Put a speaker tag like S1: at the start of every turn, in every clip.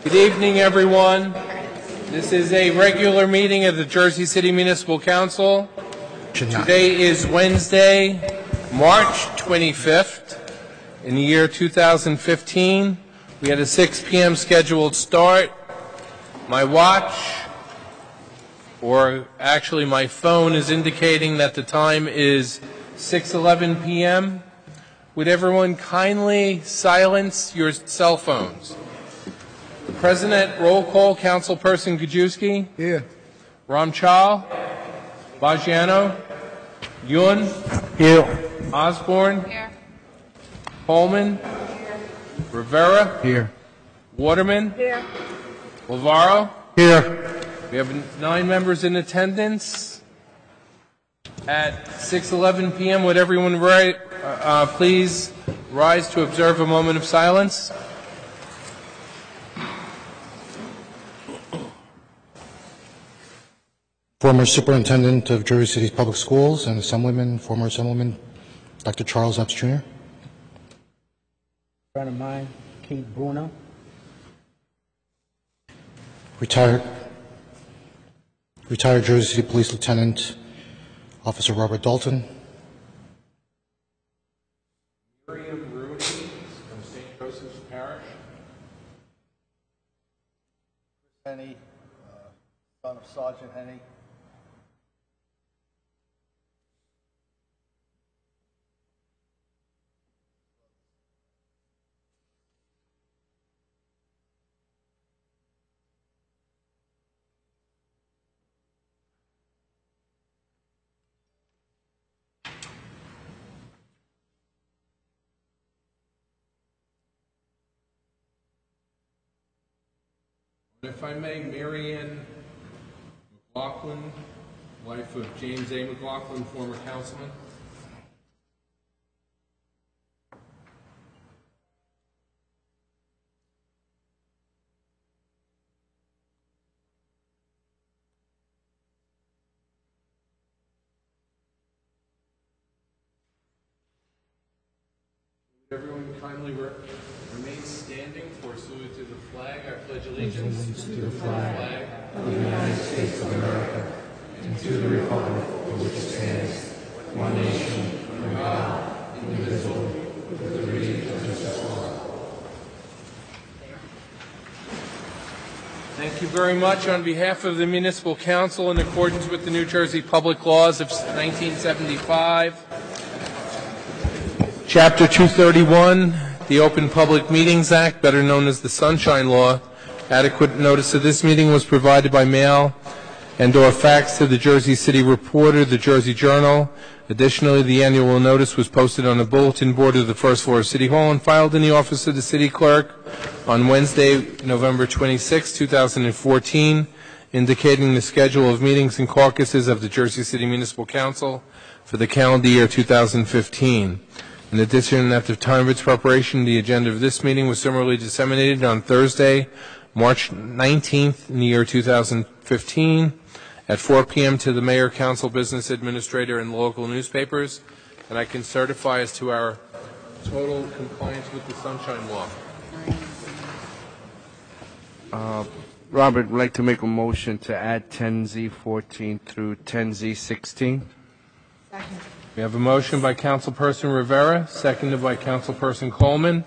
S1: Good evening, everyone. This is a regular meeting of the Jersey City Municipal Council. Today is Wednesday, March 25th, in the year 2015. We had a 6 p.m. scheduled start. My watch, or actually my phone, is indicating that the time is 6:11 p.m. Would everyone kindly silence your cell phones? The President, roll call. Councilperson Gajewski?
S2: Here.
S1: Ramchal? Bajano? Yun?
S2: Here.
S1: Osborne?
S3: Here.
S1: Coleman? Rivera?
S2: Here.
S1: Waterman?
S3: Here.
S1: Lavaro?
S2: Here.
S1: We have 9 members in attendance. At 6:11 p.m., would everyone please rise to observe a moment of silence?
S4: Former Superintendent of Jersey City Public Schools and former Assemblyman, Dr. Charles Epps Jr.
S5: Friend of mine, Keith Bruno.
S4: Retired Jersey City Police Lieutenant, Officer Robert Dalton.
S1: Miriam Rooney from St. Joseph's Parish.
S6: Henny, son of Sergeant Henny.
S1: If I may, Marianne McLaughlin, wife of James A. McLaughlin, former councilman. Would everyone kindly remain standing for a salute to the flag? I pledge allegiance to the flag
S7: of the United States of America and to the republic for which it stands, one nation, under God, indivisible, with liberty and justice for all.
S1: Thank you very much. On behalf of the Municipal Council, in accordance with the New Jersey Public Laws of 1975, Chapter 231, the Open Public Meetings Act, better known as the Sunshine Law, adequate notice of this meeting was provided by mail and/or fax to the Jersey City Reporter, the Jersey Journal. Additionally, the annual notice was posted on the bulletin board of the first floor of City Hall and filed in the office of the City Clerk on Wednesday, November 26, 2014, indicating the schedule of meetings and caucuses of the Jersey City Municipal Council for the calendar year 2015. In addition, at the time of its preparation, the agenda of this meeting was similarly disseminated on Thursday, March 19th in the year 2015 at 4 p.m. to the Mayor, Council, Business Administrator, and local newspapers. And I can certify as to our total compliance with the Sunshine Law.
S2: Robert would like to make a motion to add 10Z14 through 10Z16.
S3: Second.
S1: We have a motion by Councilperson Rivera, seconded by Councilperson Coleman,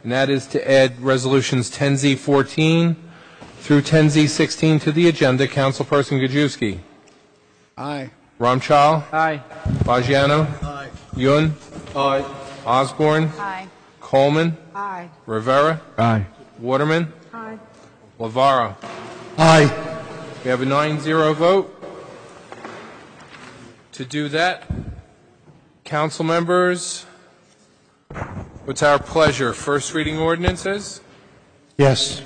S1: and that is to add resolutions 10Z14 through 10Z16 to the agenda. Councilperson Gajewski.
S2: Aye.
S1: Ramchal.
S5: Aye.
S1: Bajano.
S6: Aye.
S1: Yun.
S6: Aye.
S1: Osborne.
S3: Aye.
S1: Coleman.
S3: Aye.
S1: Rivera.
S2: Aye.
S1: Waterman.
S3: Aye.
S1: Lavaro.
S4: Aye.
S1: We have a 9-0 vote. To do that, council members, what's our pleasure? First reading ordinances?
S4: Yes.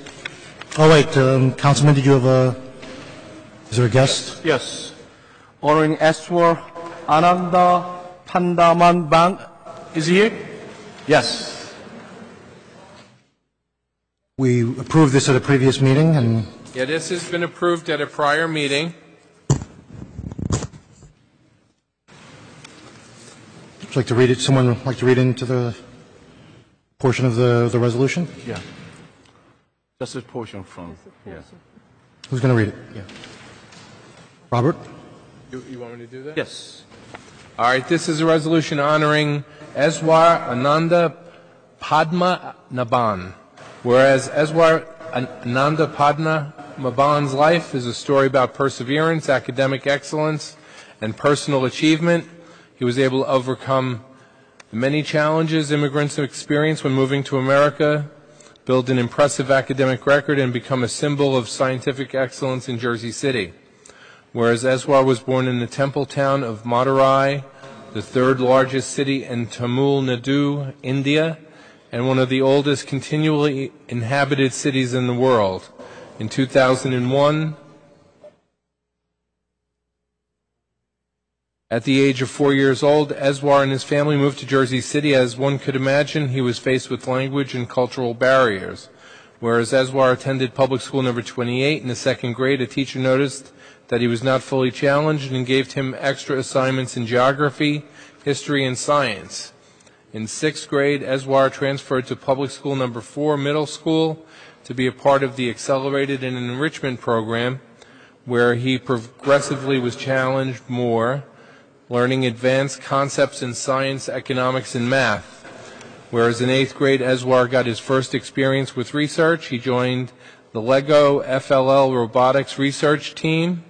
S4: Oh, wait, Councilman, did you have is there a guest?
S5: Yes. Ordering Eswar Ananda Pandaman Bang. Is he here? Yes.
S4: We approved this at a previous meeting, and
S1: Yeah, this has been approved at a prior meeting.
S4: would you like to read it? Someone like to read into the portion of the resolution?
S2: Yeah.
S5: Just a portion from, yeah.
S4: Who's going to read it? Robert?
S1: You want me to do that?
S5: Yes.
S1: All right, this is a resolution honoring Eswar Ananda Padmanabhan. Whereas Eswar Ananda Padmanabhan's life is a story about perseverance, academic excellence, and personal achievement. He was able to overcome the many challenges immigrants experience when moving to America, build an impressive academic record, and become a symbol of scientific excellence in Jersey City. Whereas Eswar was born in the temple town of Madurai, the third largest city in Tamil Nadu, India, and one of the oldest continually inhabited cities in the world. In 2001, at the age of 4 years old, Eswar and his family moved to Jersey City. As one could imagine, he was faced with language and cultural barriers. Whereas Eswar attended public school number 28 in the second grade, a teacher noticed that he was not fully challenged and gave him extra assignments in geography, history, and science. In sixth grade, Eswar transferred to public school number 4 middle school to be a part of the accelerated and enrichment program, where he progressively was challenged more, learning advanced concepts in science, economics, and math. Whereas in 8th grade, Eswar got his first experience with research. He joined the LEGO FLL robotics research team.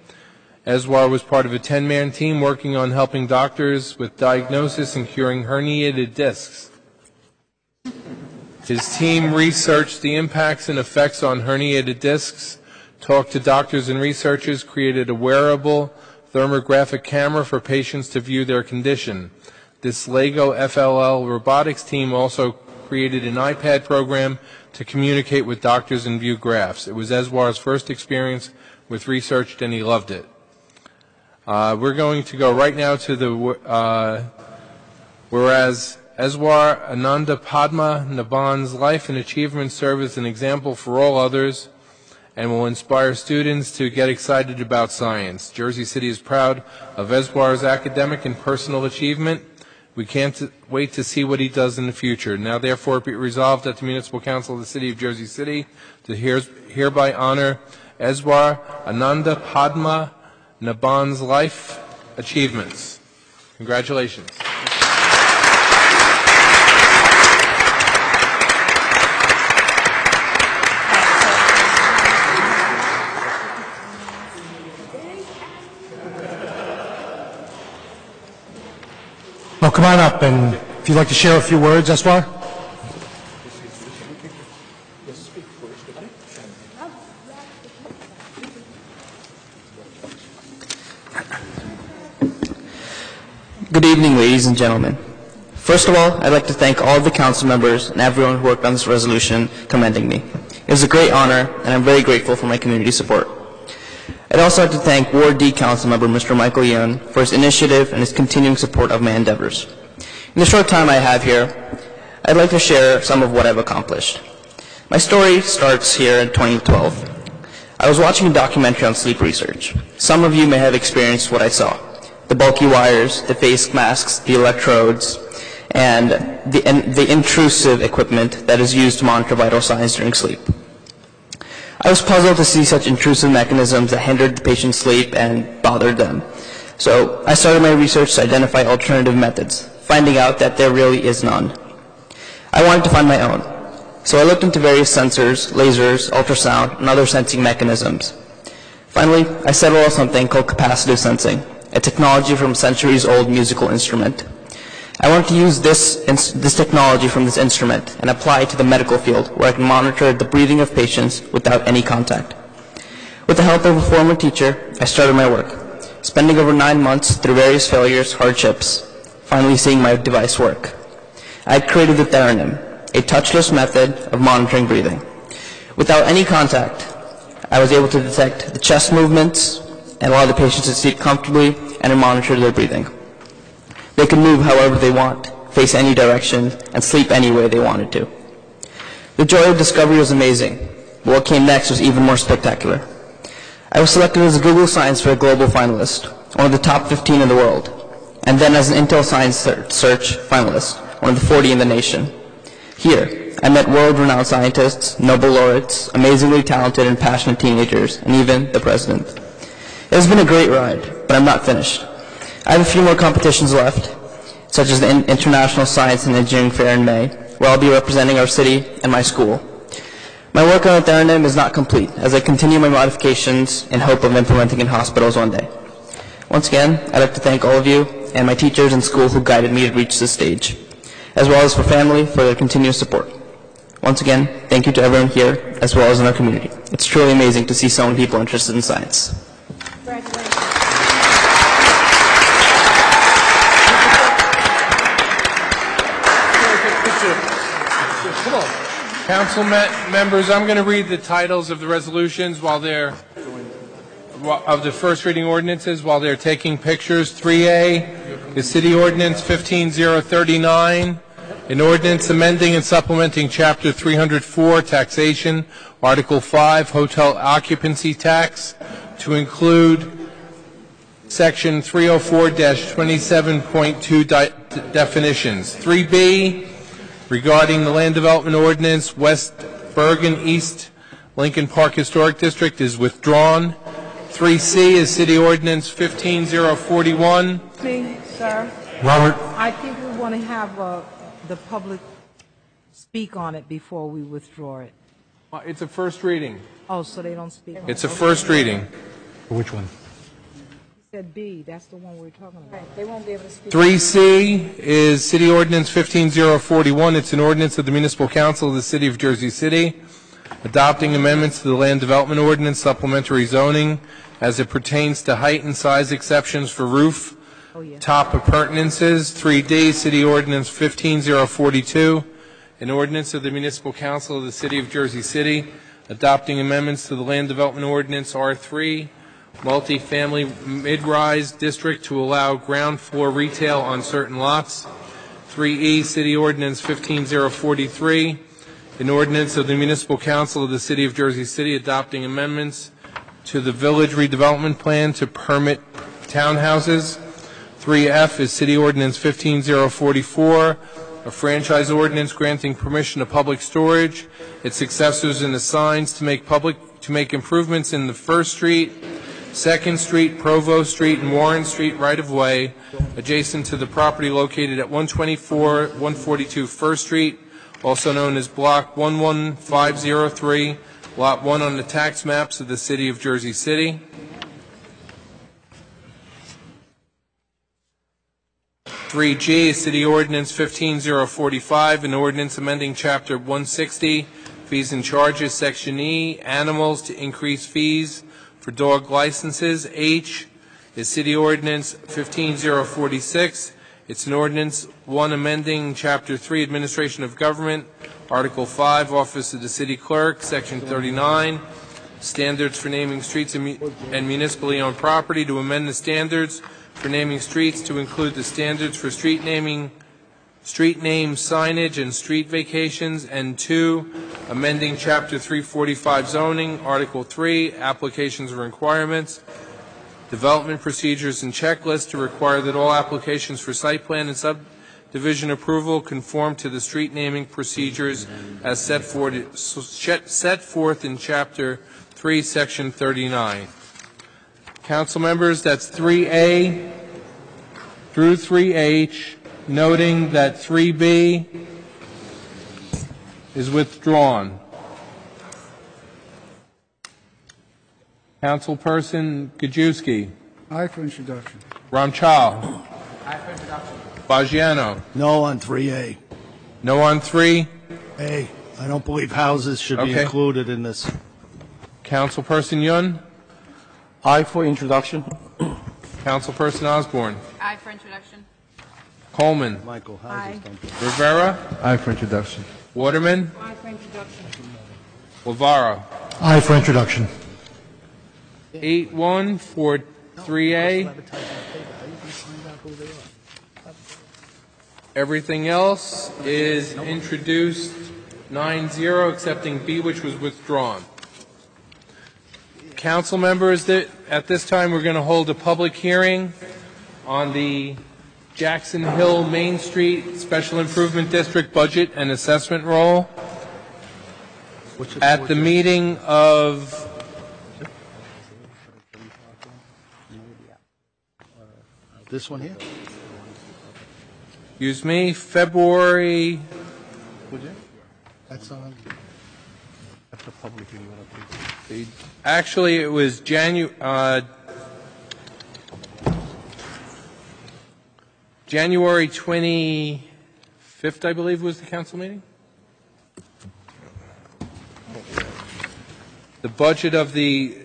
S1: Eswar was part of a 10-man team working on helping doctors with diagnosis and curing herniated discs. His team researched the impacts and effects on herniated discs, talked to doctors and researchers, created a wearable thermographic camera for patients to view their condition. This LEGO FLL robotics team also created an iPad program to communicate with doctors and view graphs. It was Eswar's first experience with research, and he loved it. We're going to go right now to the whereas Eswar Ananda Padmanabhan's life and achievements serve as an example for all others and will inspire students to get excited about science. Jersey City is proud of Eswar's academic and personal achievement. We can't wait to see what he does in the future. Now, therefore, be resolved that the Municipal Council of the City of Jersey City to hereby honor Eswar Ananda Padmanabhan's life achievements. Congratulations.
S4: Well, come on up, and if you'd like to share a few words, Eswar.
S3: Good evening, ladies and gentlemen. First of all, I'd like to thank all of the council members and everyone who worked on this resolution commending me. It was a great honor, and I'm very grateful for my community support. I'd also like to thank Ward D Council Member Mr. Michael Yoon for his initiative and his continuing support of my endeavors. In the short time I have here, I'd like to share some of what I've accomplished. My story starts here in 2012. I was watching a documentary on sleep research. Some of you may have experienced what I saw: the bulky wires, the face masks, the electrodes, and the intrusive equipment that is used to monitor vital signs during sleep. I was puzzled to see such intrusive mechanisms that hindered the patient's sleep and bothered them. So I started my research to identify alternative methods, finding out that there really is none. I wanted to find my own. So I looked into various sensors, lasers, ultrasound, and other sensing mechanisms. Finally, I settled on something called capacitive sensing, a technology from a centuries-old musical instrument. I wanted to use this technology from this instrument and apply it to the medical field, where I can monitor the breathing of patients without any contact. With the help of a former teacher, I started my work, spending over 9 months through various failures, hardships, finally seeing my device work. I had created the Theranym, a touchless method of monitoring breathing. Without any contact, I was able to detect the chest movements and allow the patients to sit comfortably and monitor their breathing. They could move however they want, face any direction, and sleep any way they wanted to. The joy of discovery was amazing, but what came next was even more spectacular. I was selected as a Google Science Fair Global finalist, one of the top 15 in the world, and then as an Intel Science Search finalist, one of the 40 in the nation. Here, I met world-renowned scientists, Nobel laureates, amazingly talented and passionate teenagers, and even the president. It has been a great ride, but I'm not finished. I have a few more competitions left, such as the International Science and Engineering Fair in May, where I'll be representing our city and my school. My work on Ethereum is not complete, as I continue my modifications in hope of implementing in hospitals one day. Once again, I'd like to thank all of you and my teachers in school who guided me to reach this stage, as well as for family for their continuous support. Once again, thank you to everyone here, as well as in our community. It's truly amazing to see so many people interested in science.
S1: Council members, I'm going to read the titles of the resolutions of the first reading ordinances while they're taking pictures. 3A is City Ordinance 15039, an ordinance amending and supplementing Chapter 304, Taxation, Article 5, Hotel Occupancy Tax, to include Section 304-27.2 definitions. 3B, regarding the Land Development Ordinance, West Bergen East Lincoln Park Historic District is withdrawn. 3C is City Ordinance 15041.
S8: Me, sir.
S4: Robert.
S8: I think we want to have the public speak on it before we withdraw it.
S1: It's a first reading.
S8: Oh, so they don't speak on it.
S1: It's a first reading.
S4: Which one?
S8: You said B, that's the one we're talking about. Right, they won't be able to speak.
S1: 3C is City Ordinance 15041. It's an ordinance of the Municipal Council of the City of Jersey City, adopting amendments to the Land Development Ordinance supplementary zoning as it pertains to height and size exceptions for roof top appurtenances. 3D, City Ordinance 15042, an ordinance of the Municipal Council of the City of Jersey City, adopting amendments to the Land Development Ordinance R3, multifamily mid-rise district to allow ground floor retail on certain lots. 3E, City Ordinance 15043, an ordinance of the Municipal Council of the City of Jersey City adopting amendments to the Village Redevelopment Plan to permit townhouses. 3F is City Ordinance 15044, a franchise ordinance granting permission to public storage, its successors and the signs to make improvements in the 1st Street, 2nd Street, Provost Street, and Warren Street right-of-way adjacent to the property located at 142 1st Street, also known as Block 11503, Lot 1 on the tax maps of the City of Jersey City. 3G is City Ordinance 15045, an ordinance amending Chapter 160, Fees and Charges, Section E, Animals, to increase fees for dog licenses. H is City Ordinance 15046. It's an ordinance, one, amending Chapter 3, Administration of Government, Article 5, Office of the City Clerk, Section 39, Standards for naming streets and municipally owned property, to amend the standards for naming streets to include the standards for street name signage and street vacations, and 2, amending Chapter 345 zoning, Article 3, applications and requirements, development procedures and checklists to require that all applications for site plan and subdivision approval conform to the street naming procedures as set forth in Chapter 3, Section 39. Council members, that's 3A through 3H, noting that 3B is withdrawn. Councilperson Gajewski.
S6: Aye for introduction.
S1: Ramchal.
S6: Aye for introduction.
S1: Bagiano.
S6: No on 3A.
S1: No on 3.
S6: A. I don't believe houses should be
S1: Okay.
S6: included in this.
S1: Councilperson Yun.
S5: Aye for introduction.
S1: Councilperson Osborne.
S9: Aye for introduction.
S1: Coleman.
S6: Michael, houses don't be.
S1: Rivera.
S2: Aye for introduction.
S1: Waterman.
S8: Aye for introduction.
S1: Lavara.
S4: Aye for introduction.
S1: 8-1 for 3A. Everything else is introduced 9-0, excepting B, which was withdrawn. Council members, at this time we're going to hold a public hearing on the Jackson Hill Main Street Special Improvement District Budget and Assessment Roll. At the meeting of,
S6: This one here?
S1: excuse me, February,
S6: That's on.
S5: After public hearing,
S1: actually, it was January 25th, I believe, was the council meeting? The budget of the,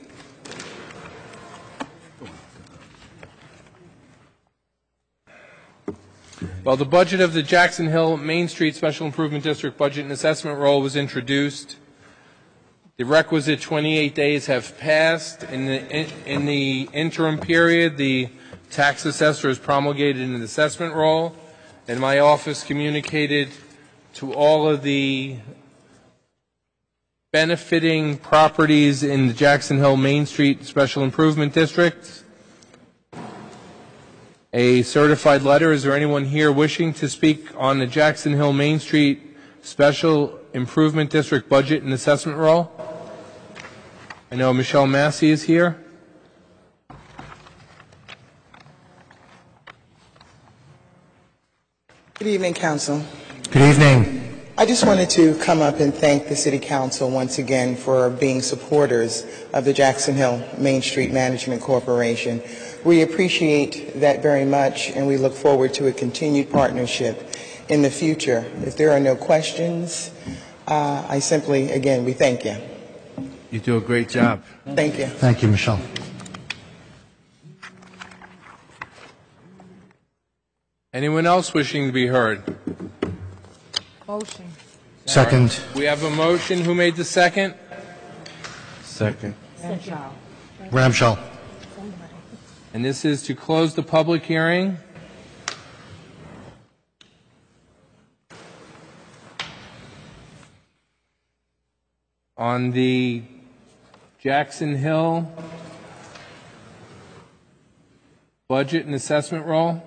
S1: well, the budget of the Jackson Hill Main Street Special Improvement District Budget and Assessment Roll was introduced. The requisite 28 days have passed. In the interim period, the tax assessor has promulgated an assessment roll, and my office communicated to all of the benefiting properties in the Jackson Hill Main Street Special Improvement District a certified letter. Is there anyone here wishing to speak on the Jackson Hill Main Street Special Improvement District Budget and Assessment Roll? I know Michelle Massey is here.
S9: Good evening, Council.
S4: Good evening.
S9: I just wanted to come up and thank the City Council once again for being supporters of the Jackson Hill Main Street Management Corporation. We appreciate that very much, and we look forward to a continued partnership in the future. If there are no questions, I simply, again, we thank you.
S2: You do a great job.
S9: Thank you.
S4: Thank you, Michelle.
S1: Anyone else wishing to be heard?
S8: Motion.
S4: Second.
S1: We have a motion. Who made the second?
S2: Second.
S8: Ramshaw.
S4: Ramshaw.
S1: And this is to close the public hearing. On the Jackson Hill budget and assessment roll.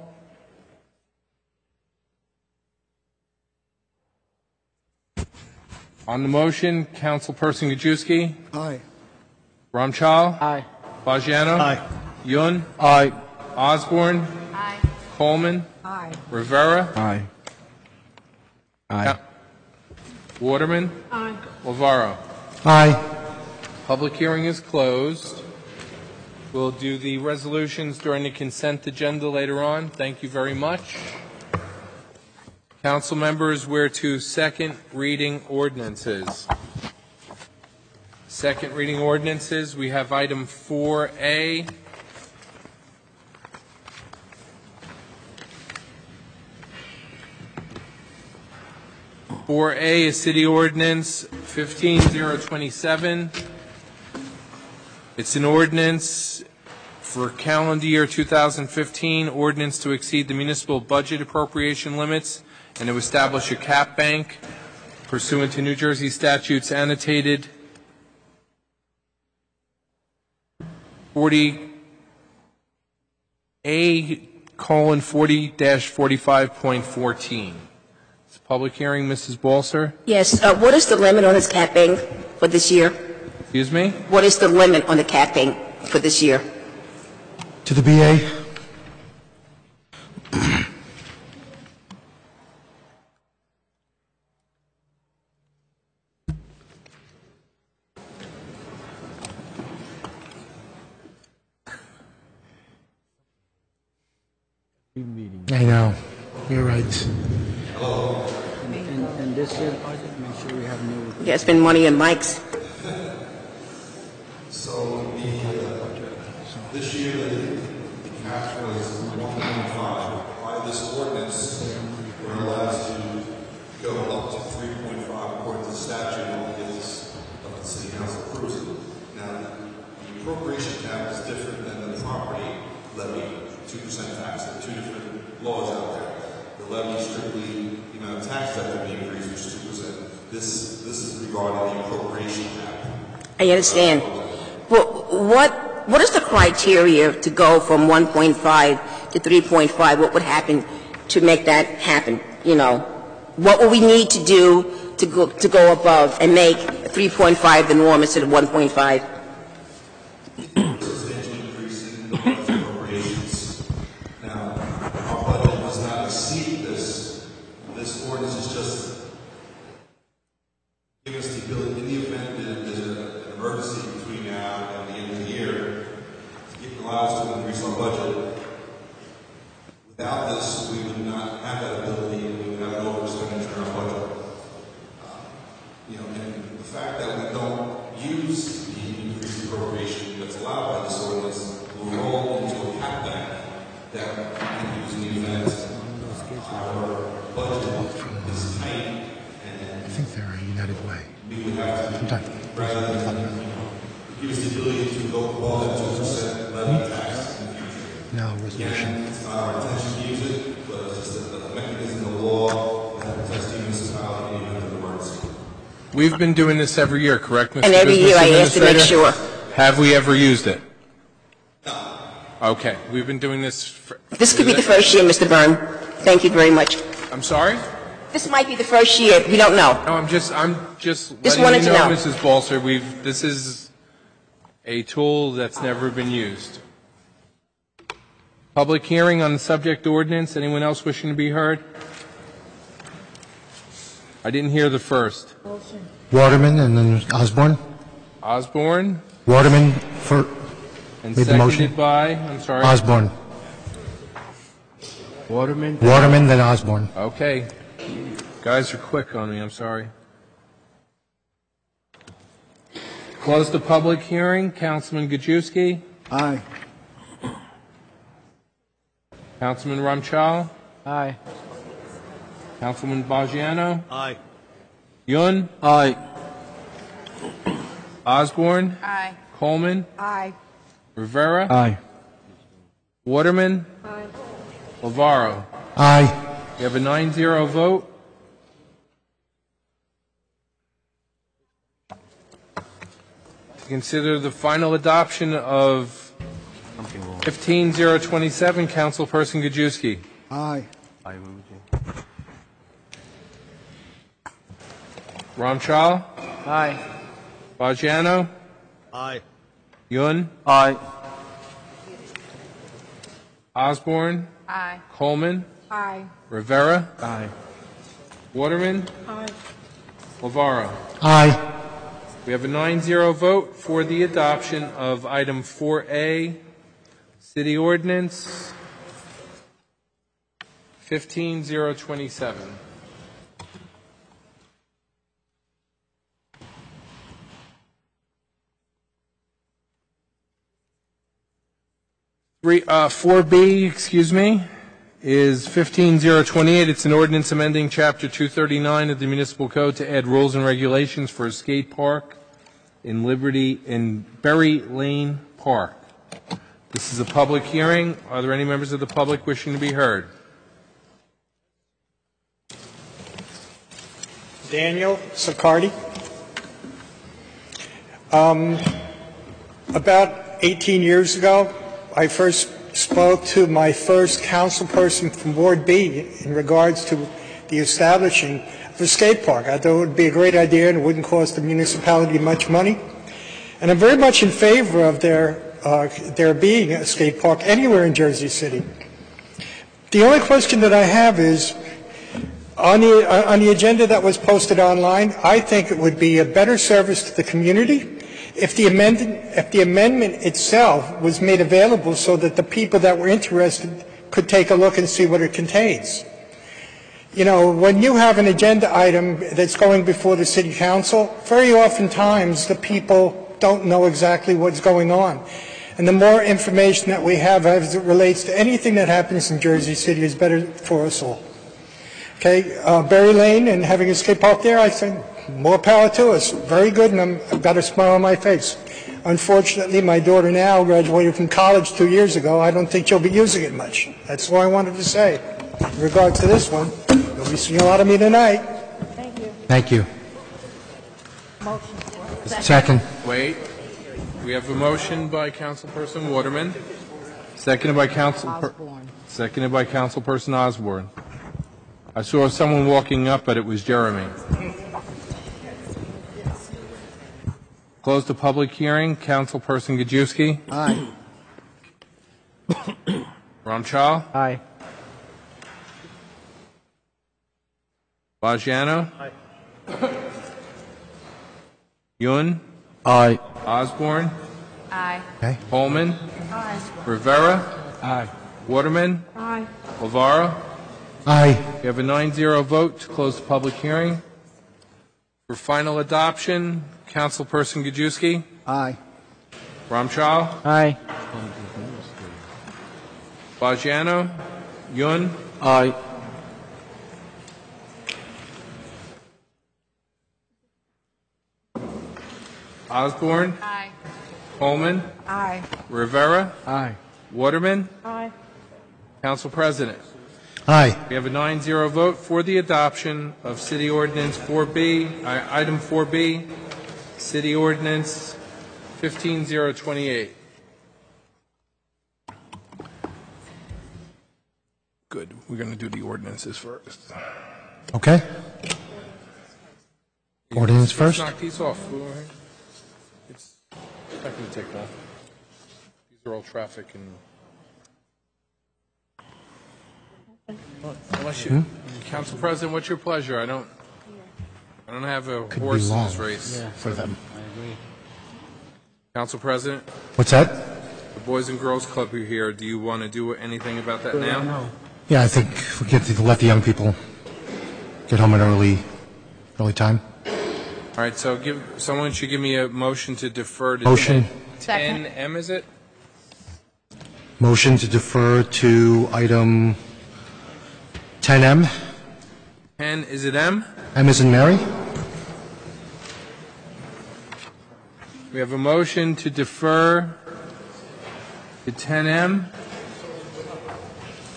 S1: On the motion, Councilperson Gajewski.
S6: Aye.
S1: Ramchal.
S5: Aye.
S1: Fagiano.
S6: Aye.
S1: Yun.
S5: Aye.
S1: Osborne.
S8: Aye.
S1: Coleman.
S8: Aye.
S1: Rivera.
S2: Aye. Aye.
S1: Waterman.
S8: Aye.
S1: Lavaro.
S4: Aye.
S1: Public hearing is closed. We'll do the resolutions during the consent agenda later on. Thank you very much. Council members, we're to second reading ordinances. Second reading ordinances, we have item 4A. Is City Ordinance 15027. It's an ordinance for calendar year 2015, ordinance to exceed the municipal budget appropriation limits and to establish a cap bank pursuant to New Jersey statutes annotated 40A:40-45.14. It's a public hearing. Mrs. Balser.
S10: Yes. What is the limit on this capping for this year?
S1: Excuse me?
S10: What is the limit on the capping for this year?
S4: To the BA. I know. You're right.
S5: And this year, budget, make sure we have new.
S10: Yeah, spend money on mics.
S7: So this year, the cap was 1.5. By this ordinance, we're allowed to go up to 3.5 according to the statute, only if the city council approves it. Now, the appropriation cap is different than the property levy, 2% tax. There are two different laws out there. The levy is strictly the amount of tax that can be increased, which is 2%. This is regarding the appropriation cap.
S10: I understand. Well, what is the criteria to go from 1.5 to 3.5? What would happen to make that happen? You know, what would we need to do to go above and make 3.5 the norm instead of 1.5?
S7: Substantial increase in the budget appropriations. Now, our budget does not exceed this. This ordinance is just giving us the ability, in the event that there's an emergency between now and the end of the year, it allows us to increase our budget. Without this, we would not have that ability, and we would have an overexpenditure in our budget. And the fact that we don't use the increased appropriation that's allowed by this ordinance will roll into a cap bank that we can use in the event our budget is tight, and
S4: I think they're a United Way.
S7: we would have to, rather than give us the ability to go above that 2% levy tax in the future.
S4: No, resolution.
S7: Again, it's not our intention to use it, but it's just a mechanism in the law that protects the municipality in the event of emergency.
S1: We've been doing this every year, correct, Mr.
S10: And every
S1: Business
S10: year I ask to make
S1: Administrator?
S10: sure.
S1: Have we ever used it? No. Okay, we've been doing this for...
S10: This could be the first year, Mr. Byrne. Thank you very much.
S1: I'm sorry?
S10: This might be the first year. We don't know.
S1: No, I'm just
S10: Just
S1: letting
S10: wanted
S1: you
S10: to
S1: know,
S10: know.
S1: Mrs. Balser, this is a tool that's never been used. Public hearing on the subject ordinance. Anyone else wishing to be heard? I didn't hear the first.
S4: Waterman and then Osborne.
S1: Osborne,
S4: Waterman
S1: and
S4: made the motion.
S1: seconded by, I'm sorry.
S4: Osborne.
S2: Waterman?
S4: Waterman, then Osborne.
S1: Okay. Guys are quick on me, I'm sorry. Close the public hearing. Councilman Gajewski.
S5: Aye.
S1: Councilman Ramchal.
S5: Aye.
S1: Councilman Bajiano.
S6: Aye.
S1: Yun.
S5: Aye.
S1: Osborne.
S8: Aye.
S1: Coleman.
S8: Aye.
S1: Rivera.
S5: Aye.
S1: Waterman.
S8: Aye.
S1: Lavaro.
S4: Aye.
S1: We have a 9-0 vote. To consider the final adoption of 15-027, Councilperson Gajewski.
S5: Aye.
S1: Ramchal.
S5: Aye.
S1: Bajiano.
S6: Aye.
S1: Yun.
S5: Aye.
S1: Osborne.
S8: Aye.
S1: Coleman.
S8: Aye.
S1: Rivera.
S5: Aye.
S1: Waterman.
S8: Aye.
S1: Lavaro.
S4: Aye.
S1: We have a 9-0 vote for the adoption of item 4A, City Ordinance 15-027. Three, 4B, excuse me, is 15-028. It's an ordinance amending Chapter 239 of the Municipal Code to add rules and regulations for a skate park in Berry Lane Park. This is a public hearing. Are there any members of the public wishing to be heard?
S11: Daniel Sicardi. About 18 years ago, I first spoke to my first council person from Ward B in regards to the establishing of a skate park. I thought it would be a great idea and it wouldn't cost the municipality much money. And I'm very much in favor of there being a skate park anywhere in Jersey City. The only question that I have is, on the agenda that was posted online, I think it would be a better service to the community if the amendment itself was made available so that the people that were interested could take a look and see what it contains. You know, when you have an agenda item that's going before the city council, very oftentimes the people don't know exactly what's going on. And the more information that we have as it relates to anything that happens in Jersey City is better for us all. Okay, Berry Lane and having a skate park there, I think more power to us. Very good, and I've got a smile on my face. Unfortunately, my daughter now graduated from college 2 years ago. I don't think she'll be using it much. That's all I wanted to say. In regard to this one, you'll be seeing a lot of me tonight.
S8: Thank you.
S4: Thank you.
S8: Motion.
S4: Second.
S1: Wait. We have a motion by Councilperson Waterman, seconded by Councilperson Osborne. I saw someone walking up, but it was Jeremy. Close the public hearing. Councilperson Gajewski.
S5: Aye.
S1: Ramchal.
S5: Aye.
S1: Bajano. Yun.
S5: Aye.
S1: Osborne.
S8: Aye.
S4: Okay.
S1: Coleman.
S8: Aye.
S1: Rivera.
S5: Aye.
S1: Waterman.
S8: Aye.
S1: Lavara.
S4: Aye.
S1: We have a 9-0 vote to close the public hearing. For final adoption, Councilperson Gajewski.
S5: Aye.
S1: Ramchal.
S5: Aye.
S1: Bajano. Yun.
S5: Aye.
S1: Osborne.
S8: Aye.
S1: Coleman.
S8: Aye.
S1: Rivera.
S5: Aye.
S1: Waterman.
S8: Aye.
S1: Council President.
S4: Aye.
S1: We have a 9-0 vote for the adoption of City Ordinance 4B, Item 4B, City Ordinance 15028. Good. We're going to do the ordinances first.
S4: Okay. Ordinance
S1: Let's
S4: first.
S1: knock these off. It's not going to take long. These are all traffic and... Unless you, Council President, what's your pleasure? I don't have a
S4: Could be
S1: horse in
S4: long
S1: this race.
S4: for them.
S1: Council President,
S4: What's that?
S1: the Boys and Girls Club are here. Do you want to do anything about that now?
S4: Yeah, I think we get to let the young people get home at early time.
S1: All right, so someone should give me a motion to defer to
S4: Motion.
S1: 10M, is it?
S4: Motion to defer to item 10M.
S1: 10, is it M?
S4: M as in Mary.
S1: We have a motion to defer to 10M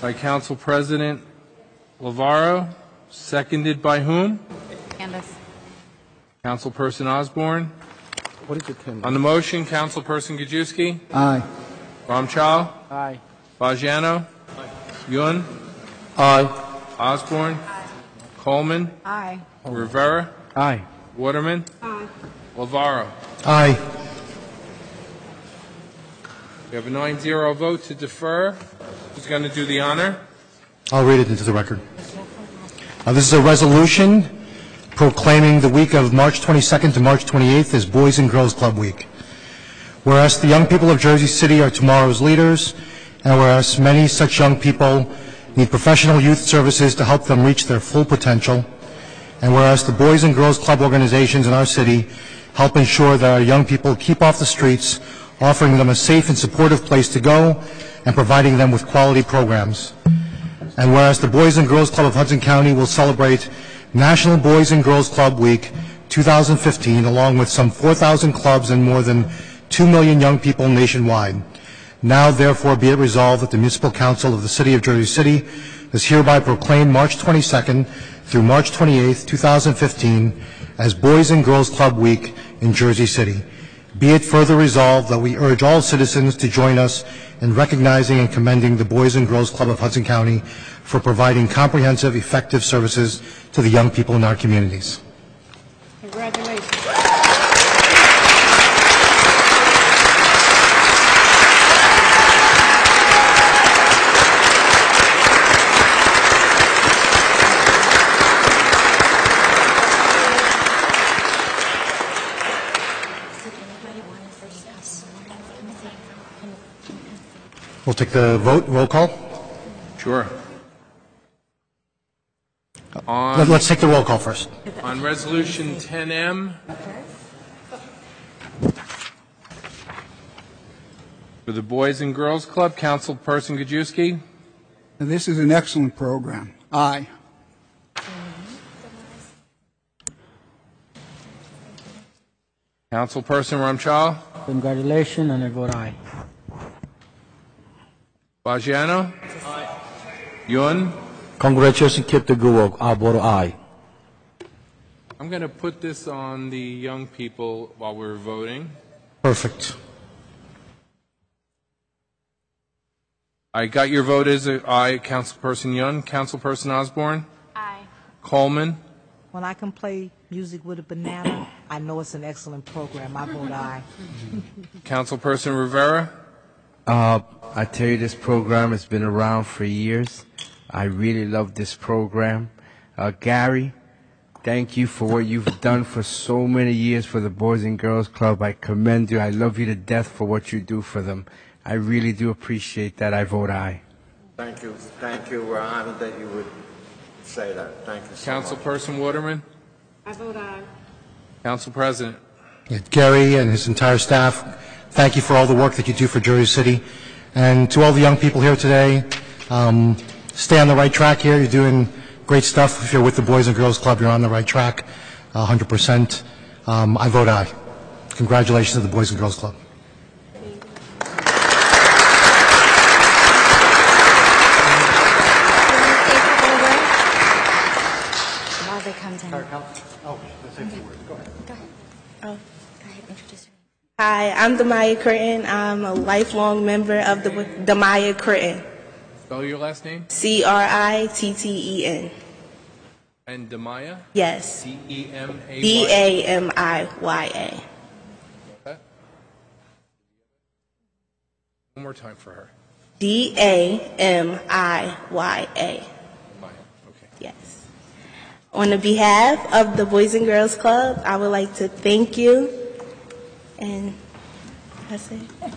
S1: by Council President Lavaro, seconded by whom?
S8: Candace.
S1: Councilperson Osborne.
S5: What is it, Tim?
S1: On the motion, Councilperson Gajewski.
S5: Aye.
S1: Ramchal.
S5: Aye.
S1: Bajano. Yun.
S5: Aye.
S1: Osborne. Coleman.
S8: Aye.
S1: Rivera.
S5: Aye.
S1: Waterman.
S8: Aye.
S1: Lavaro.
S4: Aye.
S1: We have a 9-0 vote to defer. Who's going to do the honor?
S4: I'll read it into the record. This is a resolution proclaiming the week of March 22nd to March 28th as Boys and Girls Club Week. Whereas the young people of Jersey City are tomorrow's leaders, and whereas many such young people need professional youth services to help them reach their full potential, and whereas the Boys and Girls Club organizations in our city help ensure that our young people keep off the streets, offering them a safe and supportive place to go, and providing them with quality programs. And whereas the Boys and Girls Club of Hudson County will celebrate National Boys and Girls Club Week 2015, along with some 4,000 clubs and more than 2 million young people nationwide. Now, therefore, be it resolved that the Municipal Council of the City of Jersey City does hereby proclaim March 22nd through March 28th, 2015 as Boys and Girls Club Week in Jersey City. Be it further resolved that we urge all citizens to join us in recognizing and commending the Boys and Girls Club of Hudson County for providing comprehensive, effective services to the young people in our communities.
S8: Congratulations.
S4: We'll take the vote, roll call.
S1: Sure.
S4: Let's take the roll call first.
S1: On Resolution 10M, for the Boys and Girls Club, Councilperson Gajewski.
S5: This is an excellent program. Aye.
S1: Councilperson Ramchal.
S5: Congratulations, and I vote aye.
S1: Bajano. Yun.
S5: Congratulations, keep the good work. I vote aye.
S1: I'm going to put this on the young people while we're voting.
S4: Perfect.
S1: I got your vote as aye, Councilperson Yun. Councilperson Osborne.
S8: Aye.
S1: Coleman.
S8: When I can play Music with a Banana. I know it's an excellent program. I vote aye.
S1: Councilperson Rivera?
S2: I tell you, this program has been around for years. I really love this program. Gary, thank you for what you've done for so many years for the Boys and Girls Club. I commend you. I love you to death for what you do for them. I really do appreciate that. I vote aye.
S12: Thank you. Thank you. We're honored that you would say that. Thank you so much.
S1: Councilperson Waterman?
S10: I vote aye.
S1: Council President?
S4: Gary and his entire staff, thank you for all the work that you do for Jersey City. And to all the young people here today, stay on the right track here. You're doing great stuff. If you're with the Boys and Girls Club, you're on the right track, 100%. I vote aye. Congratulations to the Boys and Girls Club.
S13: While they come down.
S14: Hi, I'm Demaya Curtin. I'm a lifelong member of the Demaya Curtin.
S1: Spell your last name?
S14: Critten.
S1: And Demaya?
S14: Yes.
S1: D-E-M-A-Y?
S14: D-A-M-I-Y-A.
S1: Okay. One more time for her.
S14: D-A-M-I-Y-A. Yes. On the behalf of the Boys and Girls Club, I would like to thank you. And that's it.
S13: They're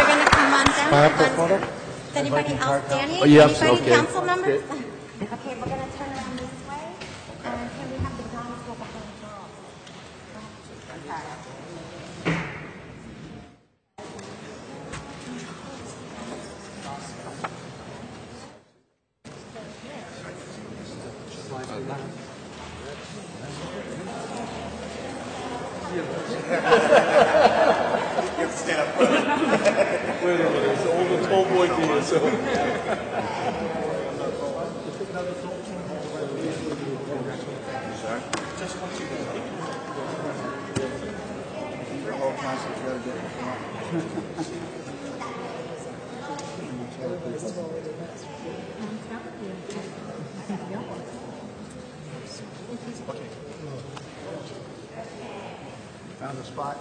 S13: going to come on down. Is anybody else standing? Anybody, council members? Okay, we're going to turn around this way. And can we have the drums go behind Charles?
S7: Wait a minute, it's the old boy here, so.
S6: Found a spot.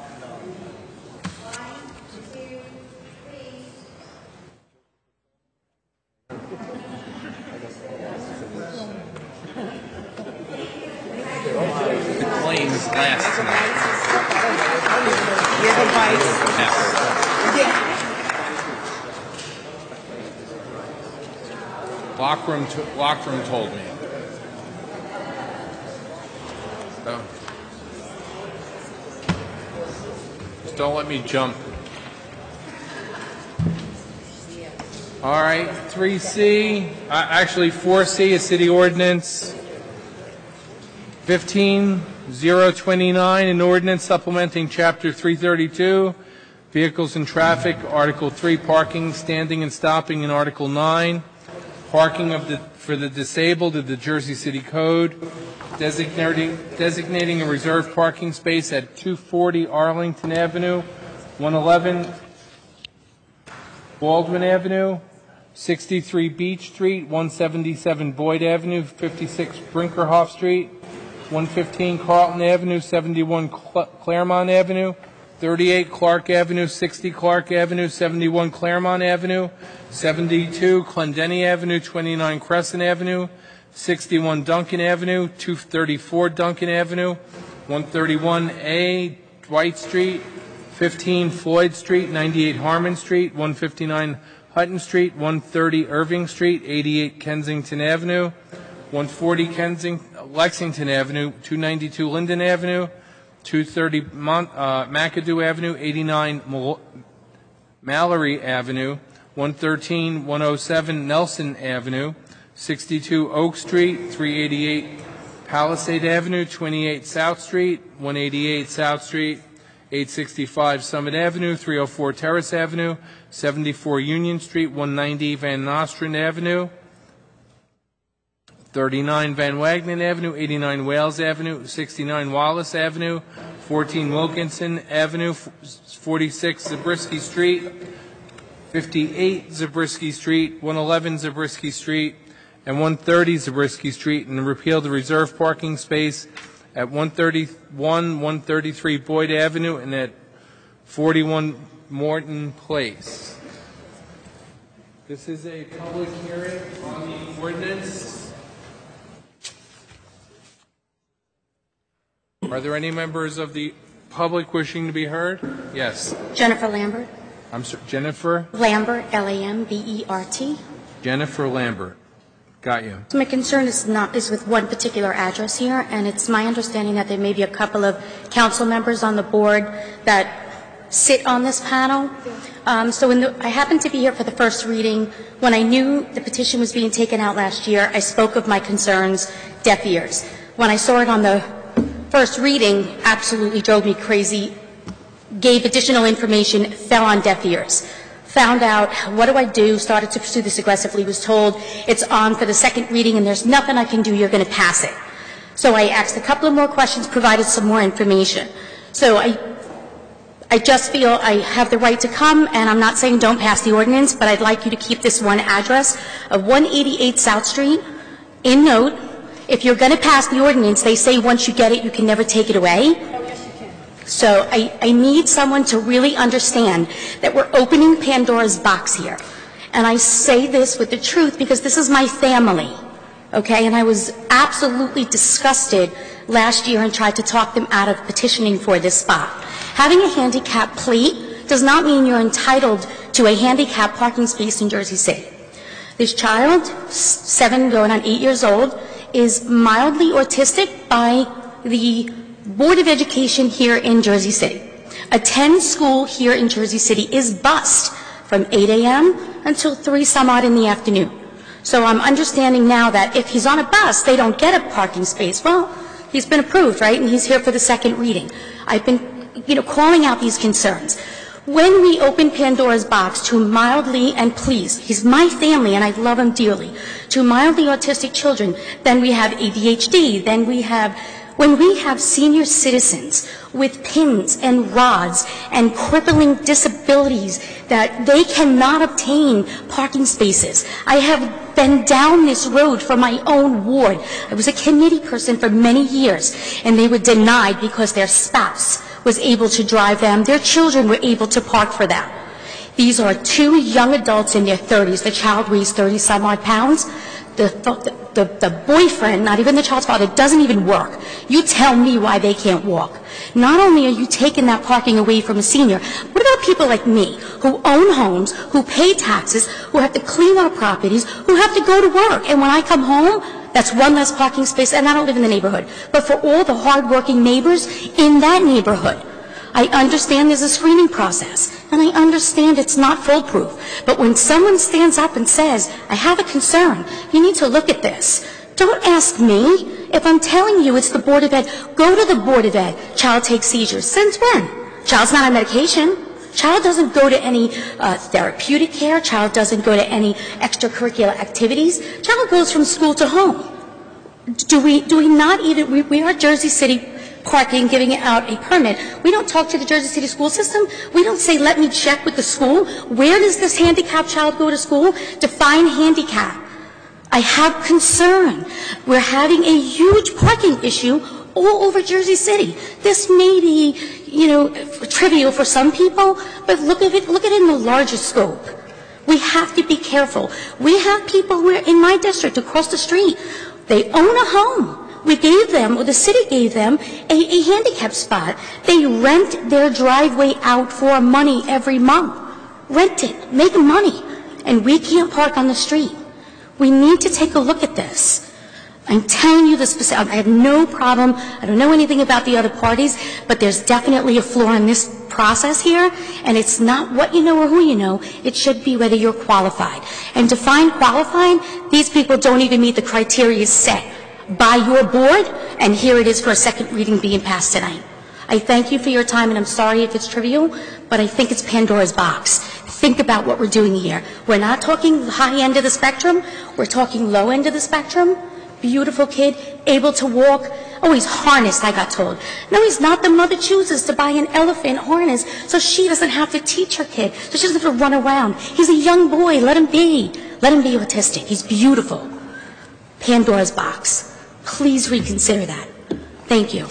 S1: The claims last tonight.
S8: You're the vice.
S1: Lockroom told me. So, just don't let me jump. All right, 3C, actually 4C, a city ordinance. 15029, an ordinance supplementing Chapter 332, Vehicles and Traffic, Article 3, Parking, Standing and Stopping, and Article 9, Parking for the Disabled of the Jersey City Code, designating a reserved parking space at 240 Arlington Avenue, 111 Baldwin Avenue, 63 Beach Street, 177 Boyd Avenue, 56 Brinkerhoff Street, 115 Carlton Avenue, 71 Claremont Avenue, 38 Clark Avenue, 60 Clark Avenue, 71 Claremont Avenue, 72 Clendenny Avenue, 29 Crescent Avenue, 61 Duncan Avenue, 234 Duncan Avenue, 131A Dwight Street, 15 Floyd Street, 98 Harmon Street, 159 Hutton Street, 130 Irving Street, 88 Kensington Avenue, 140 Lexington Avenue, 292 Linden Avenue, 230 McAdoo Avenue, 89 Mallory Avenue, 113 107 Nelson Avenue, 62 Oak Street, 388 Palisade Avenue, 28 South Street, 188 South Street, 865 Summit Avenue, 304 Terrace Avenue, 74 Union Street, 190 Van Nostrand Avenue, 39 Van Wagenen Avenue, 89 Wales Avenue, 69 Wallace Avenue, 14 Wilkinson Avenue, 46 Zabriskie Street, 58 Zabriskie Street, 111 Zabriskie Street, and 130 Zabriskie Street, and repeal the reserved parking space at 131, 133 Boyd Avenue, and at 41 Morton Place. This is a public hearing on the ordinance. Are there any members of the public wishing to be heard? Yes.
S13: Jennifer Lambert.
S1: I'm sorry, Jennifer?
S13: Lambert, Lambert.
S1: Jennifer Lambert. Got you.
S13: So my concern is with one particular address here, and it's my understanding that there may be a couple of council members on the board that sit on this panel. I happened to be here for the first reading. When I knew the petition was being taken out last year, I spoke of my concerns, deaf ears. When I saw it on the first reading, absolutely drove me crazy, gave additional information, fell on deaf ears. Found out, what do I do, started to pursue this aggressively, was told it's on for the second reading and there's nothing I can do, you're going to pass it. So I asked a couple of more questions, provided some more information. So I just feel I have the right to come, and I'm not saying don't pass the ordinance, but I'd like you to keep this one address of 188 South Street in note. If you're going to pass the ordinance, they say once you get it, you can never take it away. Oh, yes, you can. So I need someone to really understand that we're opening Pandora's box here. And I say this with the truth because this is my family, okay? And I was absolutely disgusted last year and tried to talk them out of petitioning for this spot. Having a handicap plate does not mean you're entitled to a handicap parking space in Jersey City. This child, 7 going on 8 years old, is mildly autistic by the Board of Education here in Jersey City. Attends school here in Jersey City, is bused from 8 a.m. until 3 some odd in the afternoon. So I'm understanding now that if he's on a bus, they don't get a parking space. Well, he's been approved, right? And he's here for the second reading. I've been, calling out these concerns. When we open Pandora's box to mildly, and please, he's my family and I love him dearly, to mildly autistic children, then we have ADHD, then when we have senior citizens with pins and rods and crippling disabilities that they cannot obtain parking spaces. I have been down this road for my own ward. I was a committee person for many years, and they were denied because their spouse was able to drive them. Their children were able to park for them. These are 2 young adults in their 30s. The child weighs 30-some-odd pounds. The boyfriend, not even the child's father, doesn't even work. You tell me why they can't walk. Not only are you taking that parking away from a senior, what about people like me who own homes, who pay taxes, who have to clean our properties, who have to go to work? And when I come home, that's one less parking space, and I don't live in the neighborhood. But for all the hardworking neighbors in that neighborhood, I understand there's a screening process, and I understand it's not foolproof. But when someone stands up and says, I have a concern, you need to look at this. Don't ask me. If I'm telling you it's the Board of Ed, go to the Board of Ed. Child takes seizures. Since when? Child's not on medication. Child doesn't go to any therapeutic care. Child doesn't go to any extracurricular activities. Child goes from school to home. Do we not even, we are Jersey City Parking, giving out a permit. We don't talk to the Jersey City school system. We don't say, let me check with the school. Where does this handicapped child go to school? Define handicap. I have concern. We're having a huge parking issue all over Jersey City. This may be, trivial for some people, but look at it in the larger scope. We have to be careful. We have people in my district across the street, they own a home. We gave them, or the city gave them, a handicap spot. They rent their driveway out for money every month. Rent it, make money. And we can't park on the street. We need to take a look at this. I'm telling you this, I have no problem. I don't know anything about the other parties, but there's definitely a flaw in this process here, and it's not what you know or who you know. It should be whether you're qualified. And to find qualified, these people don't even meet the criteria set by your board, and here it is for a second reading being passed tonight. I thank you for your time, and I'm sorry if it's trivial, but I think it's Pandora's box. Think about what we're doing here. We're not talking high end of the spectrum. We're talking low end of the spectrum. beautiful kid, able to walk. Oh, he's harnessed, I got told. No, he's not. The mother chooses to buy an elephant harness so she doesn't have to teach her kid, so she doesn't have to run around. He's a young boy. Let him be. Let him be autistic. He's beautiful. Pandora's box. Please reconsider that. Thank you.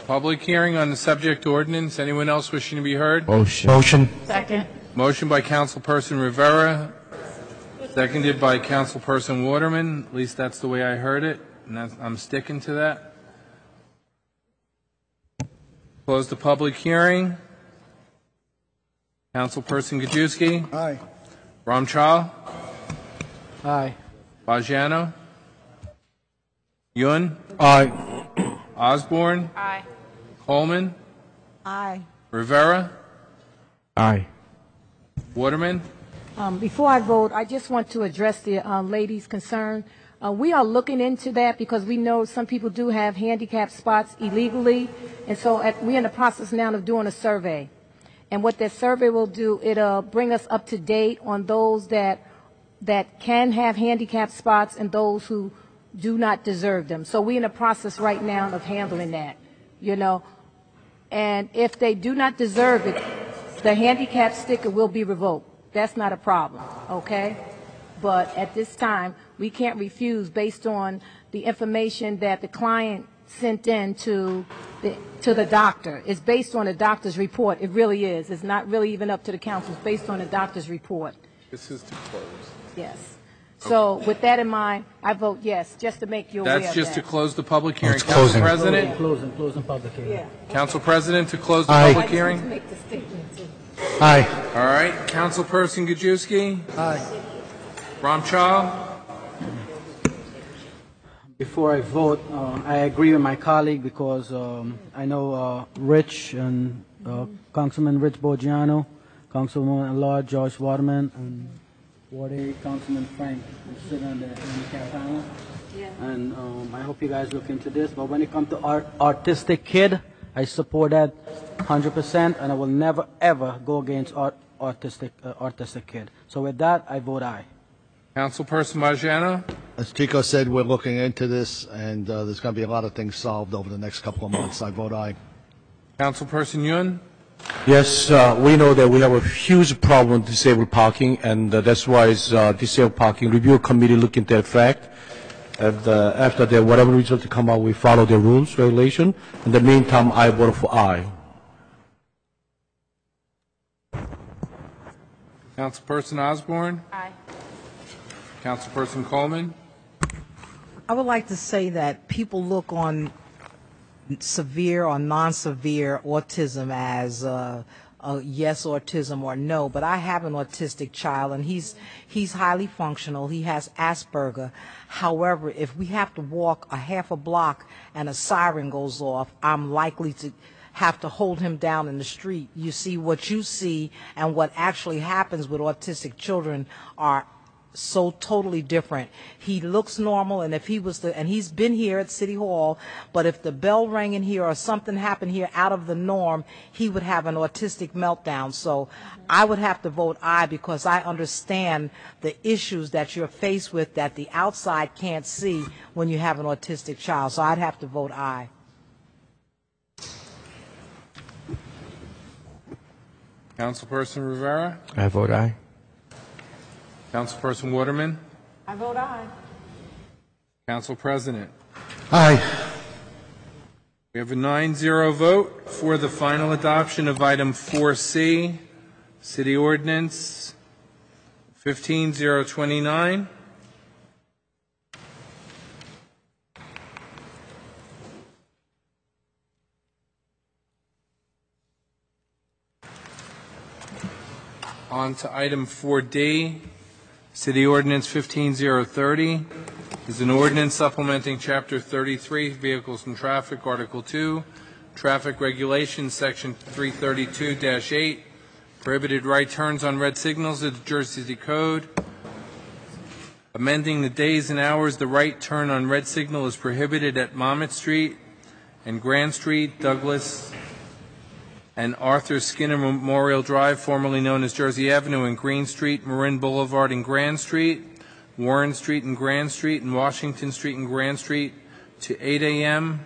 S1: Public hearing on the subject ordinance. Anyone else wishing to be heard?
S4: Motion.
S8: Second.
S1: Motion by Councilperson Rivera, seconded by Councilperson Waterman. At least that's the way I heard it, and I'm sticking to that. Close the public hearing. Councilperson Gajewski.
S5: Aye.
S1: Ramchal.
S5: Aye.
S1: Bajano. Yun.
S5: Aye.
S1: Osborne.
S8: Aye.
S1: Coleman.
S8: Aye.
S1: Rivera.
S2: Aye.
S1: Waterman.
S8: Before I vote, I just want to address the lady's concern. We are looking into that because we know some people do have handicap spots illegally, and so we're in the process now of doing a survey. And what that survey will do, it'll bring us up to date on those that can have handicap spots and those who do not deserve them. So we're in the process right now of handling that, you know. And if they do not deserve it, the handicap sticker will be revoked. That's not a problem, okay? But at this time, we can't refuse based on the information that the client sent in to the doctor. It's based on the doctor's report. It really is. It's not really even up to the council. It's based on the doctor's report.
S1: This is to close.
S8: Yes. So with that in mind, I vote yes, just to make you aware of that.
S1: That's just to close the public hearing.
S4: it's
S1: Council
S4: closing.
S1: President.
S5: Closing public hearing.
S8: Yeah.
S1: Council President, to close the
S4: Aye.
S1: public hearing.
S8: Make the statement too.
S4: Aye.
S1: All right. Councilperson Gajewski.
S5: Aye.
S1: Ramchal.
S5: Before I vote, I agree with my colleague because I know Rich and Councilman Rich Bogiano, Councilman at-large George Waterman, and Ward 8 Councilman Frank who sit on the handicap panel.
S8: Yeah.
S5: And I hope you guys look into this. But when it comes to artistic kid, I support that 100%, and I will never ever go against artistic kid. So with that, I vote aye.
S1: Councilperson Bajano.
S6: As Chico said, we're looking into this, and there's going to be a lot of things solved over the next couple of months. I vote aye.
S1: Councilperson Yun.
S15: Yes, we know that we have a huge problem with disabled parking, and that's why it's Disabled Parking Review Committee looking at that fact. And after that, whatever result to come out, we follow the rules, regulation. In the meantime, I vote for aye.
S1: Councilperson Osborne.
S8: Aye.
S1: Councilperson Coleman.
S8: I would like to say that people look on severe or non-severe autism as a yes autism or no, but I have an autistic child and he's highly functional. He has Asperger. However, if we have to walk a half a block and a siren goes off, I'm likely to have to hold him down in the street. You see, what you see and what actually happens with autistic children are so totally different. He looks normal, and if he was and he's been here at City Hall, but if the bell rang in here or something happened here out of the norm, he would have an autistic meltdown. So I would have to vote aye because I understand the issues that you're faced with that the outside can't see when you have an autistic child. So I'd have to vote aye.
S1: Councilperson Rivera.
S2: I vote aye.
S1: Councilperson Waterman.
S8: I vote aye.
S1: Council President.
S4: Aye.
S1: We have a 9-0 vote for the final adoption of item 4C, City Ordinance 15029. On to item 4D, City Ordinance 15030 is an ordinance supplementing Chapter 33, Vehicles and Traffic, Article 2, Traffic Regulations, Section 332-8, prohibited right turns on red signals of the Jersey City Code, amending the days and hours the right turn on red signal is prohibited at Monmouth Street and Grand Street, Douglas and Arthur Skinner Memorial Drive, formerly known as Jersey Avenue, and Green Street, Marin Boulevard, and Grand Street. Warren Street and Grand Street, and Washington Street and Grand Street to 8 a.m.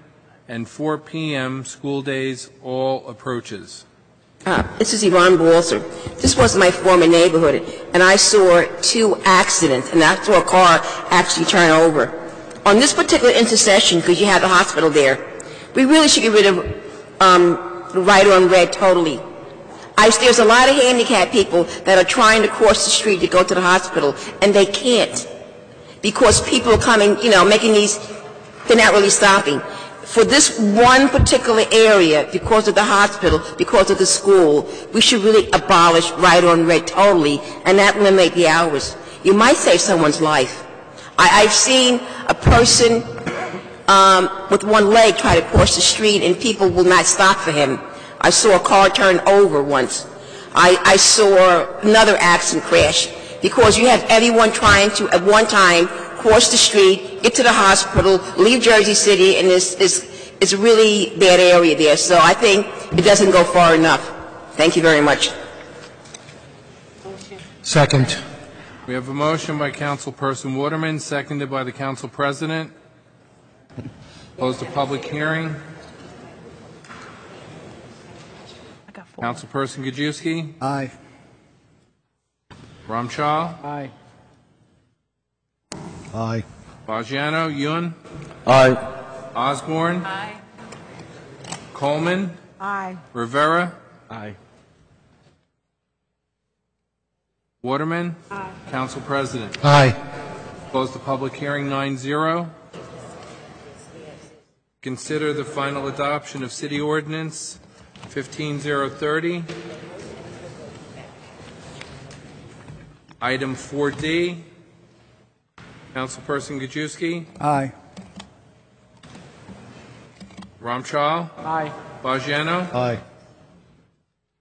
S1: and 4 p.m. school days, all approaches.
S10: This is Yvonne Balser. This was my former neighborhood, and I saw 2 accidents, and I saw a car actually turn over. On this particular intersection, because you have the hospital there, we really should get rid of the right on red totally. There's a lot of handicapped people that are trying to cross the street to go to the hospital, and they can't because people are coming, making these, they're not really stopping. For this one particular area, because of the hospital, because of the school, we should really abolish right on red totally and not limit the hours. You might save someone's life. I've seen a person with one leg try to cross the street and people will not stop for him. I saw a car turn over once. I saw another accident crash because you have everyone trying to, at one time, cross the street, get to the hospital, leave Jersey City, and it's a really bad area there. So I think it doesn't go far enough. Thank you very much.
S4: Second.
S1: We have a motion by Councilperson Waterman, seconded by the Council President. Close the public hearing. Councilperson Gajewski?
S6: Aye.
S1: Ramchal?
S5: Aye.
S6: Aye.
S1: Bajiano? Yun?
S15: Aye.
S1: Osborne?
S8: Aye.
S1: Coleman?
S8: Aye.
S1: Rivera?
S2: Aye.
S1: Waterman? Aye. Council President?
S4: Aye.
S1: Close the public hearing, 9-0. Consider the final adoption of City Ordinance 15030. Item 4D. Councilperson Gajewski?
S11: Aye.
S1: Ramchal?
S5: Aye.
S1: Bajiano?
S6: Aye.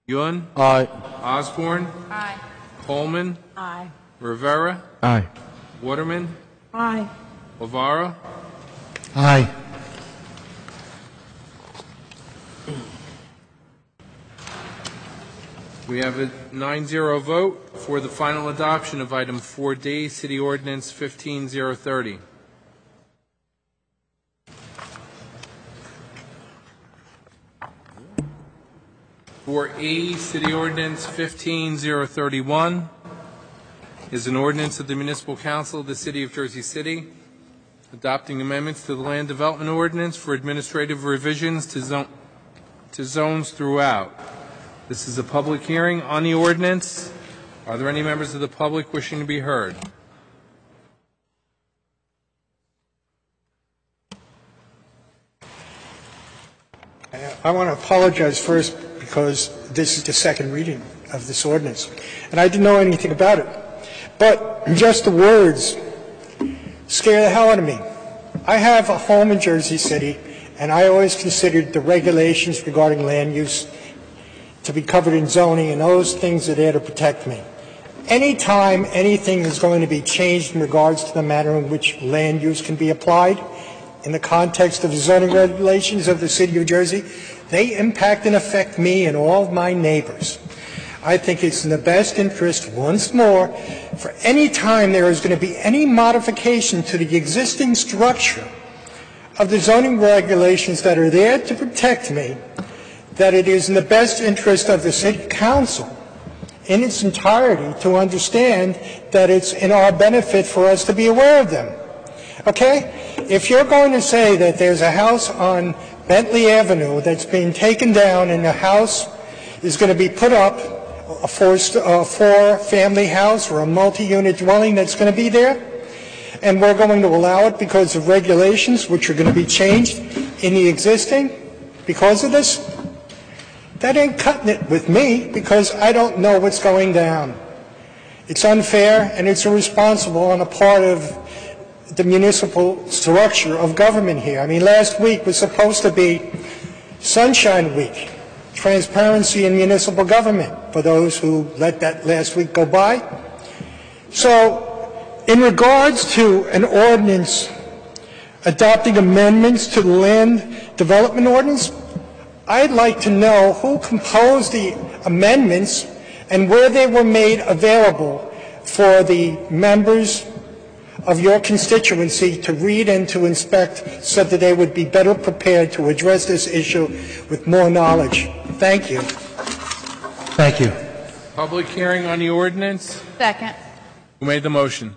S1: Yun?
S15: Aye.
S1: Osborne?
S8: Aye.
S1: Coleman?
S8: Aye.
S1: Rivera?
S2: Aye.
S1: Waterman?
S8: Aye.
S1: Lavara?
S4: Aye.
S1: We have a 9-0 vote for the final adoption of item 4D, City Ordinance 15030. For E, City Ordinance 15031 is an ordinance of the Municipal Council of the City of Jersey City adopting amendments to the Land Development Ordinance for administrative revisions to zones throughout. This is a public hearing on the ordinance. Are there any members of the public wishing to be heard?
S11: I want to apologize first because this is the second reading of this ordinance, and I didn't know anything about it. But just the words scare the hell out of me. I have a home in Jersey City, and I always considered the regulations regarding land use to be covered in zoning, and those things are there to protect me. Anytime anything is going to be changed in regards to the manner in which land use can be applied in the context of the zoning regulations of the City of Jersey, they impact and affect me and all of my neighbors. I think it's in the best interest, once more, for any time there is going to be any modification to the existing structure of the zoning regulations that are there to protect me, that it is in the best interest of the City Council in its entirety to understand that it's in our benefit for us to be aware of them. Okay? If you're going to say that there's a house on Bentley Avenue that's being taken down and the house is going to be put up, a four-family house or a multi-unit dwelling that's going to be there, and we're going to allow it because of regulations which are going to be changed in the existing because of this, that ain't cutting it with me because I don't know what's going down. It's unfair and it's irresponsible on the part of the municipal structure of government here. I mean, last week was supposed to be Sunshine Week, transparency in municipal government, for those who let that last week go by. So, in regards to an ordinance adopting amendments to the Land Development Ordinance, I'd like to know who composed the amendments and where they were made available for the members of your constituency to read and to inspect so that they would be better prepared to address this issue with more knowledge. Thank you.
S4: Thank you.
S1: Public hearing on the ordinance.
S16: Second.
S1: Who made the motion?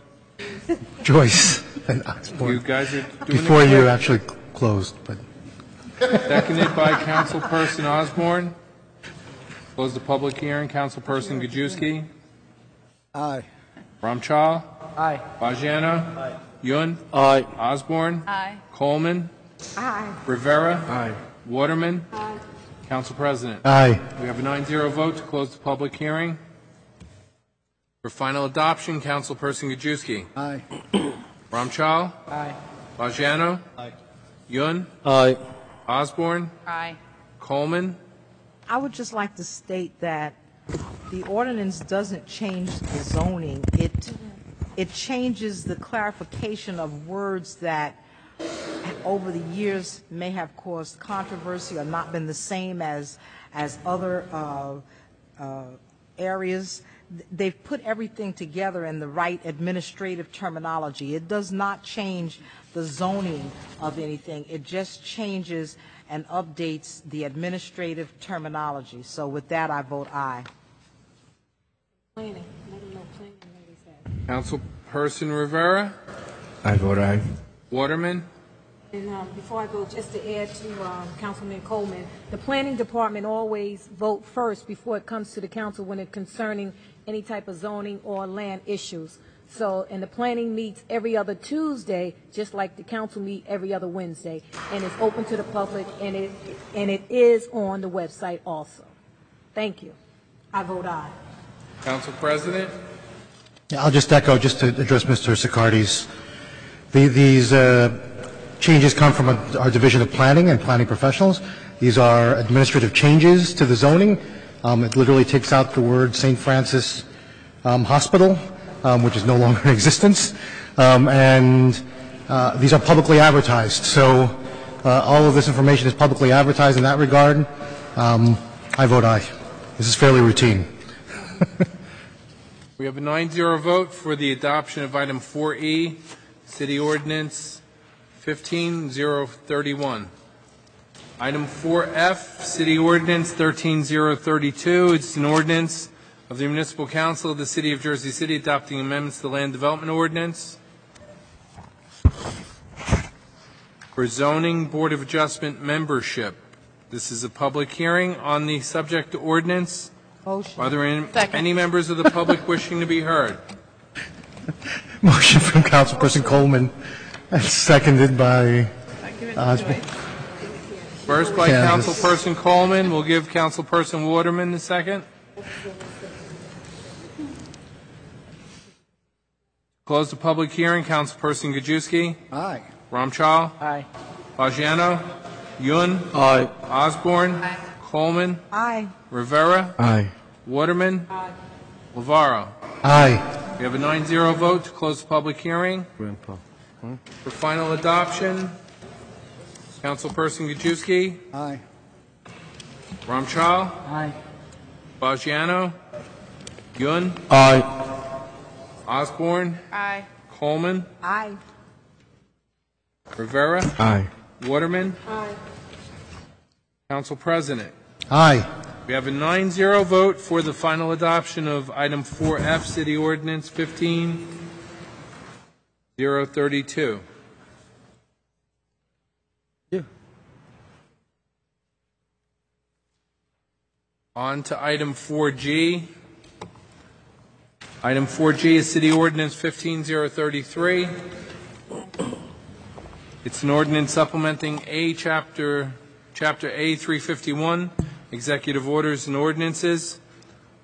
S4: Joyce and Osborne.
S1: You guys are doing
S4: Before
S1: it
S4: you
S1: quick.
S4: actually closed, but
S1: Seconded by Councilperson Osborne. Close the public hearing. Councilperson Gajewski.
S6: Aye.
S1: Ramchal.
S8: Aye.
S1: Bajano.
S6: Aye.
S1: Yun.
S15: Aye.
S1: Osborne.
S16: Aye.
S1: Coleman.
S8: Aye.
S1: Rivera.
S15: Aye.
S1: Waterman. Council President.
S4: aye.
S1: We have a 9-0 vote to close the public hearing. For final adoption, Councilperson Gajewski.
S6: Aye.
S1: Ramchal.
S8: Aye.
S1: Bajano.
S6: Aye.
S1: Yun.
S15: Aye.
S1: Osborne.
S16: Aye.
S1: Coleman.
S8: I would just like to state that the ordinance doesn't change the zoning. It changes the clarification of words that over the years may have caused controversy or not been the same as other areas. They've put everything together in the right administrative terminology. It does not change the zoning of anything. It just changes and updates the administrative terminology. So with that, I vote aye.
S1: Councilperson Rivera.
S2: I vote aye.
S1: Waterman.
S17: And before I go, just to add to Councilman Coleman, the planning department always vote first before it comes to the council when it's concerning any type of zoning or land issues. So, and the planning meets every other Tuesday, just like the council meet every other Wednesday, and it's open to the public, and it is on the website also. Thank you. I vote aye.
S1: Council President.
S4: Yeah, I'll just echo, just to address Mr. Sicardi's. These changes come from our Division of Planning and Planning Professionals. These are administrative changes to the zoning. It literally takes out the word St. Francis Hospital, which is no longer in existence. And these are publicly advertised. So all of this information is publicly advertised in that regard. I vote aye. This is fairly routine.
S1: We have a 9-0 vote for the adoption of item 4E, City Ordinance 15031. Item 4F, City Ordinance 13032. It's an ordinance of the Municipal Council of the City of Jersey City adopting amendments to the Land Development Ordinance for zoning Board of Adjustment membership. This is a public hearing on the subject ordinance.
S8: Motion.
S1: Are there any members of the public wishing to be heard?
S4: Motion from Councilperson Coleman, and seconded by Osborne.
S1: First by
S4: Kansas.
S1: Councilperson Coleman. We'll give Councilperson Waterman the second. Close the public hearing. Councilperson Gajewski.
S6: Aye.
S1: Ramchal.
S8: Aye.
S1: Bajano. Yun.
S15: Aye.
S1: Osborne. Coleman.
S8: Aye.
S1: Rivera.
S2: Aye.
S1: Waterman. Lavaro.
S4: Aye.
S1: We have a 9-0 vote to close the public hearing.
S15: Grandpa.
S1: For final adoption, Councilperson Gajewski.
S6: Aye.
S1: Ramchal.
S8: Aye.
S1: Bajano. Yun.
S15: Aye.
S1: Osborne.
S16: Aye.
S1: Coleman.
S8: Aye.
S1: Rivera.
S2: Aye.
S1: Waterman.
S17: Aye.
S1: Council President.
S4: Aye.
S1: We have a 9-0 vote for the final adoption of item 4F, City Ordinance 15032.
S6: Yeah.
S1: On to item 4G. Item 4G is City Ordinance 15033. It's an ordinance supplementing Chapter A 351, Executive Orders and Ordinances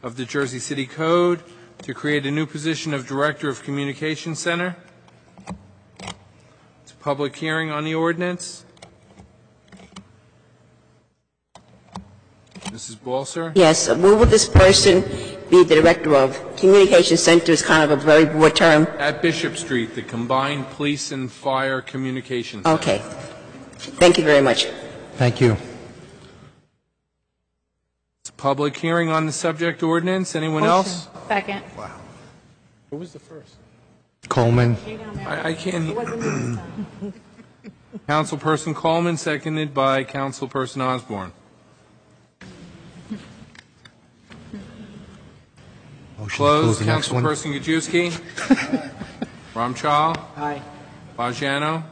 S1: of the Jersey City Code to create a new position of Director of Communications Center. It's a public hearing on the ordinance. Mrs. Balser?
S10: Yes, where will this person be the director of? Communication Center is kind of a very broad term.
S1: At Bishop Street, the Combined Police and Fire Communications Center.
S10: Okay. Thank you very much.
S4: Thank you.
S1: It's a public hearing on the subject ordinance. Anyone else?
S16: Second.
S1: Who was the first?
S4: Coleman.
S1: I can't. Councilperson Coleman, seconded by Councilperson Osborne.
S4: Motion to
S1: Closed.
S4: the next one.
S1: Councilperson Gajewski. Ramchal.
S5: Aye.
S1: Bajano.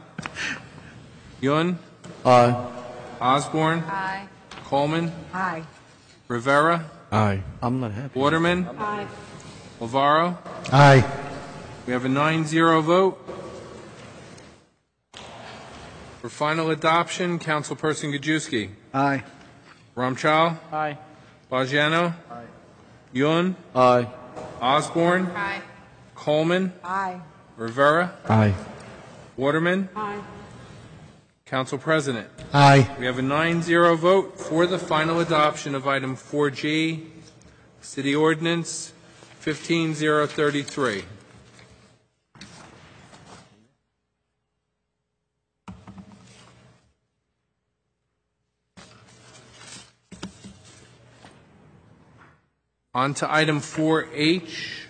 S1: Yun.
S15: Aye.
S1: Osborne.
S8: Aye.
S1: Coleman.
S8: Aye.
S1: Rivera.
S15: Aye. I'm not happy.
S1: Waterman.
S17: Aye.
S1: Alvaro.
S4: Aye.
S1: We have a 9-0 vote. For final adoption, Councilperson Gajewski.
S6: Aye.
S1: Ramchal.
S5: Aye.
S1: Bajano.
S5: Aye.
S1: Yun.
S15: Aye.
S1: Osborne.
S8: Aye.
S1: Coleman.
S8: Aye.
S1: Rivera.
S15: Aye.
S1: Waterman.
S17: Aye.
S1: Council President.
S4: Aye.
S1: We have a 9-0 vote for the final adoption of item 4G, City Ordinance 15033. On to item 4H.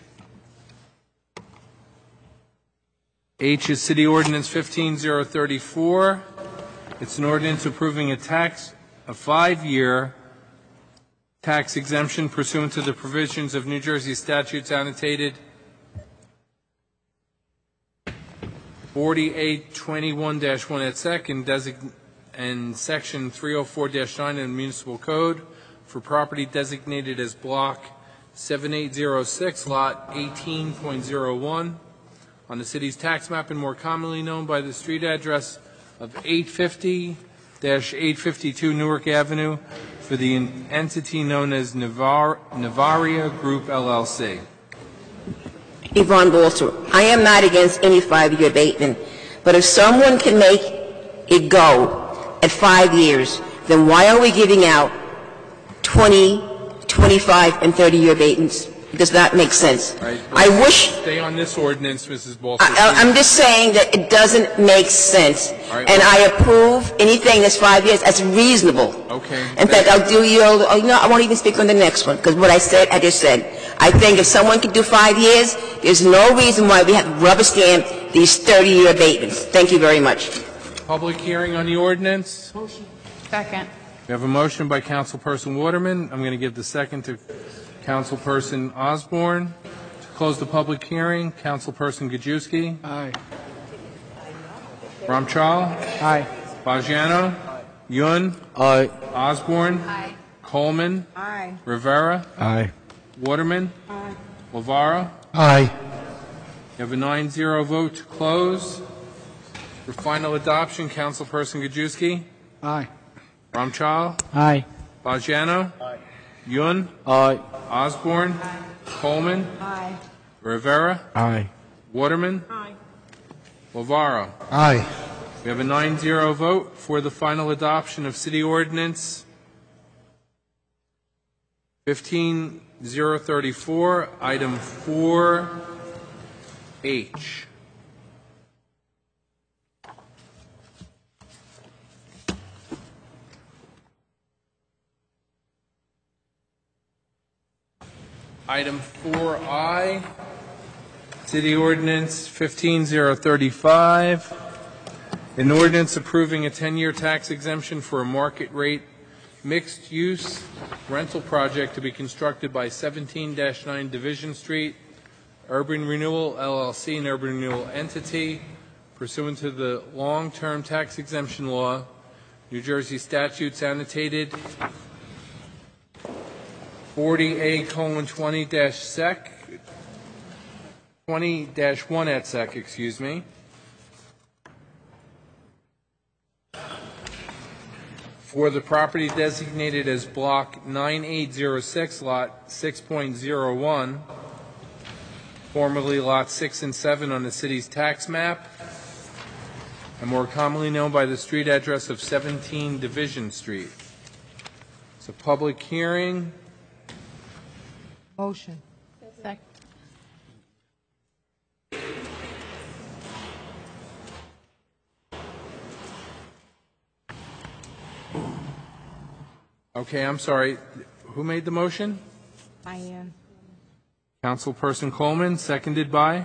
S1: H is City Ordinance 15034. It's an ordinance approving a 5-year tax exemption pursuant to the provisions of New Jersey statutes annotated 4821-1 et sec and section 304-9 in the Municipal Code for property designated as block 7806, lot 18.01 on the city's tax map and more commonly known by the street address of 850-852 Newark Avenue for the entity known as Navaria Group, LLC.
S10: Yvonne Bolter, I am not against any 5-year abatement, but if someone can make it go at 5 years, then why are we giving out 20, 25, and 30-year abatements? It does not make sense.
S1: Right.
S10: I wish...
S1: Stay on this ordinance, Mrs. Bolter.
S10: I'm just saying that it doesn't make sense.
S1: Right.
S10: And I approve anything that's 5 years. That's reasonable.
S1: Okay.
S10: In fact, I'll do you... Oh, no, I won't even speak on the next one, because what I said, I just said. I think if someone can do 5 years, there's no reason why we have to rubber stamp these 30-year abatements. Thank you very much.
S1: Public hearing on the ordinance.
S17: Motion.
S8: Second.
S1: We have a motion by Councilperson Waterman. I'm going to give the second to Councilperson Osborne. To close the public hearing, Councilperson Gajewski.
S5: Aye.
S1: Ramchal.
S5: Aye.
S1: Bajano. Yun.
S15: Aye.
S1: Osborne.
S8: Aye.
S1: Coleman.
S8: Aye.
S1: Rivera.
S15: Aye.
S1: Waterman.
S17: Aye.
S1: Lavaro.
S4: Aye.
S1: You have a 9-0 vote to close. For final adoption, Councilperson Gajewski.
S5: Aye.
S1: Ramchal.
S5: Aye.
S1: Bajano. Aye. Yun.
S15: Aye.
S1: Osborne. Coleman.
S8: Aye.
S1: Rivera.
S15: Aye.
S1: Waterman.
S17: Aye.
S1: Lavaro.
S4: Aye.
S1: We have a 9-0 vote for the final adoption of City Ordinance 15034, item 4H. Item 4I, City Ordinance 15035, an ordinance approving a 10-year tax exemption for a market rate mixed-use rental project to be constructed by 17-9 Division Street, Urban Renewal LLC, an urban renewal entity, pursuant to the long-term tax exemption law, New Jersey statutes annotated 40A:20-sec, 20-1 et sec, excuse me. For the property designated as block 9806, lot 6.01, formerly lots 6 and 7 on the city's tax map, and more commonly known by the street address of 17 Division Street. It's a public hearing.
S8: Motion. Second.
S1: Okay, I'm sorry. Who made the motion?
S8: Diane.
S1: Councilperson Coleman, seconded by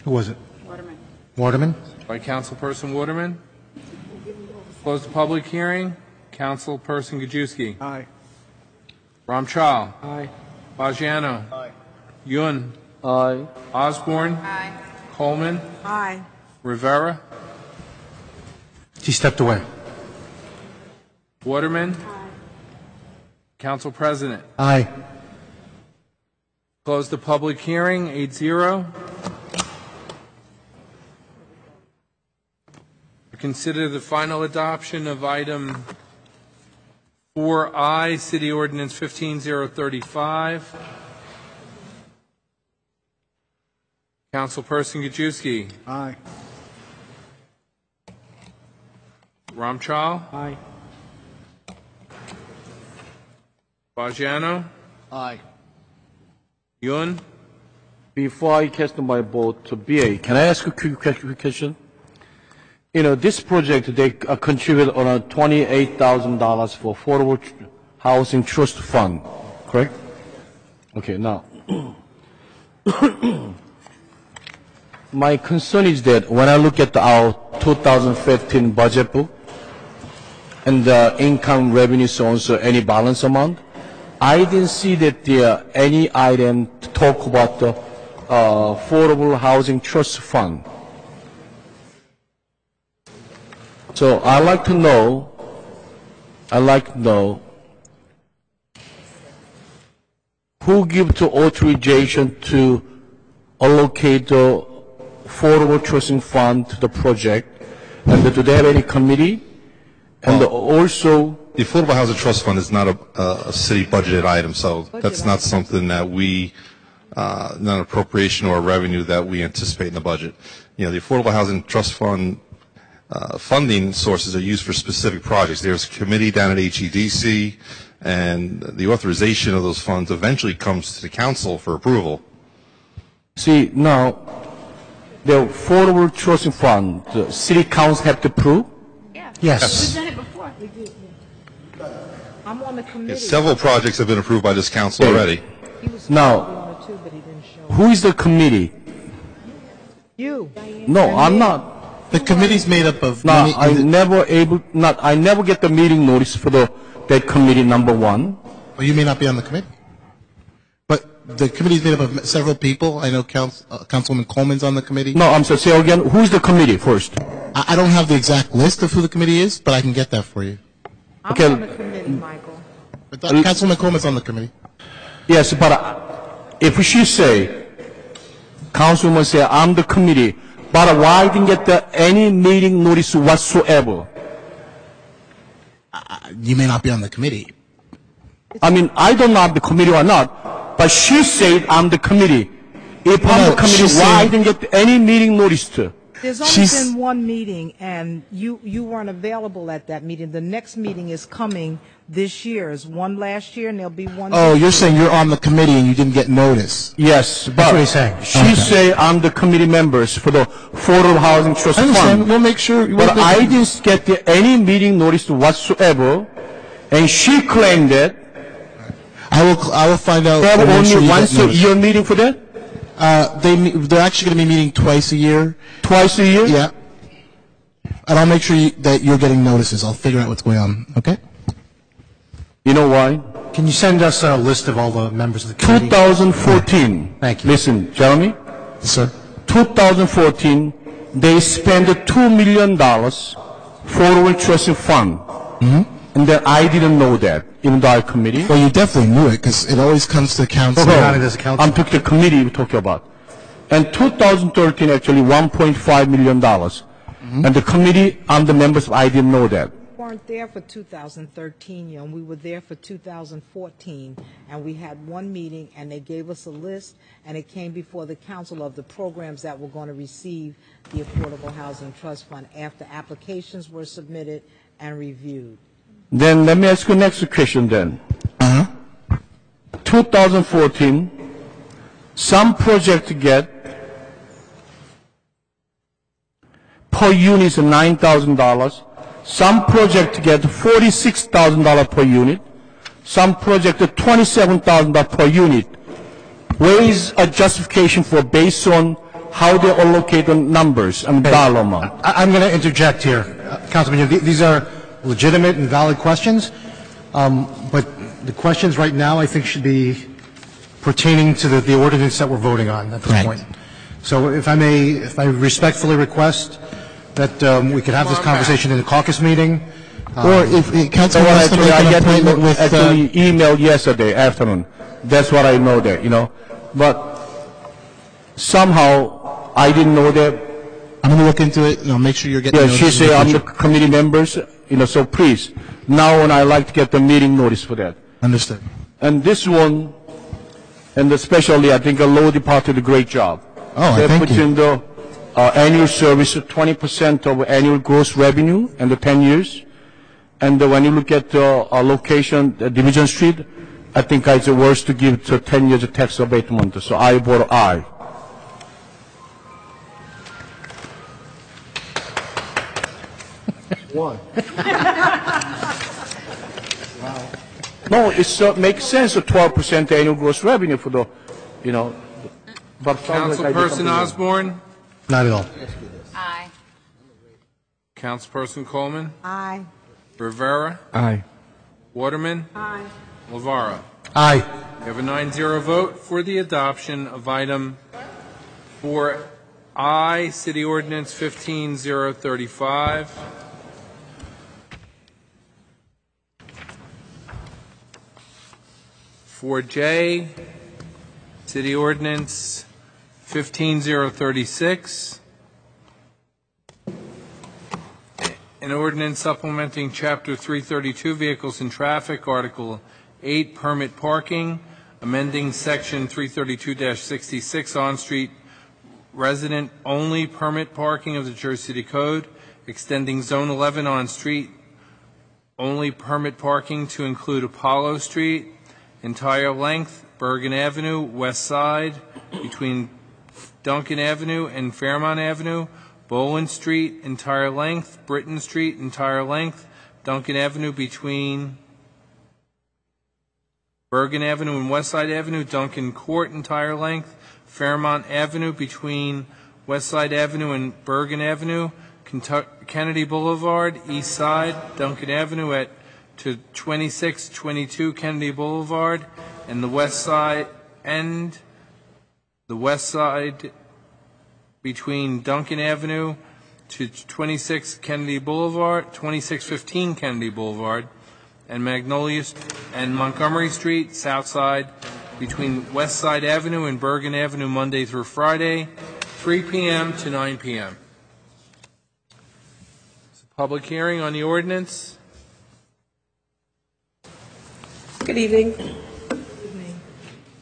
S4: Who was it? Waterman.
S1: By Councilperson Waterman. Close the public hearing. Councilperson Gajewski.
S6: Aye.
S1: Ramchal.
S6: Aye.
S1: Bajano.
S6: Aye.
S1: Yun.
S6: Aye.
S1: Osborne.
S8: Aye.
S1: Coleman.
S8: Aye.
S1: Rivera.
S4: He stepped away.
S1: Waterman. Council President.
S4: Aye.
S1: Close the public hearing, 8-0. Consider the final adoption of item 4I, City Ordinance 15035. Councilperson Gajewski.
S6: Aye.
S1: Ramchal.
S6: Aye.
S1: Bajano.
S6: Aye.
S1: Yun.
S15: Before I cast my vote to BA, can I ask a quick question? You know, this project, they contribute on $28,000 for Affordable Housing Trust Fund, correct? Okay, now, my concern is that when I look at our 2015 budget book and the income revenue, so also any balance amount, I didn't see that there any item to talk about the Affordable Housing Trust Fund. So I'd like to know who give the authorization to allocate the Affordable Trust Fund to the project, and do they have any committee? And also,
S7: the Affordable Housing Trust Fund is not a city budgeted item, so that's not something that we, not an appropriation or a revenue that we anticipate in the budget. You know, the Affordable Housing Trust Fund funding sources are used for specific projects. There's a committee down at HEDC, and the authorization of those funds eventually comes to the council for approval.
S15: see, now, the Affordable Trust Fund, the city council have to approve?
S4: Yes.
S17: We've done it before. We did.
S8: I'm on the committee.
S7: Several projects have been approved by this council already.
S15: Now, who is the committee?
S8: You.
S15: No, I'm not.
S16: The committee's made up of
S15: No,
S16: many.
S15: I never get the meeting notice for that committee, number one.
S16: Well, you may not be on the committee. But the committee's made up of several people. I know Councilwoman Coleman's on the committee.
S15: No, I'm sorry, say again, who's the committee first?
S16: I don't have the exact list of who the committee is, but I can get that for you.
S8: I'm
S15: Okay.
S8: on the committee, Michael.
S16: But Councilwoman Coleman's on the committee.
S15: Yes, but if she say, Councilwoman say, I'm the committee, but why didn't get any meeting notice whatsoever?
S16: You may not be on the committee.
S15: I mean, I don't know if the committee or not, but she said I'm the committee. If I'm the committee, why didn't get any meeting notice to?
S8: There's only been one meeting, and you weren't available at that meeting. The next meeting is coming this year. There's one last year, and there'll be one.
S16: Oh,
S8: this
S16: you're
S8: year.
S16: saying you're on the committee and you didn't get notice.
S15: Yes, but
S16: That's what he's saying.
S15: she
S16: Okay.
S15: say I'm the committee members for the Affordable Housing Trust
S16: I understand.
S15: Fund.
S16: We'll make sure.
S15: But I didn't get any meeting notice whatsoever, and she claimed that
S16: I will find out.
S15: they have
S16: and make
S15: only
S16: sure you
S15: once
S16: get
S15: a
S16: notice.
S15: year meeting for that?
S16: They're actually going to be meeting twice a year.
S15: Twice a year?
S16: Yeah. And I'll make sure that you're getting notices. I'll figure out what's going on. Okay?
S15: You know why?
S4: Can you send us a list of all the members of the committee?
S15: 2014.
S4: Thank you.
S15: Listen, Jeremy.
S16: Yes, sir.
S15: 2014, they spent $2 million for Affordable Trust Fund. And then I didn't know that, even though I committee.
S16: Well, you definitely knew it because it always comes to council.
S15: I'm talking the committee we're talking about. And 2013, actually, $1.5 million. And the committee, I'm the members, I didn't know that.
S8: We weren't there for 2013, and we were there for 2014, and we had one meeting, and they gave us a list, and it came before the council of the programs that were going to receive the Affordable Housing Trust Fund after applications were submitted and reviewed.
S15: Then let me ask you next question then. 2014, some project get per unit is $9,000. Some project get $46,000 per unit. Some project $27,000 per unit. Where is a justification for based on how they allocate the numbers and dollar amount.
S4: I'm going to interject here. Councilman, these are legitimate and valid questions, but the questions right now I think should be pertaining to the ordinance that we're voting on at this point. So if I respectfully request that we could have this conversation in the caucus meeting.
S16: Or if Councilman wants to make
S15: I
S16: an
S15: get
S16: appointment with...
S15: actually emailed yesterday afternoon. That's what I know there, you know. But somehow I didn't know that.
S16: I'm going to look into it, make sure you're getting...
S15: Yeah, she said I'm the committee members, so please. Now on, I like to get the meeting notice for that.
S16: Understood.
S15: And this one, and especially I think the law department did a great job.
S16: Oh,
S15: they
S16: thank
S15: put
S16: you.
S15: in the annual service, 20% of annual gross revenue in the 10 years. And when you look at the location, Division Street, I think it's worse to give to 10 years of tax abatement. So I vote aye.
S6: Why?
S15: No, it makes sense, 12% annual gross revenue for the, but
S1: Councilperson Osborne?
S4: Not at all.
S18: Aye.
S1: Councilperson Coleman?
S8: Aye.
S1: Rivera?
S2: Aye.
S1: Waterman?
S17: Aye.
S1: Lavara?
S4: Aye.
S1: We have a 9-0 vote for the adoption of item 4I, City Ordinance 15035. For J, City Ordinance 15036. An ordinance supplementing Chapter 332, Vehicles and Traffic, Article 8, Permit Parking, amending Section 332-66, on-street resident-only permit parking of the Jersey City Code, extending Zone 11 on-street only permit parking to include Apollo Street, entire length, Bergen Avenue, west side, between Duncan Avenue and Fairmont Avenue, Bowen Street, entire length, Britton Street, entire length, Duncan Avenue between Bergen Avenue and Westside Avenue, Duncan Court, entire length, Fairmont Avenue between Westside Avenue and Bergen Avenue, Kennedy Boulevard, east side, Duncan Avenue to 2622 Kennedy Boulevard, and the west side between Duncan Avenue to 26 Kennedy Boulevard, 2615 Kennedy Boulevard, and Magnolia and Montgomery Street, south side, between West Side Avenue and Bergen Avenue, Monday through Friday, 3 p.m. to 9 p.m. It's a public hearing on the ordinance.
S19: Good evening.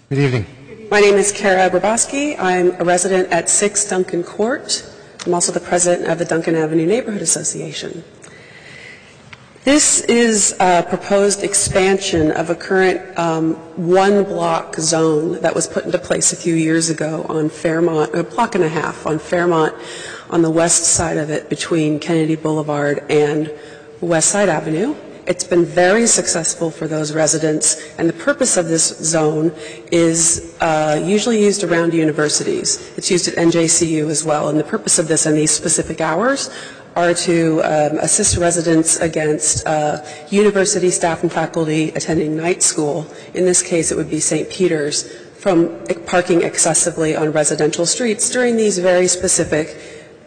S4: Good evening.
S19: My name is Kara Braboski. I'm a resident at 6 Duncan Court. I'm also the president of the Duncan Avenue Neighborhood Association. This is a proposed expansion of a current one-block zone that was put into place a few years ago on Fairmont, a block and a half on Fairmont, on the west side of it between Kennedy Boulevard and West Side Avenue. It's been very successful for those residents, and the purpose of this zone is usually used around universities. It's used at NJCU as well, and the purpose of this and these specific hours are to assist residents against university staff and faculty attending night school. In this case, it would be St. Peter's, from parking excessively on residential streets during these very specific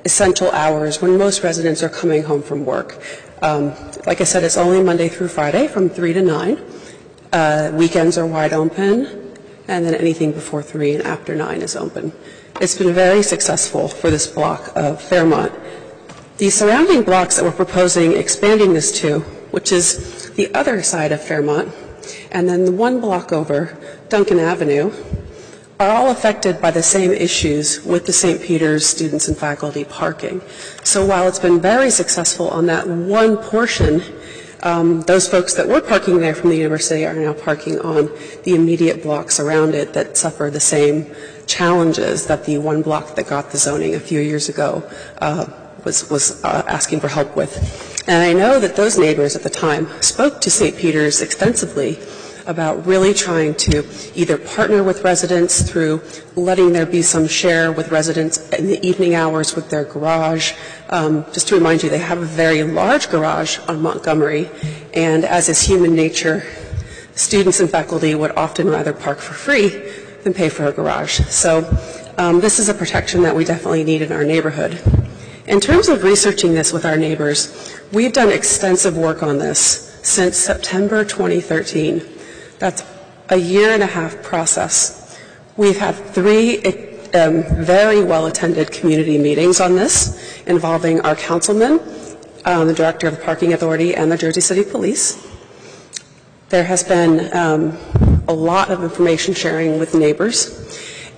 S19: essential hours when most residents are coming home from work. Like I said, it's only Monday through Friday from 3 to 9. Weekends are wide open, and then anything before 3 and after 9 is open. It's been very successful for this block of Fairmont. The surrounding blocks that we're proposing expanding this to, which is the other side of Fairmont, and then the one block over, Duncan Avenue, are all affected by the same issues with the St. Peter's students and faculty parking. So while it's been very successful on that one portion, those folks that were parking there from the university are now parking on the immediate blocks around it that suffer the same challenges that the one block that got the zoning a few years ago was asking for help with. And I know that those neighbors at the time spoke to St. Peter's extensively about really trying to either partner with residents through letting there be some share with residents in the evening hours with their garage. Just to remind you, they have a very large garage on Montgomery, and as is human nature, students and faculty would often rather park for free than pay for a garage. So this is a protection that we definitely need in our neighborhood. In terms of researching this with our neighbors, we've done extensive work on this since September 2013. That's a year-and-a-half process. We've had 3 very well-attended community meetings on this involving our councilman, the director of the Parking Authority, and the Jersey City Police. There has been a lot of information sharing with neighbors.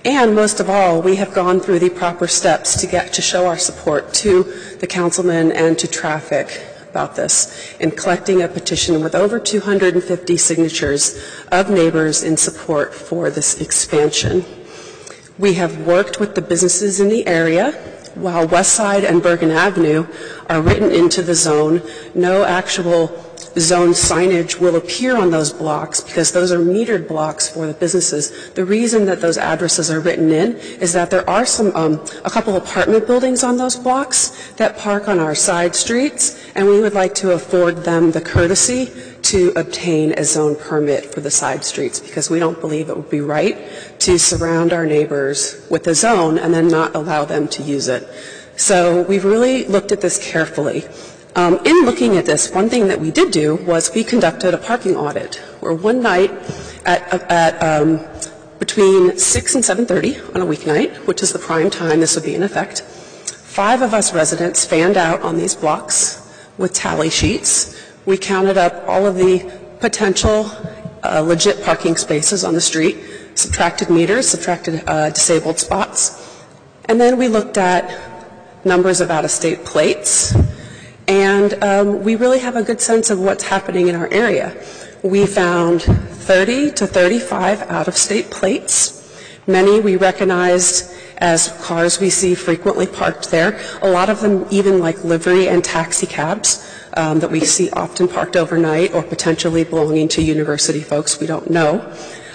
S19: And most of all, we have gone through the proper steps to show our support to the councilman and to traffic about this in collecting a petition with over 250 signatures of neighbors in support for this expansion. We have worked with the businesses in the area. While West Side and Bergen Avenue are written into the zone, no actual zone signage will appear on those blocks because those are metered blocks for the businesses. The reason that those addresses are written in is that there are a couple apartment buildings on those blocks that park on our side streets, and we would like to afford them the courtesy to obtain a zone permit for the side streets because we don't believe it would be right to surround our neighbors with a zone and then not allow them to use it. So we've really looked at this carefully. In looking at this, one thing that we did do was we conducted a parking audit where one night at between 6 and 7:30 on a weeknight, which is the prime time this would be in effect, 5 of us residents fanned out on these blocks with tally sheets. We counted up all of the potential legit parking spaces on the street, subtracted meters, subtracted disabled spots, and then we looked at numbers of out-of-state plates. And we really have a good sense of what's happening in our area. We found 30 to 35 out-of-state plates. Many we recognized as cars we see frequently parked there. A lot of them even like livery and taxi cabs that we see often parked overnight or potentially belonging to university folks. We don't know.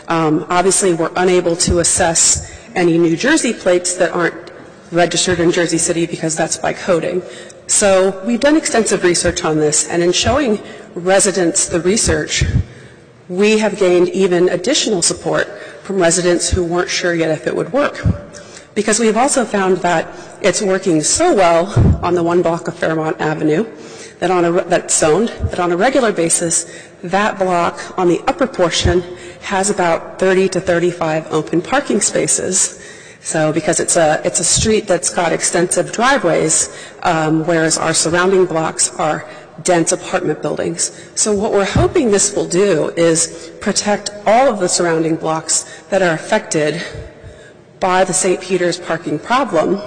S19: Obviously, we're unable to assess any New Jersey plates that aren't registered in Jersey City because that's by coding. So we've done extensive research on this, and in showing residents the research, we have gained even additional support from residents who weren't sure yet if it would work. Because we've also found that it's working so well on the one block of Fairmont Avenue that's zoned, that on a regular basis, that block on the upper portion has about 30 to 35 open parking spaces. So because it's a street that's got extensive driveways, whereas our surrounding blocks are dense apartment buildings. So what we're hoping this will do is protect all of the surrounding blocks that are affected by the St. Peter's parking problem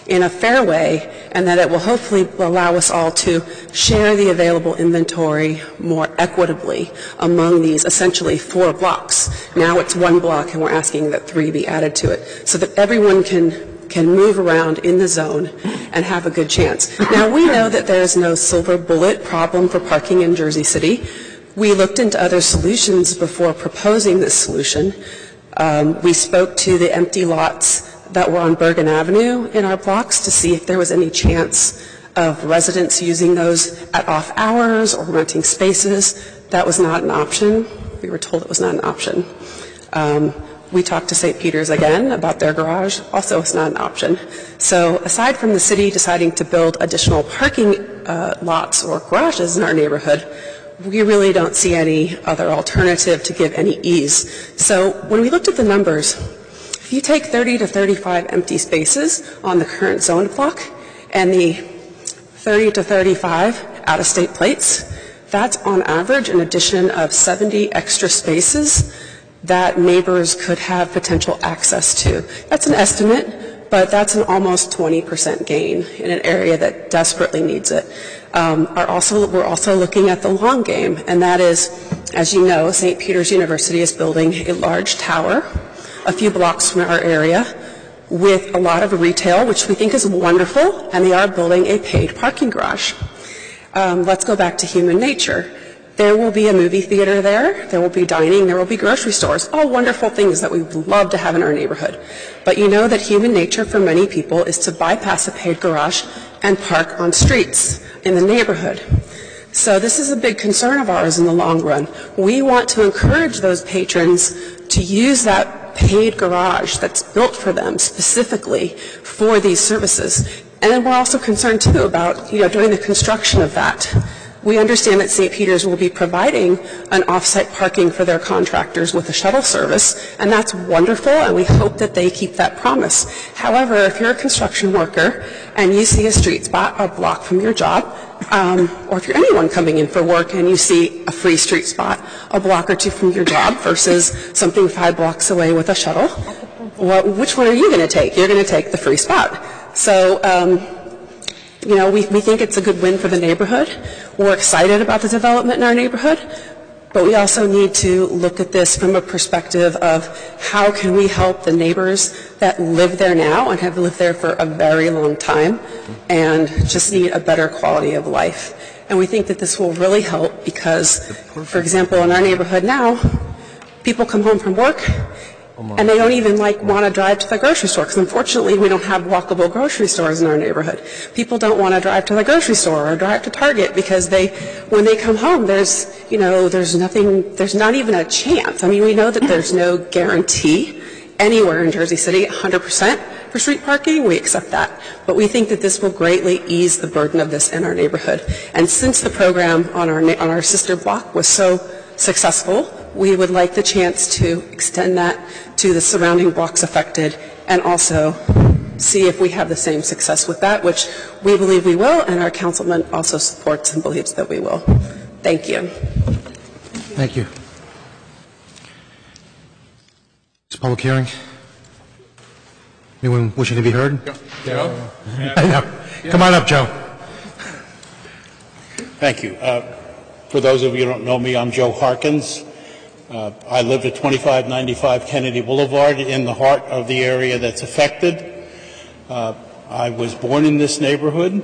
S19: in a fair way, and that it will hopefully allow us all to share the available inventory more equitably among these essentially 4 blocks. Now it's 1 block, and we're asking that 3 be added to it so that everyone can move around in the zone and have a good chance. Now, we know that there is no silver bullet problem for parking in Jersey City. We looked into other solutions before proposing this solution. We spoke to the empty lots that were on Bergen Avenue in our blocks to see if there was any chance of residents using those at off hours or renting spaces. That was not an option. We were told it was not an option. We talked to St. Peter's again about their garage. Also, it's not an option. So aside from the city deciding to build additional parking lots or garages in our neighborhood, we really don't see any other alternative to give any ease. So when we looked at the numbers, if you take 30 to 35 empty spaces on the current zoned block and the 30 to 35 out-of-state plates, that's on average an addition of 70 extra spaces that neighbors could have potential access to. That's an estimate, but that's an almost 20% gain in an area that desperately needs it. We're also looking at the long game, and that is, as you know, St. Peter's University is building a large tower a few blocks from our area with a lot of retail, which we think is wonderful, and they are building a paid parking garage. Let's go back to human nature. There will be a movie theater there. There will be dining. There will be grocery stores. All wonderful things that we would love to have in our neighborhood. But you know that human nature for many people is to bypass a paid garage and park on streets in the neighborhood. So this is a big concern of ours in the long run. We want to encourage those patrons to use that paid garage that's built for them specifically for these services. And then we're also concerned too about, during the construction of that. We understand that St. Peter's will be providing an off-site parking for their contractors with a shuttle service, and that's wonderful, and we hope that they keep that promise. However, if you're a construction worker and you see a street spot a block from your job, or if you're anyone coming in for work and you see a free street spot a block or two from your job versus something 5 blocks away with a shuttle, which one are you going to take? You're going to take the free spot. So, we think it's a good win for the neighborhood. We're excited about the development in our neighborhood, but we also need to look at this from a perspective of how can we help the neighbors that live there now and have lived there for a very long time and just need a better quality of life. And we think that this will really help because, for example, in our neighborhood now, people come home from work and they don't even want to drive to the grocery store because unfortunately we don't have walkable grocery stores in our neighborhood. People don't want to drive to the grocery store or drive to Target because when they come home, there's not even a chance. I mean, we know that there's no guarantee anywhere in Jersey City 100% for street parking. We accept that. But we think that this will greatly ease the burden of this in our neighborhood. And since the program on our sister block was so successful, we would like the chance to extend that to the surrounding blocks affected and also see if we have the same success with that, which we believe we will, and our councilman also supports and believes that we will. Thank you.
S4: Thank you. It's a public hearing. Anyone wishing to be heard?
S1: Joe?
S4: Come on up, Joe.
S18: Thank you. For those of you who don't know me, I'm Joe Harkins. I live at 2595 Kennedy Boulevard in the heart of the area that's affected. I was born in this neighborhood.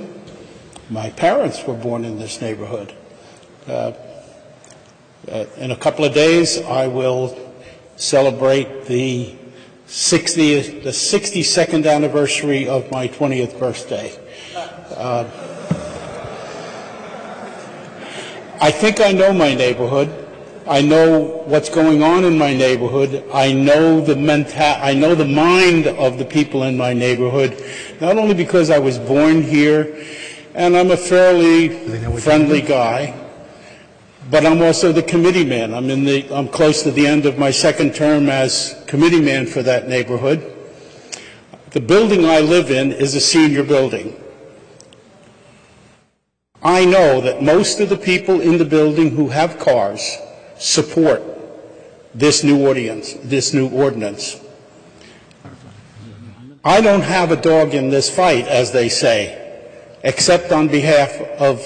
S18: My parents were born in this neighborhood. In a couple of days, I will celebrate the 62nd anniversary of my 20th birthday. I think I know my neighborhood. I know what's going on in my neighborhood. I know the mind of the people in my neighborhood, not only because I was born here, and I'm a fairly friendly guy, but I'm also the committee man. I'm close to the end of my second term as committee man for that neighborhood. The building I live in is a senior building. I know that most of the people in the building who have cars support this new ordinance. I don't have a dog in this fight, as they say, except on behalf of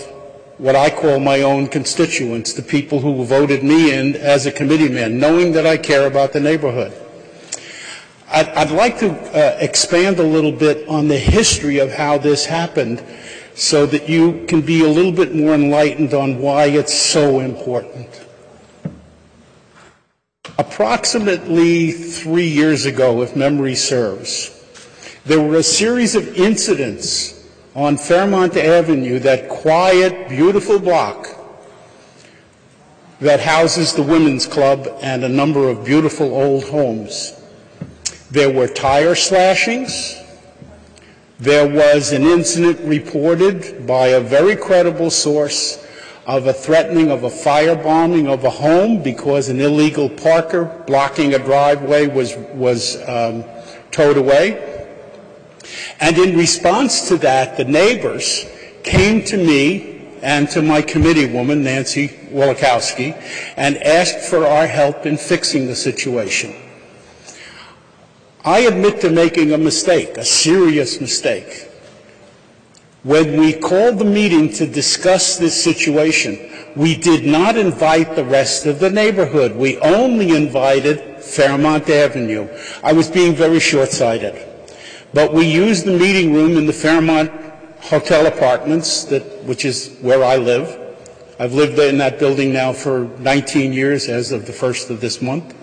S18: what I call my own constituents, the people who voted me in as a committeeman, knowing that I care about the neighborhood. I'd like to expand a little bit on the history of how this happened so that you can be a little bit more enlightened on why it's so important. Approximately 3 years ago, if memory serves, there were a series of incidents on Fairmont Avenue, that quiet, beautiful block that houses the Women's Club and a number of beautiful old homes. There were tire slashings. There was an incident reported by a very credible source of a threatening of a firebombing of a home because an illegal parker blocking a driveway was towed away. And in response to that, the neighbors came to me and to my committee woman, Nancy Wolakowski, and asked for our help in fixing the situation. I admit to making a mistake, a serious mistake. When we called the meeting to discuss this situation, we did not invite the rest of the neighborhood. We only invited Fairmont Avenue. I was being very short-sighted. But we used the meeting room in the Fairmont Hotel Apartments, which is where I live, I've lived in that building now for 19 years as of the 1st of this month.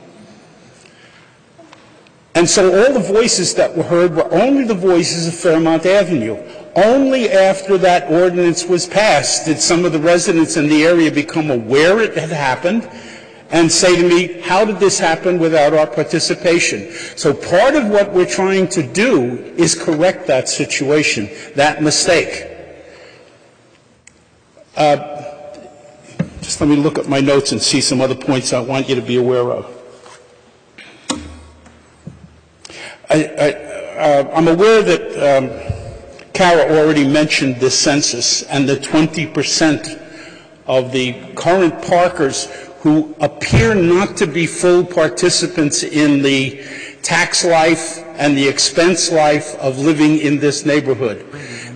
S18: And so all the voices that were heard were only the voices of Fairmount Avenue. Only after that ordinance was passed did some of the residents in the area become aware it had happened and say to me, how did this happen without our participation? So part of what we're trying to do is correct that situation, that mistake. Just let me look at my notes and see some other points I want you to be aware of. I'm aware that Kara already mentioned this census and the 20% of the current parkers who appear not to be full participants in the tax life and the expense life of living in this neighborhood.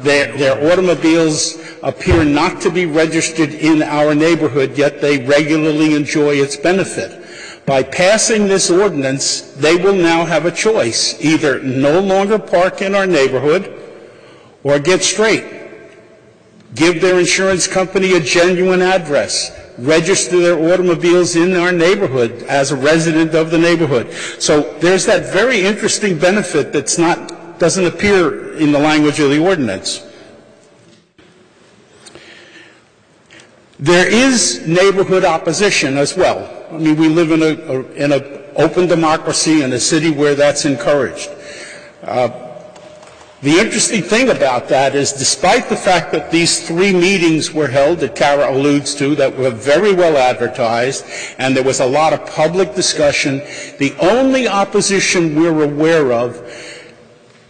S18: Their automobiles appear not to be registered in our neighborhood, yet they regularly enjoy its benefit. By passing this ordinance, they will now have a choice: either no longer park in our neighborhood or get straight. Give their insurance company a genuine address. Register their automobiles in our neighborhood as a resident of the neighborhood. So there's that very interesting benefit doesn't appear in the language of the ordinance. There is neighborhood opposition as well. I mean, we live in an open democracy in a city where that's encouraged. The interesting thing about that is, despite the fact that these 3 meetings were held that Kara alludes to, that were very well advertised, and there was a lot of public discussion, the only opposition we're aware of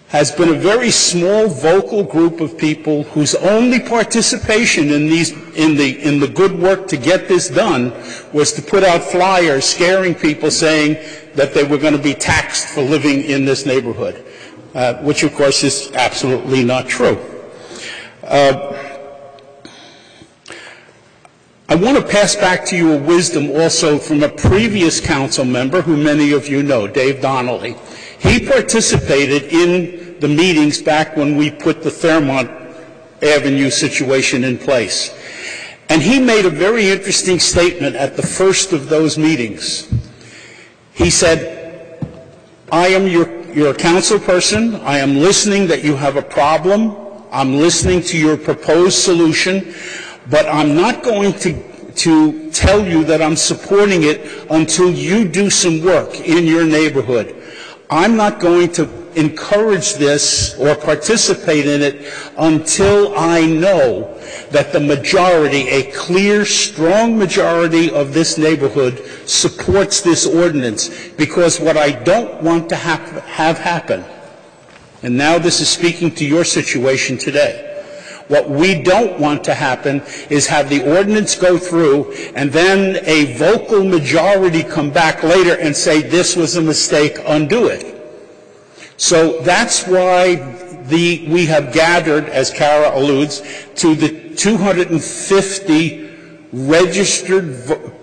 S18: has been a very small vocal group of people whose only participation in the good work to get this done was to put out flyers scaring people, saying that they were going to be taxed for living in this neighborhood, which of course is absolutely not true. I want to pass back to you a wisdom also from a previous council member who many of you know, Dave Donnelly. He participated in the meetings back when we put the Fairmount Avenue situation in place. And he made a very interesting statement at the first of those meetings. He said, I am your council person. I am listening that you have a problem. I'm listening to your proposed solution, but I'm not going to tell you that I'm supporting it until you do some work in your neighborhood. I'm not going to encourage this or participate in it until I know that the majority, a clear, strong majority of this neighborhood supports this ordinance. Because what I don't want to have happen, and now this is speaking to your situation today, what we don't want to happen is have the ordinance go through and then a vocal majority come back later and say this was a mistake, undo it. So that's why we have gathered, as Kara alludes, to the 250 registered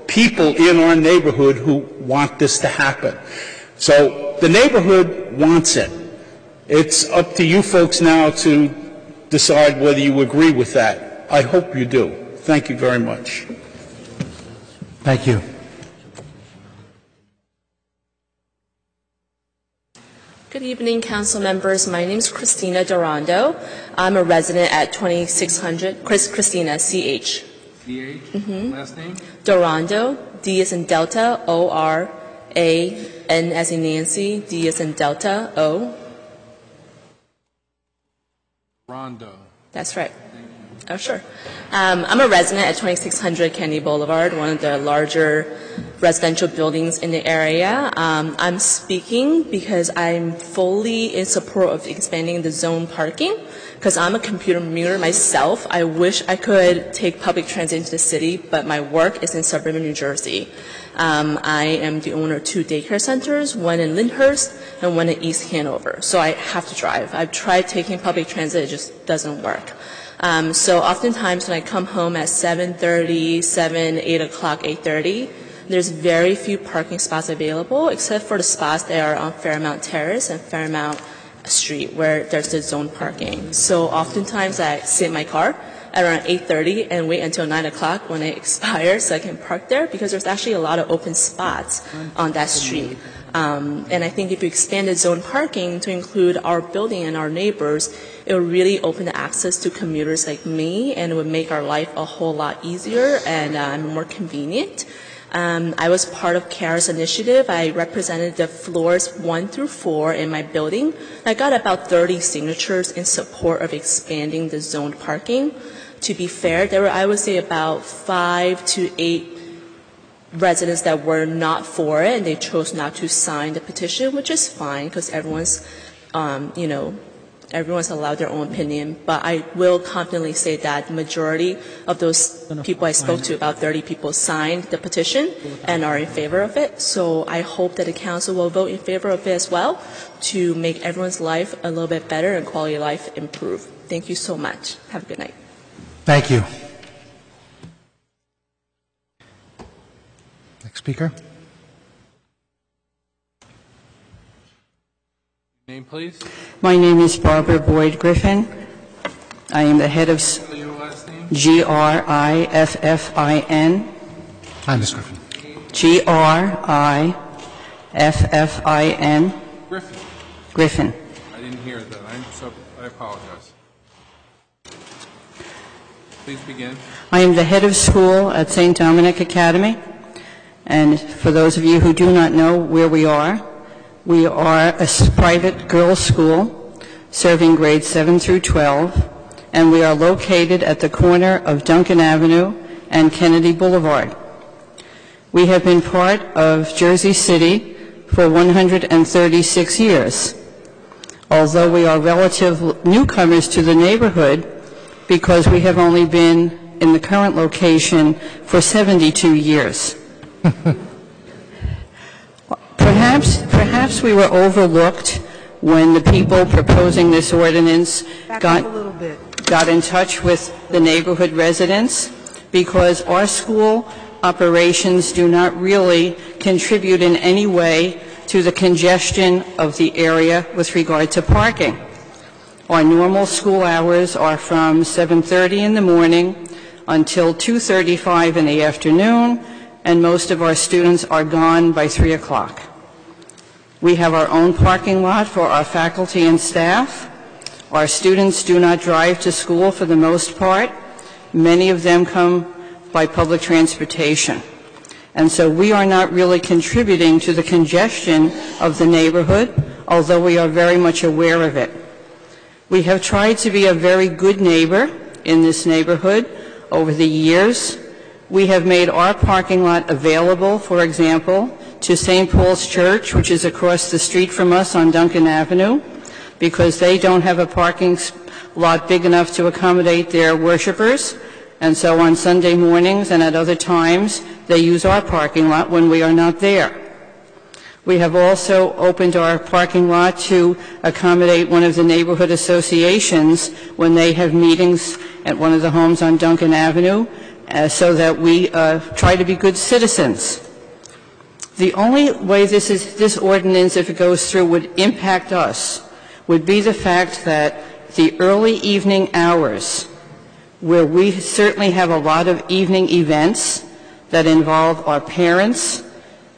S18: people in our neighborhood who want this to happen. So the neighborhood wants it. It's up to you folks now to decide whether you agree with that. I hope you do. Thank you very much.
S4: Thank you.
S20: Good evening, council members. My name is Christina Dorando. I'm a resident at 2600, Christina, C-H.
S1: C-H? Last name?
S20: Dorando, D as in Delta, O-R-A, N as in Nancy, D as in Delta, O.
S1: Rondo.
S20: That's right. Oh, sure. I'm a resident at 2600 Kennedy Boulevard, one of the larger residential buildings in the area. I'm speaking because I'm fully in support of expanding the zone parking, because I'm a computer commuter myself. I wish I could take public transit into the city, but my work is in suburban New Jersey. I am the owner of 2 daycare centers, one in Lyndhurst and one in East Hanover. So I have to drive. I've tried taking public transit, it just doesn't work. So oftentimes when I come home at 7:30, 7, 8 o'clock, 8:30, there's very few parking spots available, except for the spots that are on Fairmount Terrace and Fairmount Street, where there's the zone parking. So oftentimes I sit in my car at around 8:30 and wait until 9 o'clock when it expires so I can park there, because there's actually a lot of open spots on that street. And I think if you expanded zone parking to include our building and our neighbors, it would really open the access to commuters like me, and it would make our life a whole lot easier and more convenient. I was part of CARES initiative. I represented the floors 1 through 4 in my building. I got about 30 signatures in support of expanding the zoned parking. To be fair, there were, I would say, about 5 to 8 residents that were not for it, and they chose not to sign the petition, which is fine because everyone's, everyone's allowed their own opinion. But I will confidently say that the majority of those people I spoke to, about 30 people, signed the petition and are in favor of it. So I hope that the council will vote in favor of it as well to make everyone's life a little bit better and quality of life improve. Thank you so much. Have a good night.
S4: Thank you. Next speaker.
S1: Name, please.
S21: My name is Barbara Boyd Griffin. I am the head of Griffin.
S4: Hi, Ms. Griffin.
S21: Griffin. Griffin.
S1: I didn't hear that. I apologize. Please begin.
S21: I am the head of school at St. Dominic Academy. And for those of you who do not know where we are a private girls' school serving grades 7 through 12, and we are located at the corner of Duncan Avenue and Kennedy Boulevard. We have been part of Jersey City for 136 years, although we are relative newcomers to the neighborhood because we have only been in the current location for 72 years. Perhaps we were overlooked when the people proposing this ordinance got in touch with the neighborhood residents, because our school operations do not really contribute in any way to the congestion of the area with regard to parking. Our normal school hours are from 7:30 in the morning until 2:35 in the afternoon, and most of our students are gone by 3 o'clock. We have our own parking lot for our faculty and staff. Our students do not drive to school for the most part. Many of them come by public transportation. And so we are not really contributing to the congestion of the neighborhood, although we are very much aware of it. We have tried to be a very good neighbor in this neighborhood over the years. We have made our parking lot available, for example, to St. Paul's Church, which is across the street from us on Duncan Avenue, because they don't have a parking lot big enough to accommodate their worshipers. And so on Sunday mornings and at other times, they use our parking lot when we are not there. We have also opened our parking lot to accommodate one of the neighborhood associations when they have meetings at one of the homes on Duncan Avenue, so that we try to be good citizens. The only way this ordinance, if it goes through, would impact us would be the fact that the early evening hours, where we certainly have a lot of evening events that involve our parents,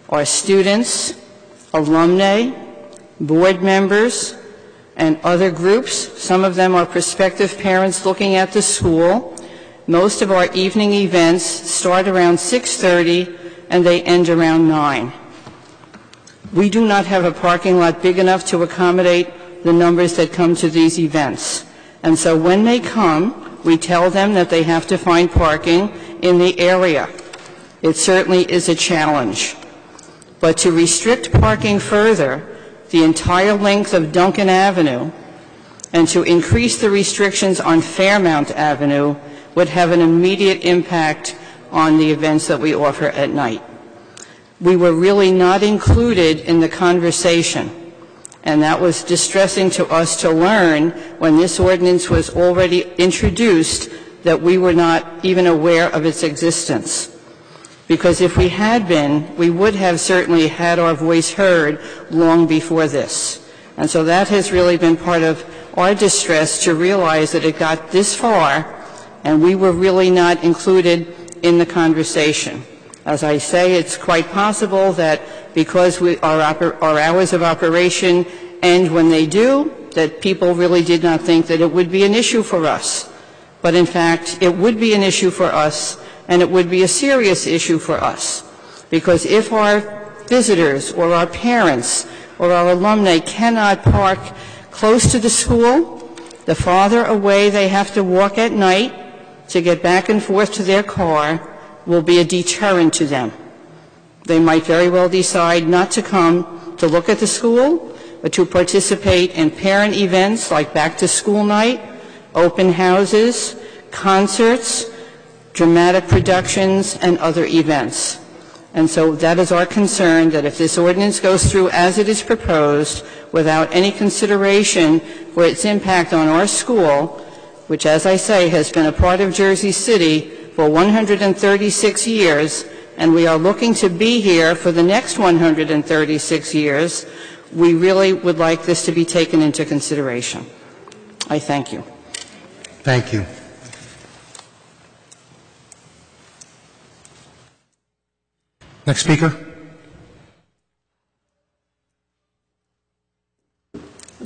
S21: our students, alumni, board members, and other groups. Some of them are prospective parents looking at the school. Most of our evening events start around 6:30 and they end around 9. We do not have a parking lot big enough to accommodate the numbers that come to these events. And so when they come, we tell them that they have to find parking in the area. It certainly is a challenge. But to restrict parking further, the entire length of Duncan Avenue, and to increase the restrictions on Fairmount Avenue would have an immediate impact on the events that we offer at night. We were really not included in the conversation, and that was distressing to us to learn when this ordinance was already introduced that we were not even aware of its existence. Because if we had been, we would have certainly had our voice heard long before this. And so that has really been part of our distress, to realize that it got this far and we were really not included in the conversation. As I say, it's quite possible that because our hours of operation end when they do, that people really did not think that it would be an issue for us. But in fact, it would be an issue for us, and it would be a serious issue for us. Because if our visitors or our parents or our alumni cannot park close to the school, the farther away they have to walk at night to get back and forth to their car will be a deterrent to them. They might very well decide not to come to look at the school, but to participate in parent events like back-to-school night, open houses, concerts, dramatic productions, and other events. And so that is our concern, that if this ordinance goes through as it is proposed, without any consideration for its impact on our school, which, as I say, has been a part of Jersey City for 136 years, and we are looking to be here for the next 136 years, we really would like this to be taken into consideration. I thank you.
S4: Thank you. Next speaker.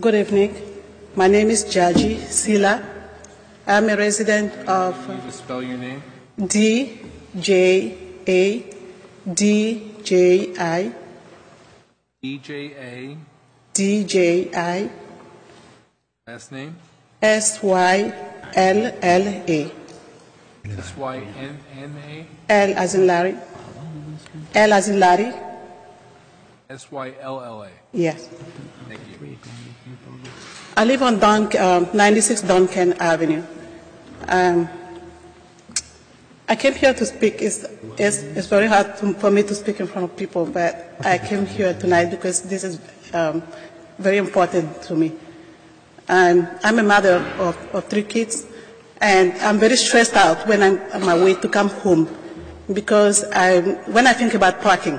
S3: Good evening. My name is Jaji Sila. I'm a resident of
S1: Can you spell your name?
S3: D-J-A-D-J-I
S1: E-J-A.
S3: D-J-I
S1: Last name?
S3: S-Y-L-L-A.
S1: S-Y-N-N-A?
S3: L as in Larry. L as in Larry.
S1: S-Y-L-L-A.
S3: Yes.
S1: Thank you.
S3: I live on 96 Duncan Avenue. I came here to speak. It's very hard for me to speak in front of people, but I came here tonight because this is very important to me. I'm a mother of 3 kids, and I'm very stressed out when I'm on my way to come home because when I think about parking,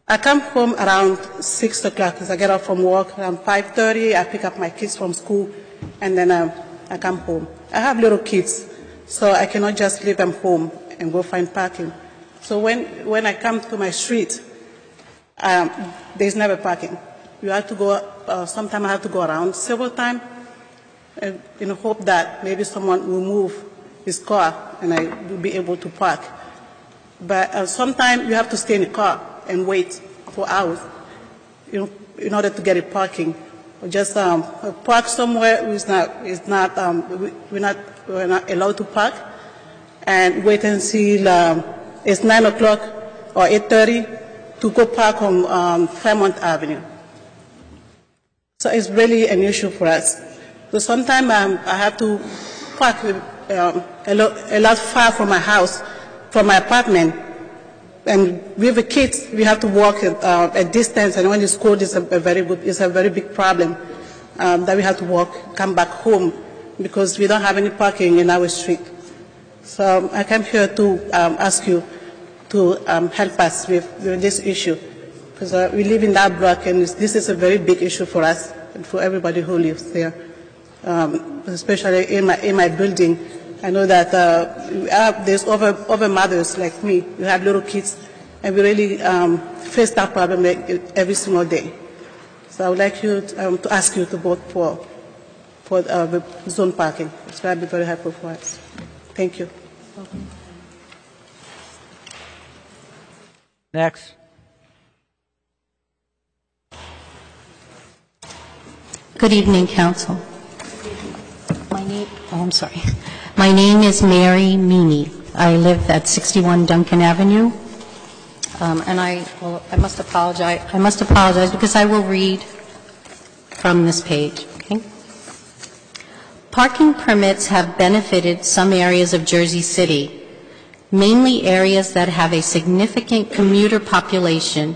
S3: I come home around 6 o'clock because I get off from work around 5:30. I pick up my kids from school, and then I come home. I have little kids, so I cannot just leave them home and go find parking. So when I come to my street, there's never parking. You have to go. Sometimes I have to go around several times in the hope that maybe someone will move his car and I will be able to park. But sometimes you have to stay in the car and wait for hours in order to get a parking. Or just park somewhere we're not allowed to park and wait until it's 9 o'clock or 8:30 to go park on Fairmont Avenue. So it's really an issue for us. So sometimes I have to park a lot far from my house, from my apartment. And with the kids, we have to walk a distance, and when it's cold, it's a very big problem that we have to walk, come back home, because we don't have any parking in our street. So I came here to ask you to help us with this issue, because we live in that block, and this is a very big issue for us and for everybody who lives there, especially in my building. I know that there's other mothers like me who have little kids, and we really face that problem every single day. So I would like you to ask you to vote for the zone parking. It's going to be very helpful for us. Thank you.
S5: Next.
S22: Good evening, Council. My name is Mary Meany. I live at 61 Duncan Avenue, and I must apologize because I will read from this page. Okay? Parking permits have benefited some areas of Jersey City, mainly areas that have a significant commuter population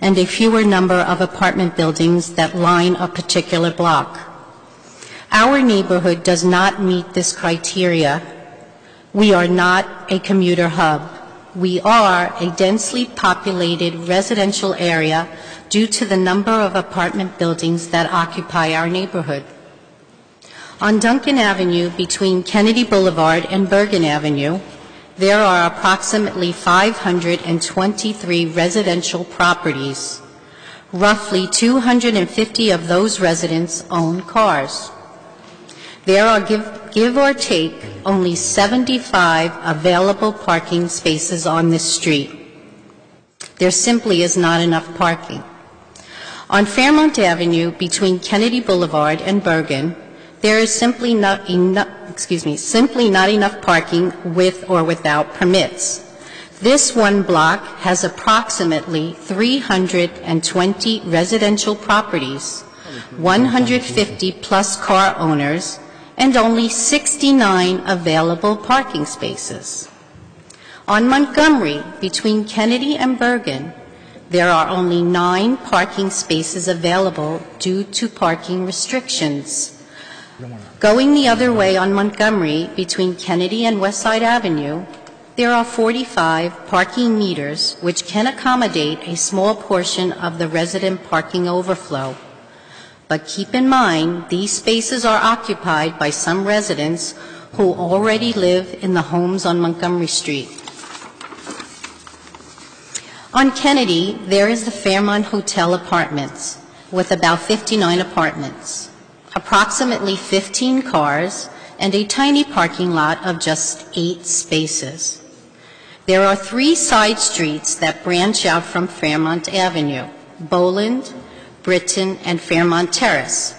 S22: and a fewer number of apartment buildings that line a particular block. Our neighborhood does not meet this criteria. We are not a commuter hub. We are a densely populated residential area due to the number of apartment buildings that occupy our neighborhood. On Duncan Avenue, between Kennedy Boulevard and Bergen Avenue, there are approximately 523 residential properties. Roughly 250 of those residents own cars. There are, give or take, only 75 available parking spaces on this street. There simply is not enough parking. On Fairmont Avenue, between Kennedy Boulevard and Bergen, there is simply not enough parking with or without permits. This one block has approximately 320 residential properties, 150 plus car owners, and only 69 available parking spaces. On Montgomery, between Kennedy and Bergen, there are only 9 parking spaces available due to parking restrictions. Going the other way on Montgomery, between Kennedy and Westside Avenue, there are 45 parking meters which can accommodate a small portion of the resident parking overflow. But keep in mind, these spaces are occupied by some residents who already live in the homes on Montgomery Street. On Kennedy, there is the Fairmont Hotel Apartments, with about 59 apartments, approximately 15 cars, and a tiny parking lot of just 8 spaces. There are 3 side streets that branch out from Fairmont Avenue: Boland, Britton, and Fairmont Terrace.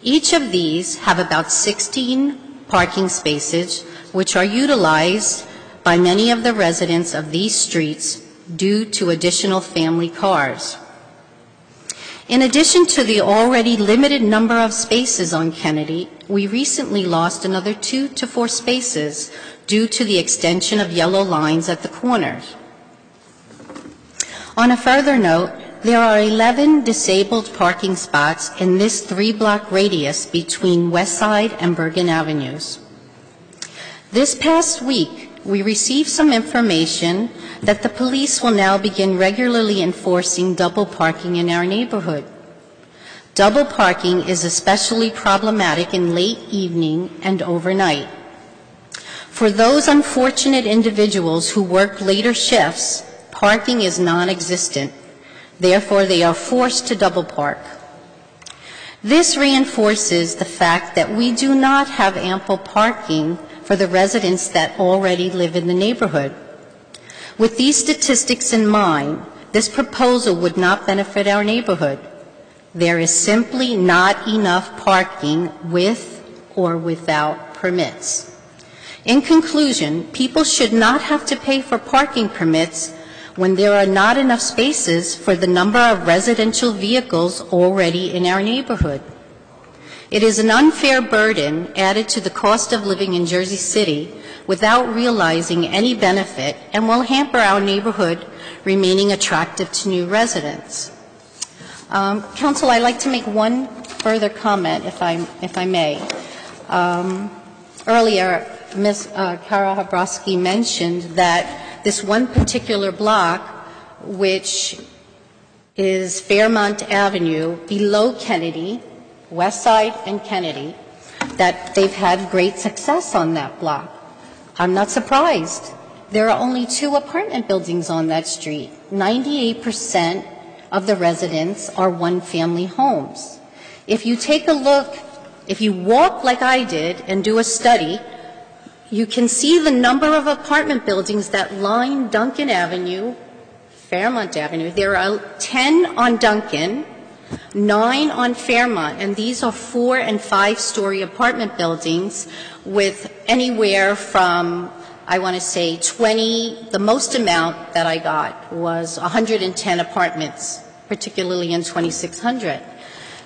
S22: Each of these have about 16 parking spaces, which are utilized by many of the residents of these streets due to additional family cars. In addition to the already limited number of spaces on Kennedy, we recently lost another 2 to 4 spaces due to the extension of yellow lines at the corners. On a further note, there are 11 disabled parking spots in this 3-block radius between Westside and Bergen Avenues. This past week, we received some information that the police will now begin regularly enforcing double parking in our neighborhood. Double parking is especially problematic in late evening and overnight. For those unfortunate individuals who work later shifts, parking is non-existent. Therefore, they are forced to double park. This reinforces the fact that we do not have ample parking for the residents that already live in the neighborhood. With these statistics in mind, this proposal would not benefit our neighborhood. There is simply not enough parking with or without permits. In conclusion, people should not have to pay for parking permits when there are not enough spaces for the number of residential vehicles already in our neighborhood. It is an unfair burden added to the cost of living in Jersey City without realizing any benefit, and will hamper our neighborhood remaining attractive to new residents. Council, I'd like to make one further comment, if I may. Earlier, Ms. Kara Habrowski mentioned that this one particular block, which is Fairmont Avenue, below Kennedy, Westside and Kennedy, that they've had great success on that block. I'm not surprised. There are only 2 apartment buildings on that street. 98% of the residents are one-family homes. If you take a look, if you walk like I did and do a study, you can see the number of apartment buildings that line Duncan Avenue, Fairmont Avenue. There are 10 on Duncan, 9 on Fairmont, and these are 4- and 5-story apartment buildings with anywhere from, I want to say, 20, the most amount that I got was 110 apartments, particularly in 2600.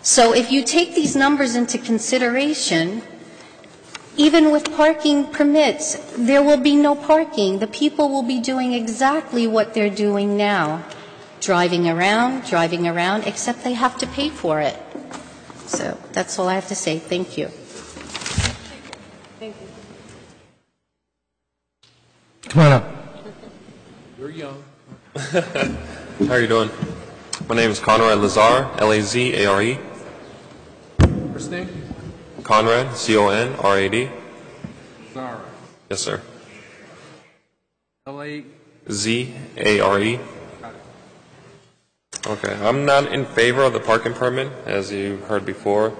S22: So if you take these numbers into consideration, even with parking permits, there will be no parking. The people will be doing exactly what they're doing now, driving around, except they have to pay for it. So that's all I have to say. Thank you.
S17: Thank you.
S4: Come on up.
S1: You're young.
S9: How are you doing? My name is Conrad Lazar, Lazare.
S1: First name?
S9: Conrad, C-O-N-R-A-D.
S1: Zara.
S9: Yes, sir.
S1: L-A.
S9: Z-A-R-E. Okay, I'm not in favor of the parking permit, as you heard before.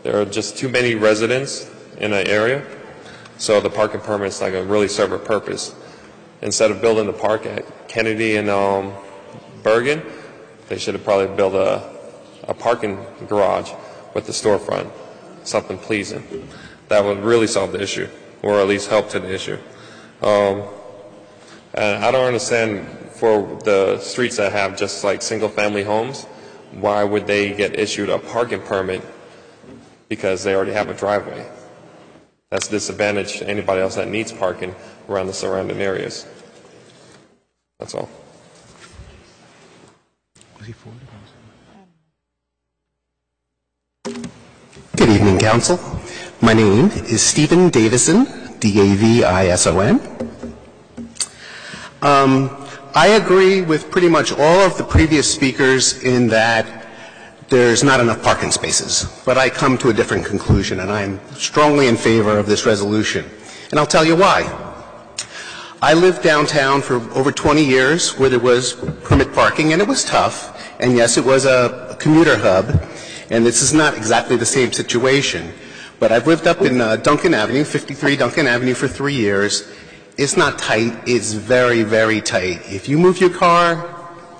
S9: There are just too many residents in an area, so the parking permit is not going to really serve a purpose. Instead of building the park at Kennedy and Bergen, they should have probably built a parking garage with the storefront, something pleasing. That would really solve the issue, or at least help to the issue. And I don't understand, for the streets that have just like single-family homes, why would they get issued a parking permit because they already have a driveway? That's a disadvantage to anybody else that needs parking around the surrounding areas. That's all.
S12: Good evening, Council. My name is Stephen Davison, D-A-V-I-S-O-N. I agree with pretty much all of the previous speakers in that there's not enough parking spaces, but I come to a different conclusion, and I'm strongly in favor of this resolution. And I'll tell you why. I lived downtown for over 20 years where there was permit parking, and it was tough. And yes, it was a commuter hub, and this is not exactly the same situation. But I've lived up in Duncan Avenue, 53 Duncan Avenue, for 3 years. It's not tight. It's very, very tight. If you move your car,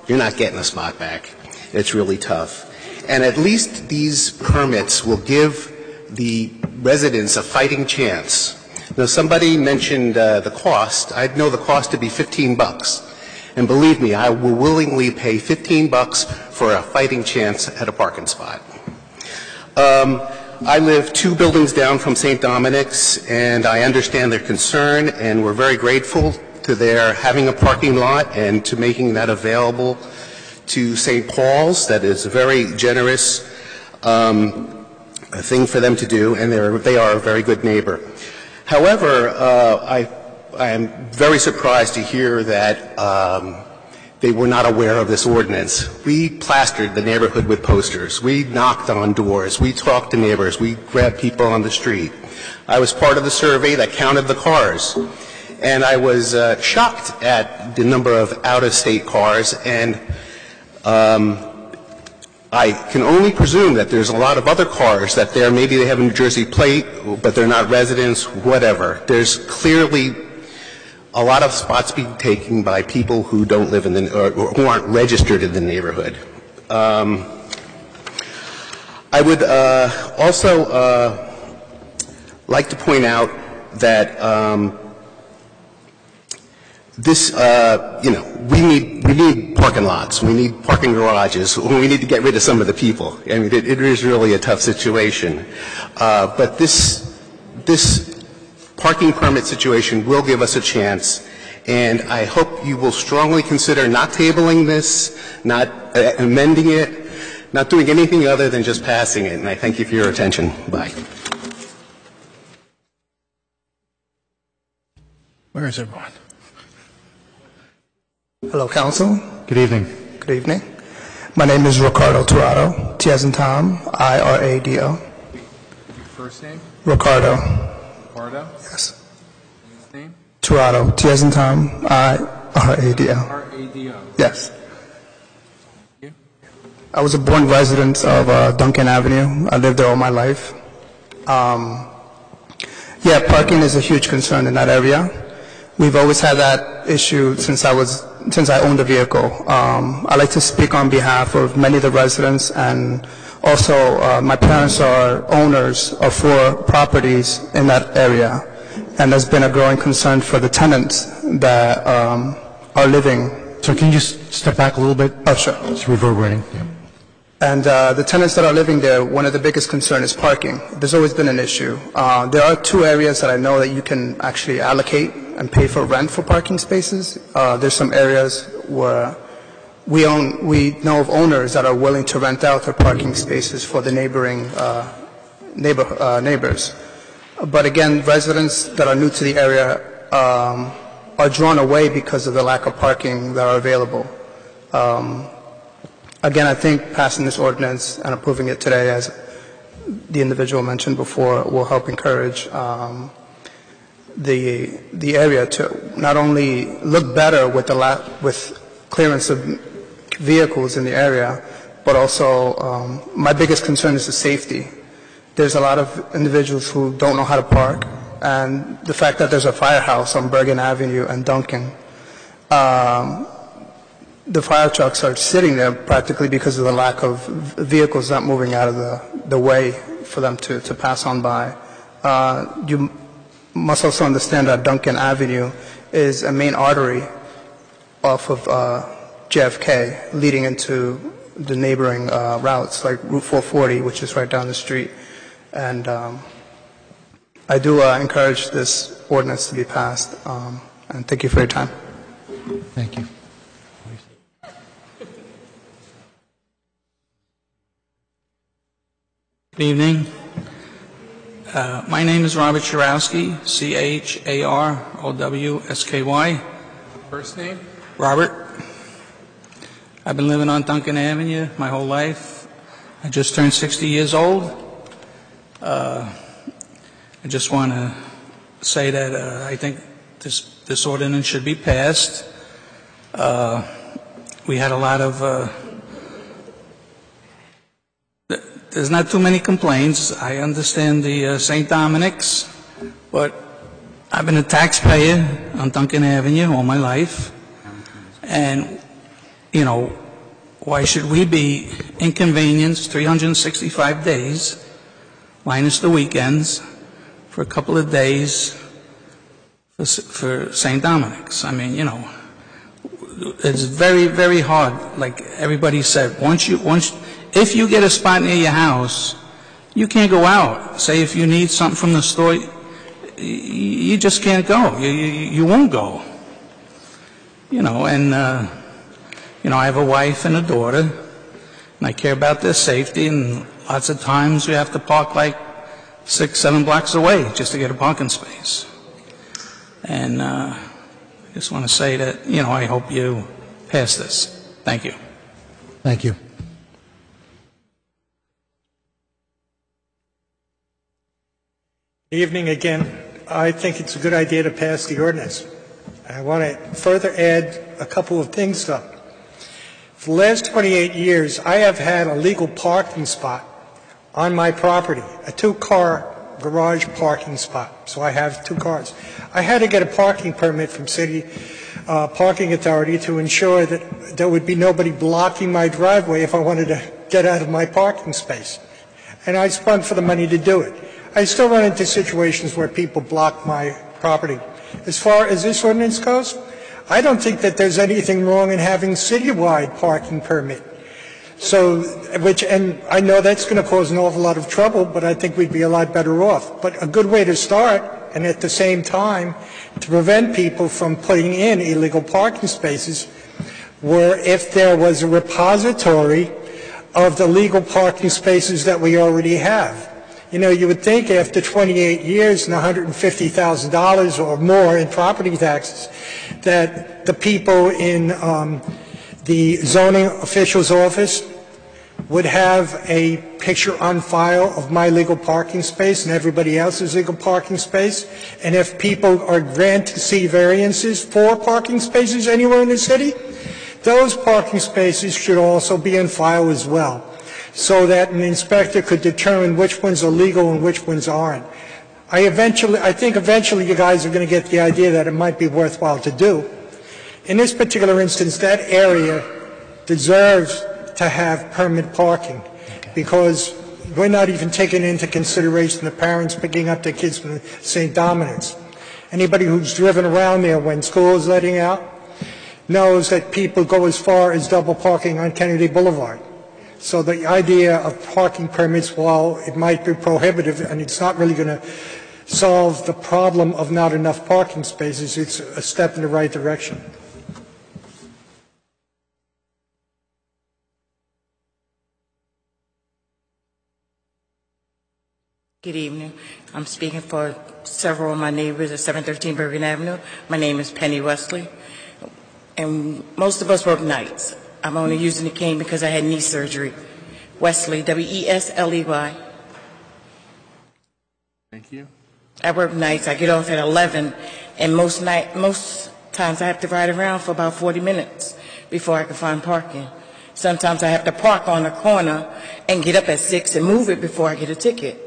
S12: you're not getting a spot back. It's really tough. And at least these permits will give the residents a fighting chance. Now, somebody mentioned the cost. I'd know the cost to be $15. And believe me, I will willingly pay $15 for a fighting chance at a parking spot. I live 2 buildings down from St. Dominic's, and I understand their concern, and we're very grateful to their having a parking lot and to making that available to St. Paul's. That is a very generous thing for them to do, and they are a very good neighbor. However, I am very surprised to hear that they were not aware of this ordinance. We plastered the neighborhood with posters. We knocked on doors. We talked to neighbors. We grabbed people on the street. I was part of the survey that counted the cars. And I was shocked at the number of out-of-state cars. And I can only presume that there's a lot of other cars that maybe they have a New Jersey plate, but they're not residents, whatever. There's clearly a lot of spots being taken by people who don't live in or who aren't registered in the neighborhood. I would also like to point out that we need parking lots, we need parking garages, we need to get rid of some of the people. I mean, it is really a tough situation. But this parking permit situation will give us a chance, and I hope you will strongly consider not tabling this, not amending it, not doing anything other than just passing it. And I thank you for your attention. Bye.
S11: Where is everyone? Hello, Council.
S4: Good evening.
S11: Good evening. My name is Ricardo Tirado, T as in Tom, I-R-A-D-O.
S1: Your first name?
S11: Ricardo.
S1: Ricardo?
S11: Yes.
S1: His name?
S11: Tirado, T as in Tom, I-R-A-D-O.
S1: R-A-D-O.
S11: Yes. I was a born resident of Duncan Avenue. I lived there all my life. Yeah, parking is a huge concern in that area. We've always had that issue since I owned a vehicle. I like to speak on behalf of many of the residents, and also my parents are owners of 4 properties in that area, and there's been a growing concern for the tenants that are living.
S4: So can you just step back a little bit?
S11: Oh, sure.
S4: It's reverberating. Yeah.
S11: And the tenants that are living there, one of the biggest concerns is parking. There's always been an issue. There are 2 areas that I know that you can actually allocate and pay for rent for parking spaces. There's some areas where we know of owners that are willing to rent out their parking spaces for the neighboring neighbors. But again, residents that are new to the area are drawn away because of the lack of parking that are available. Again, I think passing this ordinance and approving it today
S13: the individual mentioned before will help encourage the area to not only look better with with clearance of vehicles in the area, but also my biggest concern is the safety. There's a lot of individuals who don't know how to park, and the fact that there's a firehouse on Bergen Avenue and Duncan, the fire trucks are sitting there practically because of the lack of vehicles not moving out of the way for them to pass on by. You must also understand that Duncan Avenue is a main artery off of JFK leading into the neighboring routes like Route 440, which is right down the street. And I do encourage this ordinance to be passed. And thank you for your time.
S16: Thank you.
S14: Good evening. My name is Robert Charowsky, Charowsky.
S1: First name?
S14: Robert. I've been living on Duncan Avenue my whole life. I just turned 60 years old. I just want to say that I think this ordinance should be passed. We had a lot of there's not too many complaints. I understand the St. Dominic's, but I've been a taxpayer on Duncan Avenue all my life. And, you know, why should we be inconvenienced 365 days, minus the weekends, for a couple of days for St. Dominic's? I mean, you know, it's very, very hard. Like everybody said, if you get a spot near your house, you can't go out. Say if you need something from the store, you just can't go. You won't go. You know, and, you know, I have a wife and a daughter, and I care about their safety, and lots of times we have to park like 6-7 blocks away just to get a parking space. And I just want to say that, you know, I hope you pass this. Thank you.
S16: Thank you.
S11: Evening again. I think it's a good idea to pass the ordinance. I want to further add a couple of things, though. For the last 28 years, I have had a legal parking spot on my property, a 2-car garage parking spot. So I have 2 cars. I had to get a parking permit from City Parking Authority to ensure that there would be nobody blocking my driveway if I wanted to get out of my parking space. And I spent for the money to do it. I still run into situations where people block my property. As far as this ordinance goes, I don't think that there's anything wrong in having citywide parking permit. So, and I know that's going to cause an awful lot of trouble, but I think we'd be a lot better off. But a good way to start, and at the same time, to prevent people from putting in illegal parking spaces, were if there was a repository of the legal parking spaces that we already have. You know, you would think after 28 years and $150,000 or more in property taxes that the people in the zoning official's office would have a picture on file of my legal parking space and everybody else's legal parking space. And if people are granted C variances for parking spaces anywhere in the city, those parking spaces should also be on file as well, so that an inspector could determine which ones are legal and which ones aren't. I think eventually you guys are going to get the idea that it might be worthwhile to do. In this particular instance, that area deserves to have permit parking because we're not even taking into consideration the parents picking up their kids from St. Dominic's. Anybody who's driven around there when school is letting out knows that people go as far as double parking on Kennedy Boulevard. So the idea of parking permits, while it might be prohibitive and it's not really going to solve the problem of not enough parking spaces, it's a step in the right direction.
S23: Good evening. I'm speaking for several of my neighbors at 713 Bergen Avenue. My name is Penny Wesley, and most of us work nights. I'm only using the cane because I had knee surgery. Wesley, W-E-S-L-E-Y.
S2: Thank you.
S23: I work nights. I get off at 11, and most times I have to ride around for about 40 minutes before I can find parking. Sometimes I have to park on a corner and get up at 6 and move it before I get a ticket.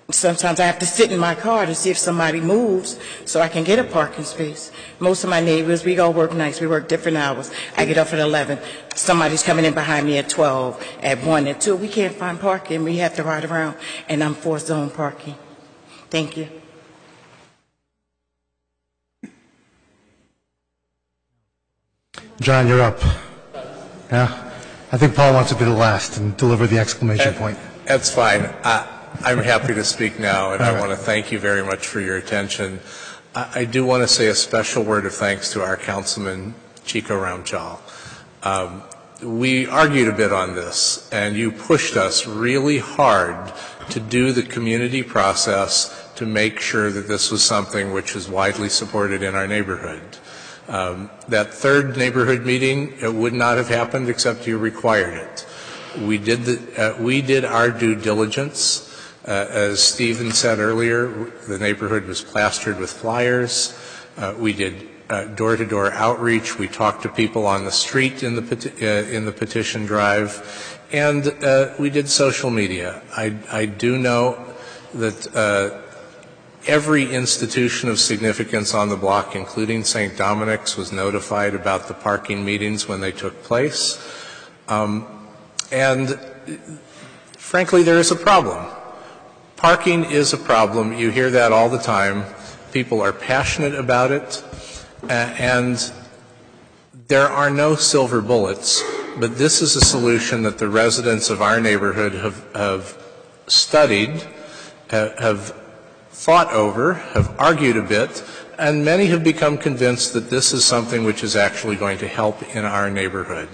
S23: Sometimes I have to sit in my car to see if somebody moves so I can get a parking space. Most of my neighbors, we all work nights. We work different hours. I get off at 11. Somebody's coming in behind me at 12, at 1, at 2. We can't find parking. We have to ride around, and I'm forced zone parking. Thank you.
S4: John, you're up. Yeah? I think Paul wants to be the last and deliver the exclamation point.
S6: That's fine. I'm happy to speak now, and I want to thank you very much for your attention. I do want to say a special word of thanks to our Councilman Chico Ramchal. We argued a bit on this, and you pushed us really hard to do the community process to make sure that this was something which was widely supported in our neighborhood. That third neighborhood meeting, it would not have happened except you required it. We did our due diligence. As Stephen said earlier, the neighborhood was plastered with flyers. We did door-to-door outreach. We talked to people on the street in the petition drive, and we did social media. I do know that every institution of significance on the block, including St. Dominic's, was notified about the parking meetings when they took place. And frankly, there is a problem. Parking is a problem. You hear that all the time. People are passionate about it, and there are no silver bullets, but this is a solution that the residents of our neighborhood have studied, have thought over, have argued a bit, and many have become convinced that this is something which is actually going to help in our neighborhood.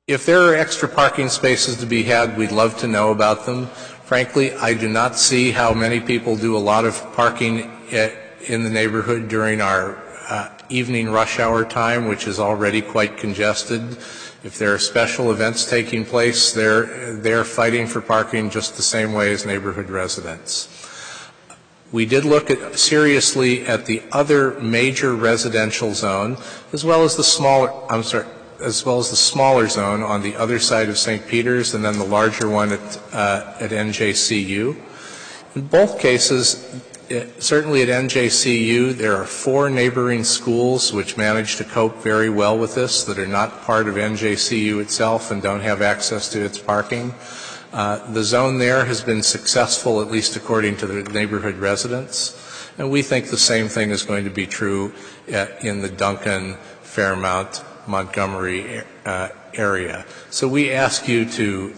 S6: If there are extra parking spaces to be had, we'd love to know about them. Frankly, I do not see how many people do a lot of parking in the neighborhood during our evening rush hour time, which is already quite congested. If there are special events taking place, they're fighting for parking just the same way as neighborhood residents. We did look seriously at the other major residential zone, as well as the smaller zone on the other side of St. Peter's, and then the larger one at NJCU. In both cases, certainly at NJCU, there are 4 neighboring schools which manage to cope very well with this, that are not part of NJCU itself and don't have access to its parking. The zone there has been successful, at least according to the neighborhood residents, and we think the same thing is going to be true in the Duncan, Fairmount, Montgomery area. So we ask you to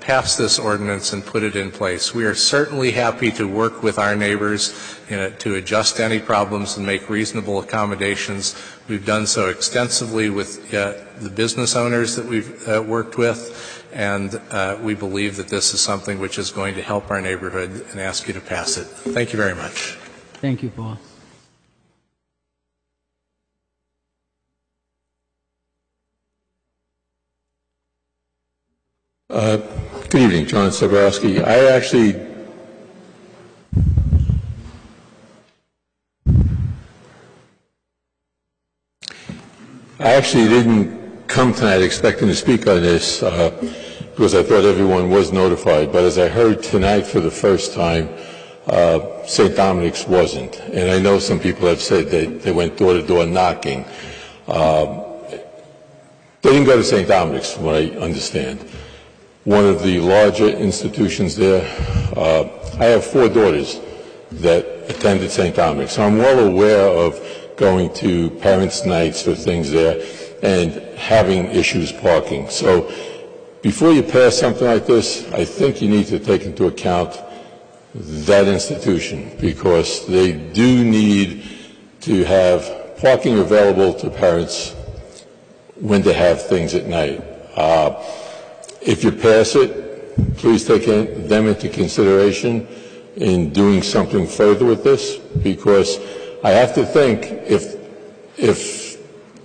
S6: pass this ordinance and put it in place. We are certainly happy to work with our neighbors to adjust any problems and make reasonable accommodations. We've done so extensively with the business owners that we've worked with, and we believe that this is something which is going to help our neighborhood, and ask you to pass it. Thank you very much.
S5: Thank you, Paul.
S7: Good evening, John Soborowski. I actually didn't come tonight expecting to speak on this because I thought everyone was notified. But as I heard tonight for the first time, St. Dominic's wasn't. And I know some people have said they went door-to-door knocking. They didn't go to St. Dominic's, from what I understand. One of the larger institutions there. I have 4 daughters that attended St. Dominic's, so I'm well aware of going to parents' nights or things there and having issues parking. So before you pass something like this, I think you need to take into account that institution, because they do need to have parking available to parents when they have things at night. If you pass it, please take them into consideration in doing something further with this, because I have to think if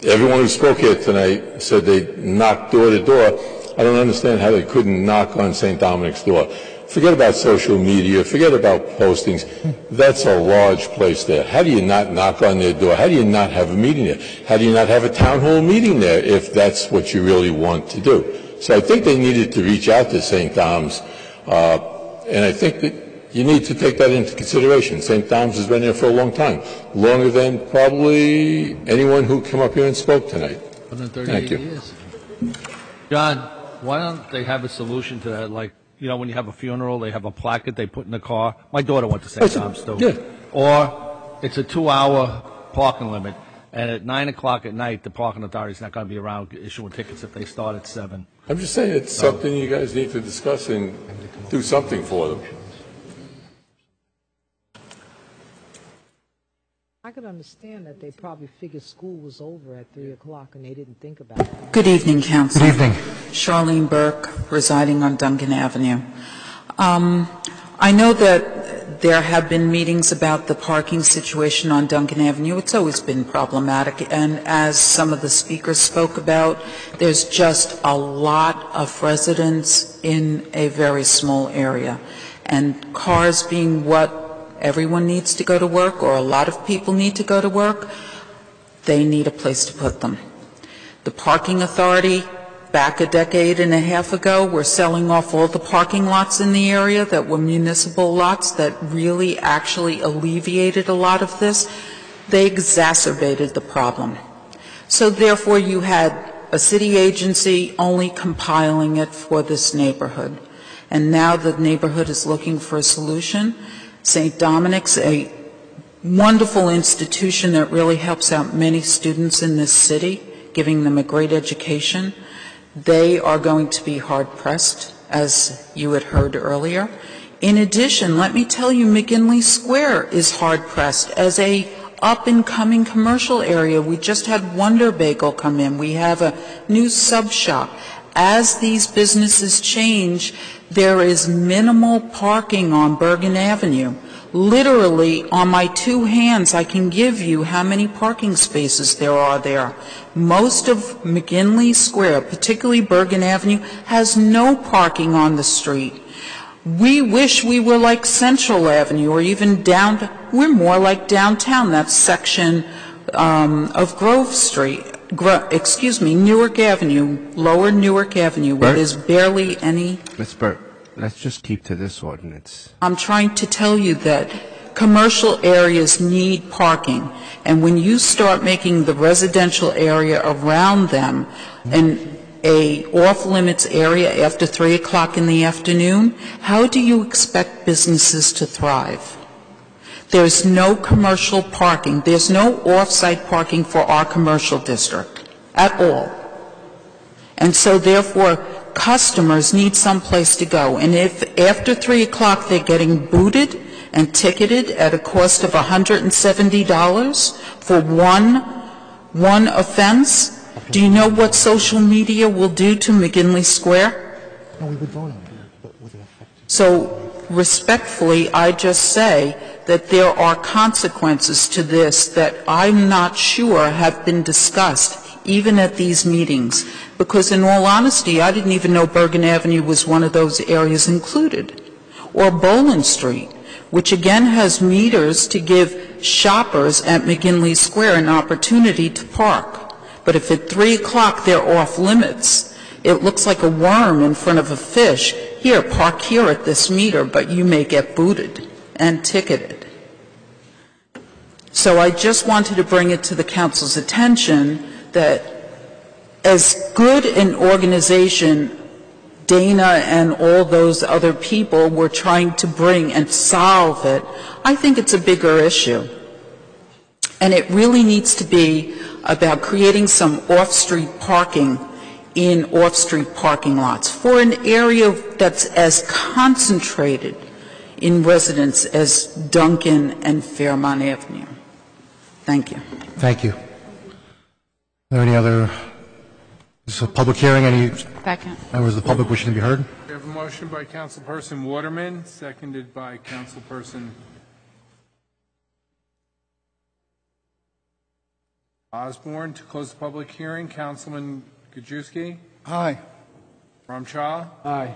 S7: everyone who spoke here tonight said they knocked door to door, I don't understand how they couldn't knock on St. Dominic's door. Forget about social media, forget about postings. That's a large place there. How do you not knock on their door? How do you not have a meeting there? How do you not have a town hall meeting there if that's what you really want to do? So I think they needed to reach out to St. Dom's, and I think that you need to take that into consideration. St. Dom's has been there for a long time, longer than probably anyone who came up here and spoke tonight.
S8: 138
S7: Thank you.
S8: years. John, why don't they have a solution to that? Like, you know, when you have a funeral, they have a placard they put in the car. My daughter went to St. Dom's too.
S7: Yeah.
S8: Or it's a 2-hour parking limit, and at 9 o'clock at night, the parking authority's not going to be around issuing tickets if they start at 7.
S7: I'm just saying it's something you guys need to discuss and do something for them.
S10: I could understand that they probably figured school was over at 3 o'clock and they didn't think about it.
S15: Good evening, Council.
S4: Good evening.
S15: Charlene Burke, residing on Duncan Avenue. I know that there have been meetings about the parking situation on Duncan Avenue. It's always been problematic, and as some of the speakers spoke about, there's just a lot of residents in a very small area, and cars being what everyone needs to go to work, or a lot of people need to go to work, they need a place to put them. The parking authority, back a decade and a half ago, were selling off all the parking lots in the area that were municipal lots that really actually alleviated a lot of this. They exacerbated the problem. So therefore you had a city agency only compiling it for this neighborhood. And now the neighborhood is looking for a solution. St. Dominic's, a wonderful institution that really helps out many students in this city, giving them a great education. They are going to be hard-pressed, as you had heard earlier. In addition, let me tell you, McGinley Square is hard-pressed as a up-and-coming commercial area. We just had Wonder Bagel come in. We have a new sub shop. As these businesses change, there is minimal parking on Bergen Avenue. Literally, on my two hands, I can give you how many parking spaces there are there. Most of McGinley Square, particularly Bergen Avenue, has no parking on the street. We wish we were like Central Avenue or even we're more like downtown, that section of Grove Street. Newark Avenue, lower Newark Avenue, where there's barely any.
S2: Ms. Burke, let's just keep to this ordinance.
S15: I'm trying to tell you that commercial areas need parking, and when you start making the residential area around them an off-limits area after 3 o'clock in the afternoon, how do you expect businesses to thrive? There's no commercial parking. There's no off-site parking for our commercial district at all. And so, therefore, customers need some place to go. And if after 3 o'clock they're getting booted and ticketed at a cost of $170 for one offense, do you know what social media will do to McGinley Square?
S4: No, we would vote on it, but with an effect.
S15: So, respectfully, I just say that there are consequences to this that I'm not sure have been discussed even at these meetings, because in all honesty, I didn't even know Bergen Avenue was one of those areas included, or Boland Street, which again has meters to give shoppers at McGinley Square an opportunity to park. But if at 3 o'clock they're off limits, it looks like a worm in front of a fish. Here, park here at this meter, but you may get booted and ticketed. So I just wanted to bring it to the council's attention that as good an organization Dana and all those other people were trying to bring and solve it, I think it's a bigger issue. And it really needs to be about creating some off-street parking in off-street parking lots for an area that's as concentrated in residents as Duncan and Fairmont Avenue. Thank you.
S4: Thank you. Are there any other, this is a public hearing, any
S21: Second.
S4: members of the public wishing to be heard?
S1: We have a motion by Councilperson Waterman, seconded by Councilperson Osborne. To close the public hearing, Councilman Gajewski.
S11: Aye.
S1: Ramchal?
S5: Aye.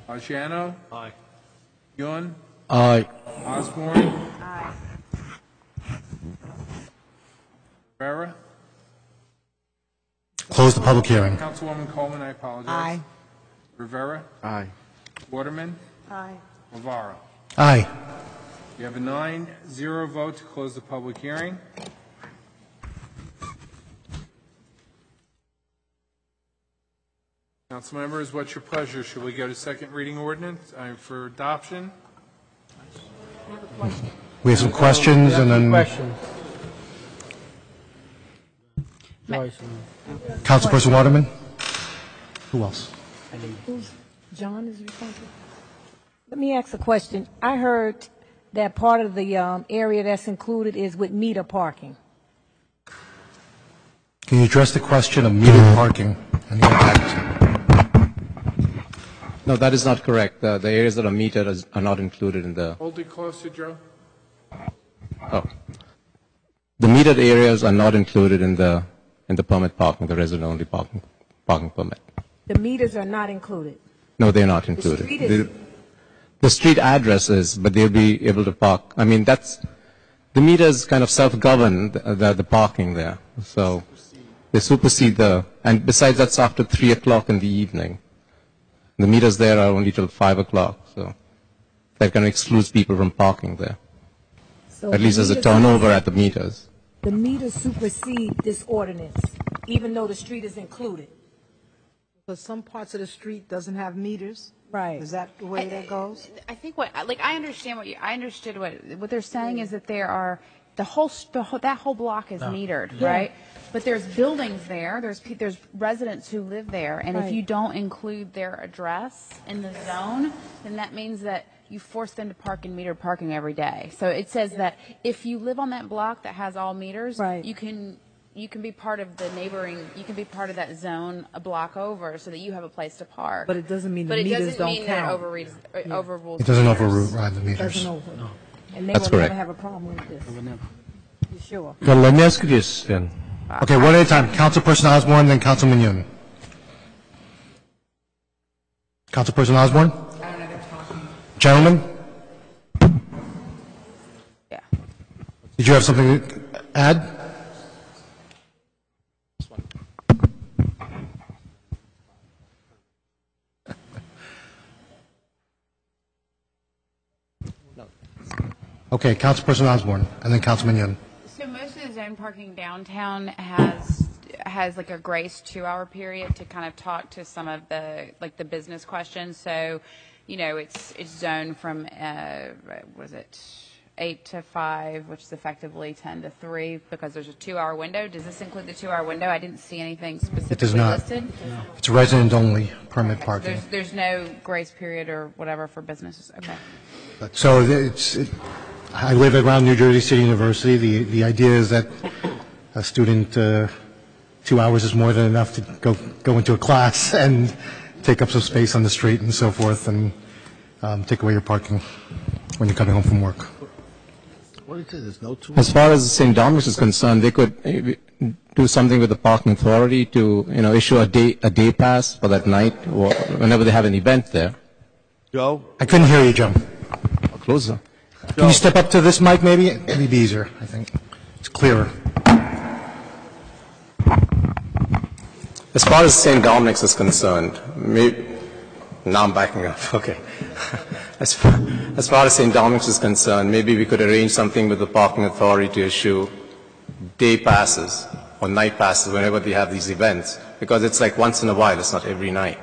S1: Marciano?
S8: Aye.
S1: Yun?
S4: Aye.
S1: Osborne?
S17: Aye.
S1: Rivera?
S4: Close the public hearing.
S1: Councilwoman Coleman, I apologize.
S17: Aye.
S1: Rivera?
S2: Aye.
S1: Waterman?
S17: Aye.
S1: Navarro?
S4: Aye.
S1: We have a 9-0 vote to close the public hearing. Council members, what's your pleasure? Should we go to second reading ordinance for adoption?
S4: We have some questions and then
S5: Questions. Joyce.
S4: Councilperson Waterman. Who else?
S17: John is responsible. Let me ask a question. I heard that part of the area that's included is with meter parking.
S4: Can you address the question of metered parking and the impact?
S18: No, that is not correct. The areas that are metered are not included in the.
S1: Hold it closer, Joe.
S18: Oh, the metered areas are not included in the permit parking, the resident-only parking permit.
S17: The meters are not included.
S18: No, they're not included.
S17: street is-
S18: The street address is, but they'll be able to park. I mean, the meters kind of self-govern the parking there, so they supersede and besides that's after 3 o'clock in the evening. The meters there are only till 5 o'clock, so that kind of excludes people from parking there.
S17: So
S18: At least
S17: the
S18: there's a
S17: meters-
S18: turnover at the meters.
S17: The meters supersede this ordinance, even though the street is included.
S10: But some parts of the street doesn't have meters?
S17: Right.
S10: Is that the way that goes?
S19: I think I understand I understood what they're saying is that there are that whole block is metered,
S17: Yeah.
S19: right? But there's buildings there. There's residents who live there, and if
S17: Right.
S19: you don't include their address in the zone, then that means that you force them to park in metered parking every day. So it says that if you live on that block that has all meters, you can be part of the neighboring. You can be part of that zone a block over, so that you have a place to park.
S10: But it doesn't mean the
S19: But it
S10: meters
S19: doesn't
S10: don't
S19: mean that
S10: count.
S19: it overrules.
S4: It doesn't
S19: meters.
S4: override the meters.
S17: Doesn't over. And they
S18: That's
S17: will never
S18: correct.
S17: have a problem with this. You sure?
S4: Well, let me ask you this then. Okay, one at a time. Councilperson Osborne, then Councilman Yun. Councilperson Osborne? Gentlemen?
S19: Yeah.
S4: Did you have something to add? Okay, Councilperson Osborne, and then Councilman Yun.
S19: So most of the zone parking downtown has like a grace 2-hour period to kind of talk to some of the the business questions. So, it's zoned from 8 to 5, which is effectively 10 to 3, because there's a 2-hour window. Does this include the 2-hour window? I didn't see anything specifically
S4: It does not.
S19: listed.
S4: It's resident-only permit parking.
S19: There's no grace period or whatever for businesses. Okay.
S4: So I live around New Jersey City University. The idea is that a student, 2 hours is more than enough to go into a class and take up some space on the street and so forth, and take away your parking when you're coming home from work.
S16: What is it? There's no two.
S18: As far as St. Dominic's is concerned, they could do something with the parking authority to, issue a day pass for that night, or whenever they have an event there.
S16: Joe?
S4: I couldn't hear you, Joe.
S18: Closer.
S4: Can you step up to this mic, maybe? It'd be easier, I think. It's clearer.
S12: As far as St. Dominic's is concerned, now I'm backing up. Okay. As far as St. Dominic's is concerned, maybe we could arrange something with the parking authority to issue day passes or night passes whenever they have these events, because it's like once in a while, it's not every night.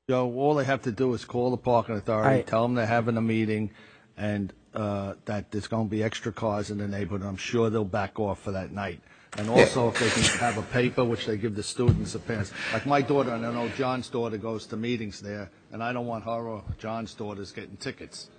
S8: Joe, all they have to do is call the parking authority, tell them they're having a meeting, and that there's going to be extra cars in the neighborhood. I'm sure they'll back off for that night. And also, if they can have a paper, which they give the students a pass. Like my daughter, and I know John's daughter goes to meetings there, and I don't want her or John's daughters getting tickets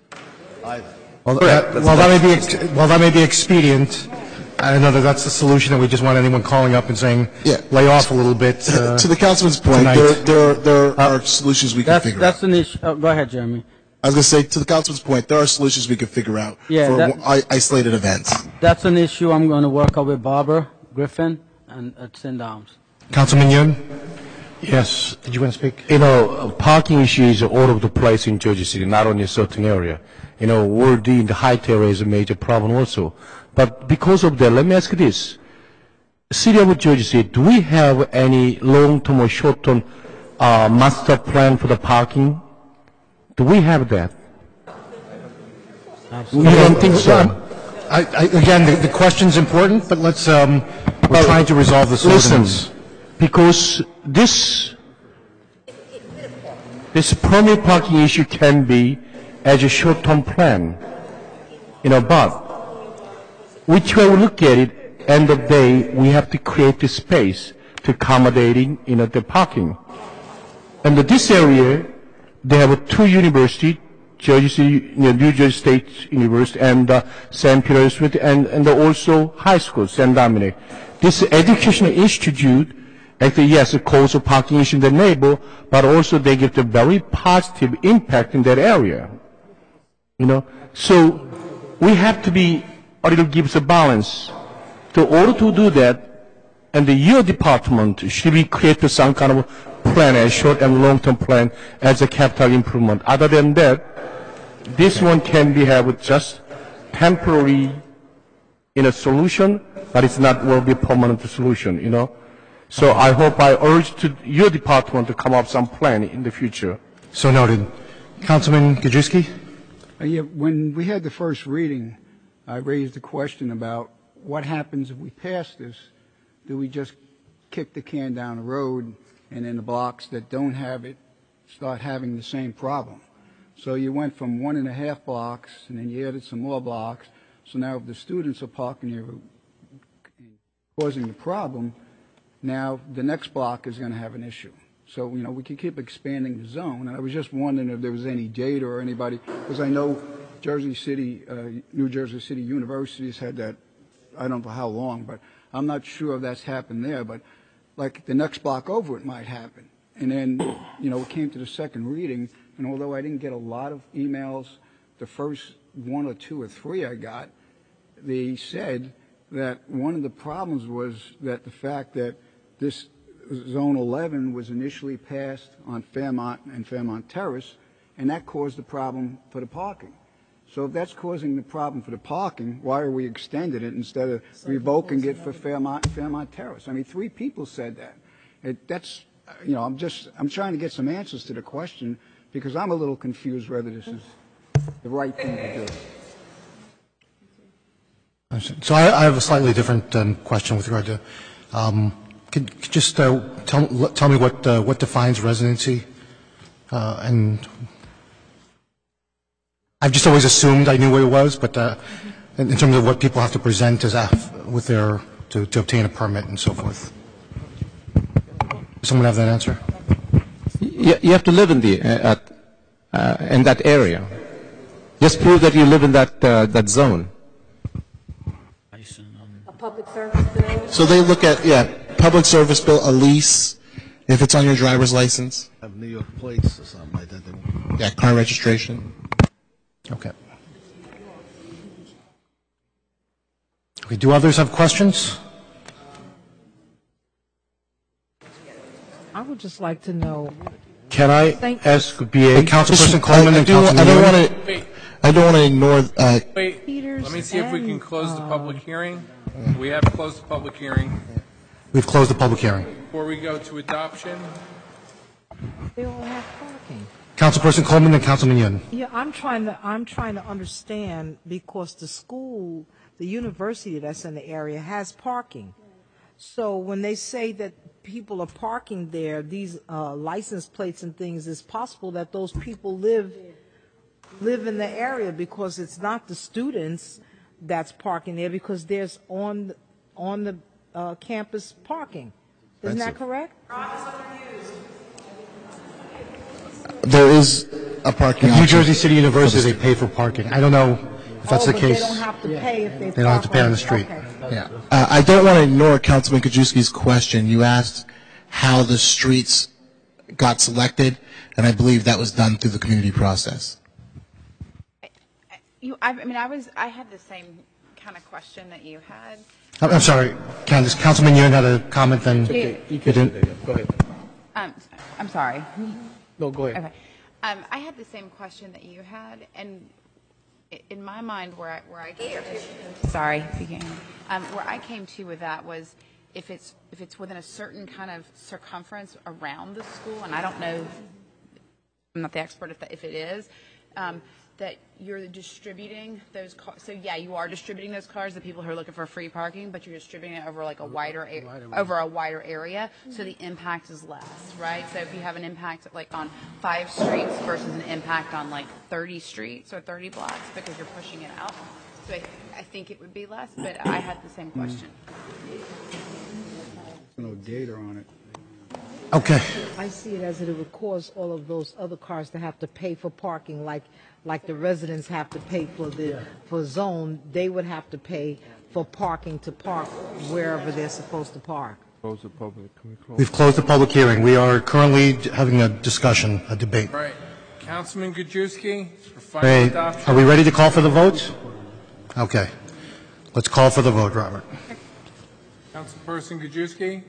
S8: either.
S4: While that may be expedient, I know that's the solution, and we just want anyone calling up and saying, lay off a little bit.
S16: To the councilman's point, there are solutions we can figure out.
S5: That's an issue. Go ahead, Jeremy.
S16: I was going to say, to the councilman's point, there are solutions we can figure out for isolated events.
S5: That's an issue I'm going to work out with Barbara Griffin and at St. Dom's.
S4: Councilman Yun? Yes. Did you want to speak?
S3: Parking issue is all over the place in Jersey City, not only a certain area. Ward D in the Heights area is a major problem also. But because of that, let me ask you this. City of Jersey City, do we have any long-term or short-term master plan for the parking? Do we have that? You don't think so?
S4: Again, the question's important, but let's, we're trying to resolve this ordinance.
S3: Because this permit parking issue can be as a short-term plan, but which way we look at it, end of the day, we have to create the space to accommodating, the parking. And this area, they have two universities, Jersey City, New Jersey State University and St. Peter's, and also high school, St. Dominic. This educational institute, actually, yes, it causes a parking issue in the neighbor, but also they give a very positive impact in that area. So we have to be a little gives a balance. In order to do that, and your department should be create some kind of plan, a short and long-term plan as a capital improvement. Other than that, this one can be have just temporary solution, but it's not will be a permanent solution, So I hope I urge to your department to come up with some plan in the future.
S4: So noted. Councilman Gajewski?
S20: Yeah, when we had the first reading, I raised the question about what happens if we pass this. Do we just kick the can down the road and then the blocks that don't have it start having the same problem? So you went from 1.5 blocks and then you added some more blocks. So now if the students are parking here causing the problem, now the next block is going to have an issue. So, we can keep expanding the zone. And I was just wondering if there was any data or anybody, because I know Jersey City, New Jersey City University's had that, I don't know how long, but I'm not sure if that's happened there. But like the next block over, it might happen. And then, it came to the second reading, and although I didn't get a lot of emails, the first 1 or 2 or 3 I got, they said that one of the problems was that the fact that this Zone 11 was initially passed on Fairmont and Fairmont Terrace, and that caused the problem for the parking. So if that's causing the problem for the parking, why are we extending it instead of revoking it for Fairmont and Fairmont Terrace? I mean, 3 people said that. That's, I'm trying to get some answers to the question because I'm a little confused whether this is the right thing to do.
S4: So I have a slightly different question with regard to, could you just tell me what defines residency? And I've just always assumed I knew what it was, but in terms of what people have to present as with their to obtain a permit and so forth. Does someone have that answer?
S18: You have to live in in that area. Just prove that you live in that zone.
S17: A public service bill?
S16: So they look at, public service bill, a lease, if it's on your driver's license.
S8: Have New York plates or something like that.
S16: Yeah, car registration.
S4: Okay. Okay, do others have questions?
S10: I would just like to know.
S3: Can I ask BA?
S4: Hey, Councilperson Coleman and Councilman
S16: I don't want to ignore.
S1: Wait, let me see if we can close the public hearing. We have to close the public hearing.
S4: We've closed the public hearing.
S1: Before we go to adoption.
S10: They all have parking.
S4: Councilperson Coleman and Councilman Yun.
S10: Yeah, I'm trying to understand because the school, the university that's in the area has parking. So when they say that people are parking there, these license plates and things, it's possible that those people live in the area because it's not the students that's parking there because there's on the campus parking. Isn't that correct?
S16: There is a parking.
S4: New Jersey City University, they pay for parking. I don't know if that's the case.
S10: They don't have to pay if they
S4: don't have to pay on the street.
S10: Okay.
S16: Yeah. I don't want to ignore Councilman Kajewski's question. You asked how the streets got selected, and I believe that was done through the community process.
S19: I had the same kind of question that you had.
S4: I'm sorry, Candace. Councilman Yun had a comment then.
S19: Okay.
S4: You didn't.
S16: Go ahead.
S19: I'm sorry.
S20: No, go ahead.
S19: Okay. I had the same question that you had, and in my mind, where I came to, sorry, if you can't hear me. Where I came to with that was if it's within a certain kind of circumference around the school, and I don't know, I'm not the expert if it is, that you're distributing those cars. So yeah, you are distributing those cars, the people who are looking for free parking, but you're distributing it over like a wider area, so the impact is less, right? So if you have an impact like on 5 streets versus an impact on like 30 streets or 30 blocks because you're pushing it out, so I think it would be less. But I had the same question.
S20: No data on it.
S4: Okay.
S10: I see it as it would cause all of those other cars to have to pay for parking, like the residents have to pay for zone. They would have to pay for parking to park wherever they're supposed to park.
S2: Close the public.
S4: We've closed the public hearing. We are currently having a discussion, a debate.
S1: All right. Councilman Gajewski for final adoption.
S4: Are we ready to call for the vote? Okay. Let's call for the vote, Robert.
S1: Councilperson Gajewski?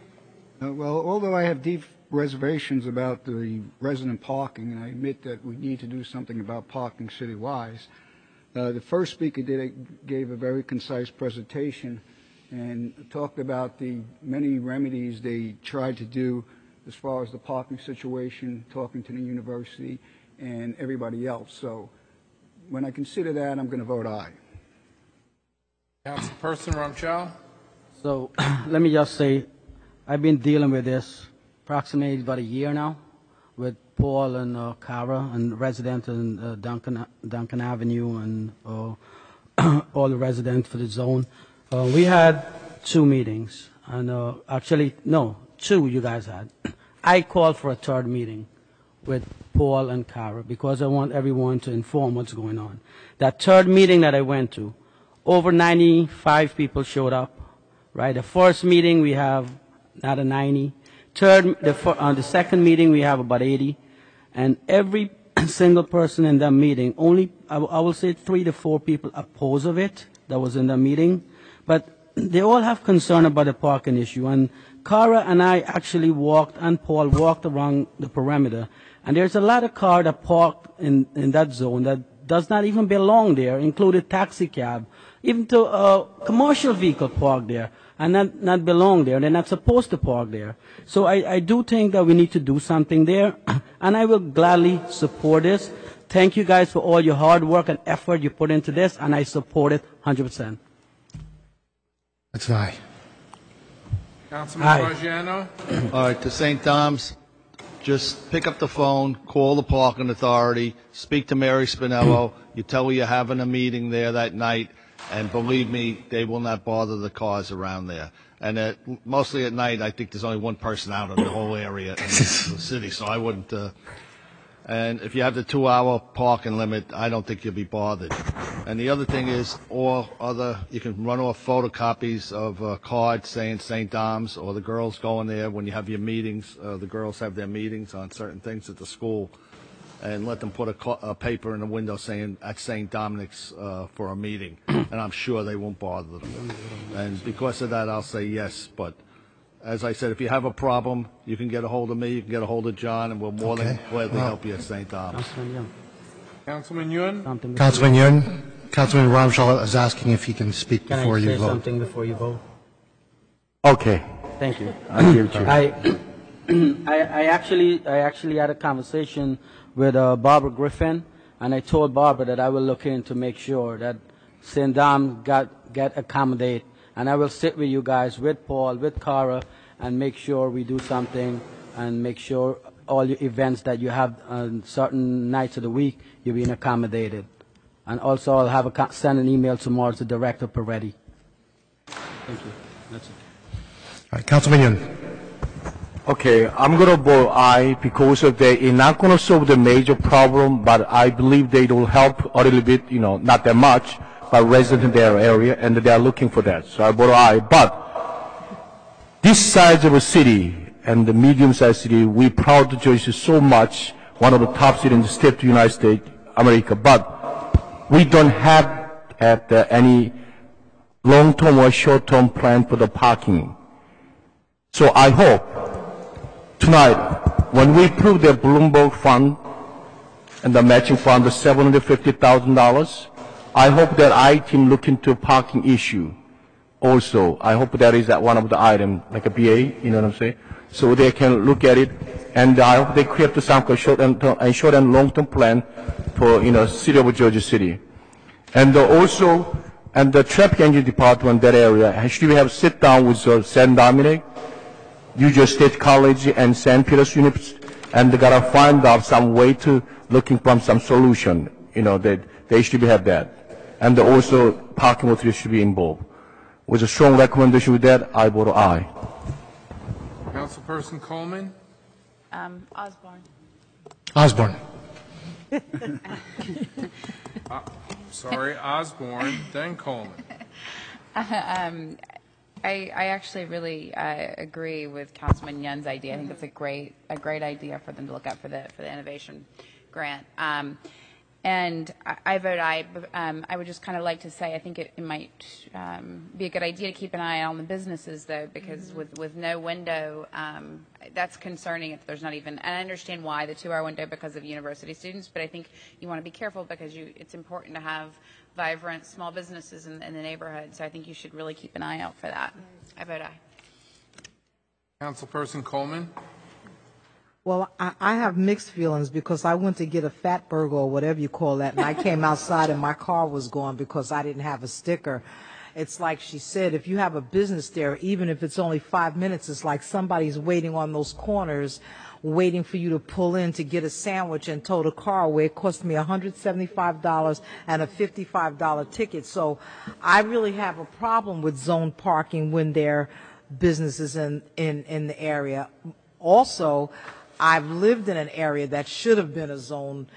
S20: Well, although I have deep reservations about the resident parking, and I admit that we need to do something about parking city-wise, the first speaker gave a very concise presentation and talked about the many remedies they tried to do as far as the parking situation, talking to the university and everybody else. So when I consider that, I'm going to vote aye.
S1: Councilperson Ramchal?
S5: So let me just say, I've been dealing with this approximately about a year now with Paul and Cara and residents in Duncan Avenue and all the residents for the zone. We had 2 meetings, and actually, no, 2 you guys had. I called for a 3rd meeting with Paul and Cara because I want everyone to inform what's going on. That 3rd meeting that I went to, over 95 people showed up, right? The first meeting we have not a 90. The second meeting we have about 80, and every single person in that meeting, only I will say 3 to 4 people oppose of it that was in the meeting, but they all have concern about the parking issue. And Cara and I actually walked, and Paul walked around the perimeter, and there's a lot of cars that parked in that zone that does not even belong there, including taxi cab, even to a commercial vehicle parked there and not belong there. They're not supposed to park there. So I do think that we need to do something there, and I will gladly support this. Thank you guys for all your hard work and effort you put into this, and I support it 100%.
S4: That's aye.
S1: Councilman Graziano?
S8: All right, to St. Dom's, just pick up the phone, call the parking authority, speak to Mary Spinello. You tell her you're having a meeting there that night, and believe me, they will not bother the cars around there. And mostly at night, I think there's only one person out in the whole area in the city, so I wouldn't. And if you have the 2-hour parking limit, I don't think you'll be bothered. And the other thing is, you can run off photocopies of cards saying St. Dom's, or the girls going there when you have your meetings. The girls have their meetings on certain things at the school, and let them put a paper in the window saying at St. Dominic's for a meeting, and I'm sure they won't bother them. And because of that, I'll say yes. But as I said, if you have a problem, you can get a hold of me, you can get a hold of John, and we'll more than gladly help you at St. Dom's.
S1: Councilman Yun?
S4: Councilman Yun? Councilman Ramchal is asking if he can speak before you vote.
S5: Can I say something before you vote?
S3: Okay.
S5: Thank you.
S3: I hear you.
S5: I actually had a conversation with Barbara Griffin, and I told Barbara that I will look in to make sure that St. Dom get accommodated, and I will sit with you guys, with Paul, with Cara, and make sure we do something, and make sure all your events that you have on certain nights of the week, you're being accommodated. And also I'll have send an email tomorrow to Director Peretti. Thank you. That's it.
S4: All right, Councilman Yun.
S3: Okay, I'm going to vote aye because they're not going to solve the major problem, but I believe they will help a little bit, not that much, but residents in their area, and they are looking for that. So I vote aye. But this size of a city and the medium-sized city, we're proud to Jersey so much, one of the top cities in the state of the United States, America, but we don't have any long-term or short-term plan for the parking. So I hope tonight when we approved the Bloomberg Fund and the matching fund of $750,000, I hope that I-team look into parking issue also. I hope that is one of the items, like a BA, you know what I'm saying? So they can look at it, and I hope they create some kind of short and long-term plan for, city of Jersey City. And also, and the traffic engineering department, that area, should we have sit down with St. Dominic, Eugene State College, and St. Peter's University, and they gotta find out some way to looking for some solution, that they should have that. And also, parking authority should be involved. With a strong recommendation with that, I vote aye.
S1: Councilperson Coleman?
S19: Osborne.
S4: Osborne.
S1: Sorry, Osborne, then Coleman.
S19: I actually really agree with Councilman Young's idea. I think it's a great idea for them to look at for the innovation grant. And I vote aye. I would just kind of like to say I think it might be a good idea to keep an eye on the businesses, though, because with no window, that's concerning if there's not even, and I understand why the 2-hour window because of university students, but I think you want to be careful because it's important to have vibrant small businesses in the neighborhood, so I think you should really keep an eye out for that. I vote aye.
S1: Councilperson Coleman?
S10: Well, I have mixed feelings because I went to get a fat burger or whatever you call that, and I came outside and my car was gone because I didn't have a sticker. It's like she said, if you have a business there, even if it's only 5 minutes, it's like somebody's waiting on those corners, waiting for you to pull in to get a sandwich and tow the car away. It cost me $175 and a $55 ticket. So I really have a problem with zone parking when there are businesses in the area. Also, I've lived in an area that should have been a zone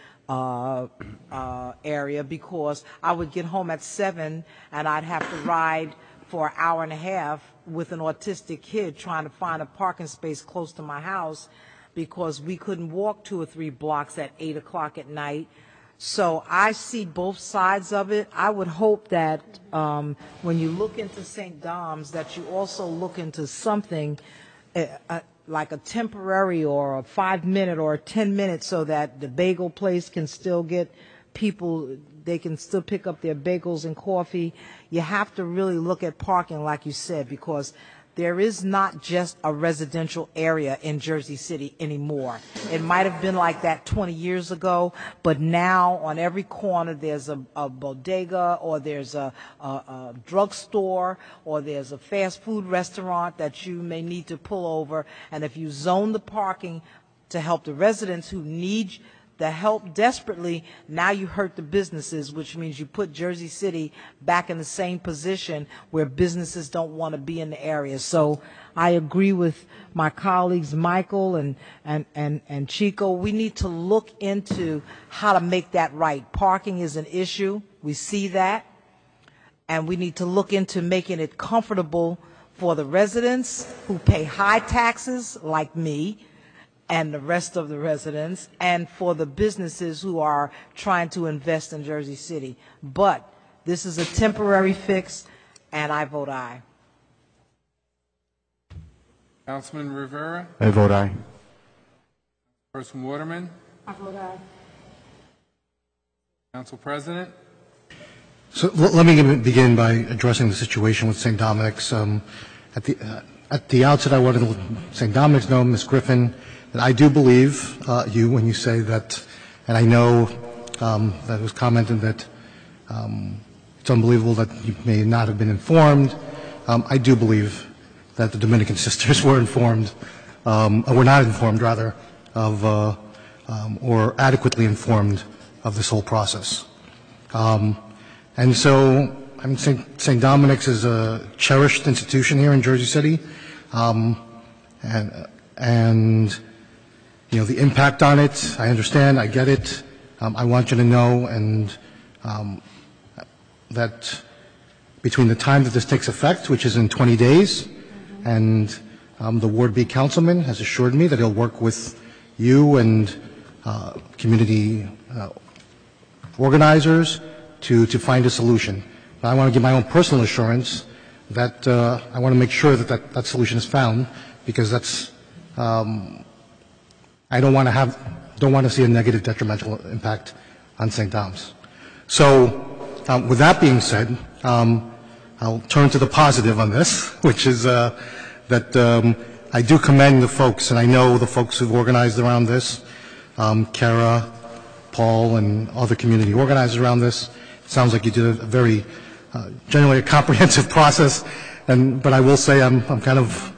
S10: area because I would get home at 7 and I'd have to ride for an hour and a half with an autistic kid trying to find a parking space close to my house because we couldn't walk 2 or 3 blocks at 8 o'clock at night. So I see both sides of it. I would hope that when you look into St. Dom's that you also look into something like a temporary or a 5-minute or a 10-minute so that the bagel place can still get people, they can still pick up their bagels and coffee. You have to really look at parking like you said because there is not just a residential area in Jersey City anymore. It might have been like that 20 years ago, but now on every corner there's a bodega or there's a drugstore or there's a fast food restaurant that you may need to pull over. And if you zone the parking to help the residents who need the help desperately, now you hurt the businesses, which means you put Jersey City back in the same position where businesses don't want to be in the area. So I agree with my colleagues Michael and Chico. We need to look into how to make that right. Parking is an issue. We see that. And we need to look into making it comfortable for the residents who pay high taxes like me and the rest of the residents, and for the businesses who are trying to invest in Jersey City. But this is a temporary fix, and I vote aye.
S1: Councilman Rivera?
S3: I vote aye.
S1: Councilperson Waterman?
S17: I vote aye.
S1: Council President?
S4: So let me begin by addressing the situation with St. Dominic's. At the outset, I wanted to let St. Dominic's know, Ms. Griffin, that I do believe you when you say that, and I know that it was commented that it's unbelievable that you may not have been informed. I do believe that the Dominican sisters were informed, were not informed, rather, of or adequately informed of this whole process. And so St. Dominic's is a cherished institution here in Jersey City, and you know, the impact on it, I understand, I get it. I want you to know and that between the time that this takes effect, which is in 20 days, and the Ward B councilman has assured me that he'll work with you and community organizers to find a solution. But I want to give my own personal assurance that I want to make sure that that solution is found, because that's I don't want to see a negative detrimental impact on St. Dom's. So, with that being said, I'll turn to the positive on this, which is that I do commend the folks, and I know the folks who've organized around this, Kara, Paul, and other community organizers around this. It sounds like you did a very, generally a comprehensive process, but I will say I'm kind of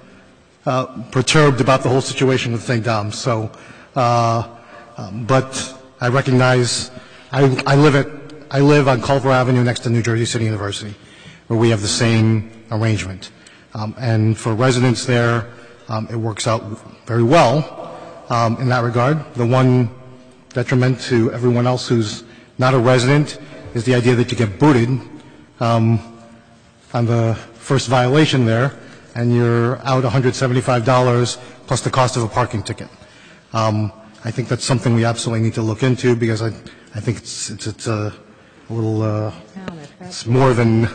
S4: perturbed about the whole situation with St. Dom's. So, but I recognize I live on Culver Avenue next to New Jersey City University, where we have the same arrangement. And for residents there, it works out very well in that regard. The one detriment to everyone else who's not a resident is the idea that you get booted on the first violation there, and you're out $175 plus the cost of a parking ticket. I think that's something we absolutely need to look into, because I think it's a little it's more than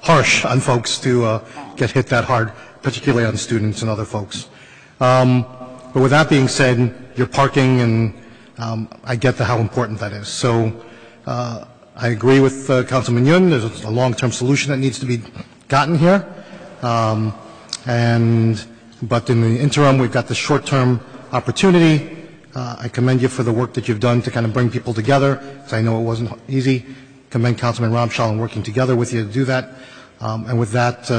S4: harsh on folks to get hit that hard, particularly on students and other folks. But with that being said, you're parking, and I get how important that is. So I agree with Councilman Yun. There's a long-term solution that needs to be gotten here. But in the interim, we've got the short-term opportunity. I commend you for the work that you've done to kind of bring people together, because I know it wasn't easy. Commend Councilman Ramchal in working together with you to do that. And with that,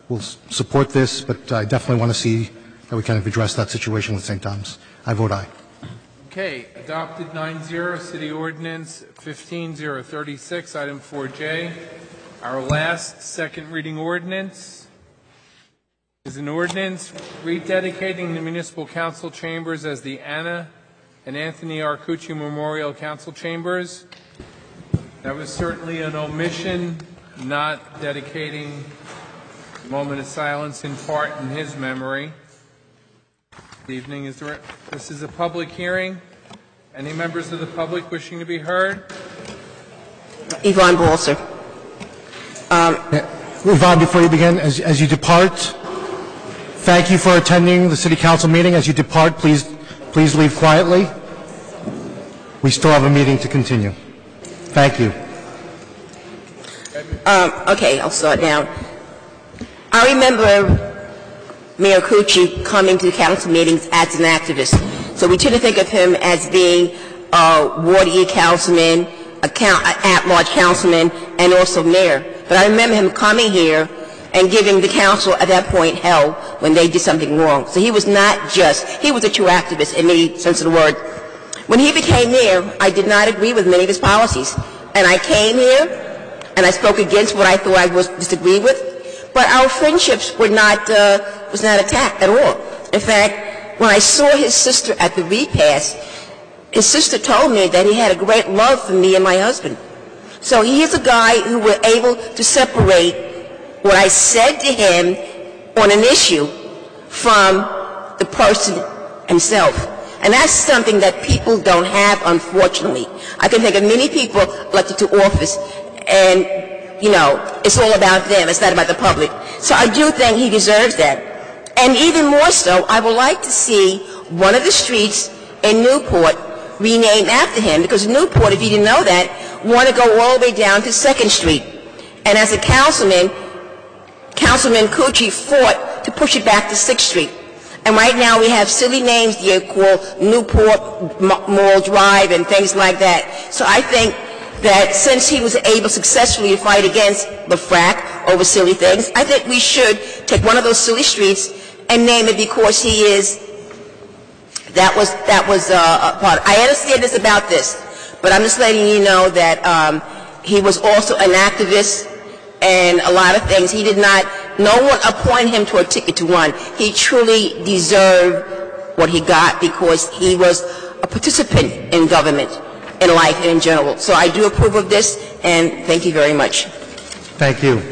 S4: we'll support this, but I definitely want to see that we kind of address that situation with St. Dom's. I vote aye.
S1: Okay, adopted 9-0, City Ordinance 15036, item 4J. Our last second reading ordinance is an ordinance rededicating the Municipal Council Chambers as the Anna and Anthony Arcucci Memorial Council Chambers. That was certainly an omission, not dedicating a moment of silence in part in his memory. Good evening. This is a public hearing. Any members of the public wishing to be heard?
S9: Yvonne Balser.
S4: Yvonne, before you begin, as you depart, thank you for attending the City Council meeting. As you depart, please leave quietly. We still have a meeting to continue. Thank you.
S9: Okay, I'll start now. I remember Mayor Cucci coming to council meetings as an activist. So we tend to think of him as being a Ward E councilman, at-large councilman, and also mayor. But I remember him coming here and giving the council at that point hell when they did something wrong. So he was not just, he was a true activist in any sense of the word. When he became mayor, I did not agree with many of his policies. And I came here and I spoke against what I thought I was disagreed with. But our friendships were not, was not attacked at all. In fact, when I saw his sister at the repast, his sister told me that he had a great love for me and my husband. So he is a guy who was able to separate what I said to him on an issue from the person himself. And that's something that people don't have, unfortunately. I can think of many people elected to office, and, you know, it's all about them. It's not about the public. So I do think he deserves that. And even more so, I would like to see one of the streets in Newport renamed after him, because Newport, if you didn't know that, want to go all the way down to 2nd Street. And as a councilman, Councilman Cucci fought to push it back to 6th Street. And right now we have silly names here called Newport Mall Drive and things like that. So I think that since he was able successfully to fight against the frack over silly things, I think we should take one of those silly streets and name it because he is, that was a part. I understand this about this, but I'm just letting you know that he was also an activist and a lot of things. He did not, no one appointed him to a ticket to run. He truly deserved what he got because he was a participant in government, in life, and in general. So I do approve of this, and thank you very much.
S4: Thank you.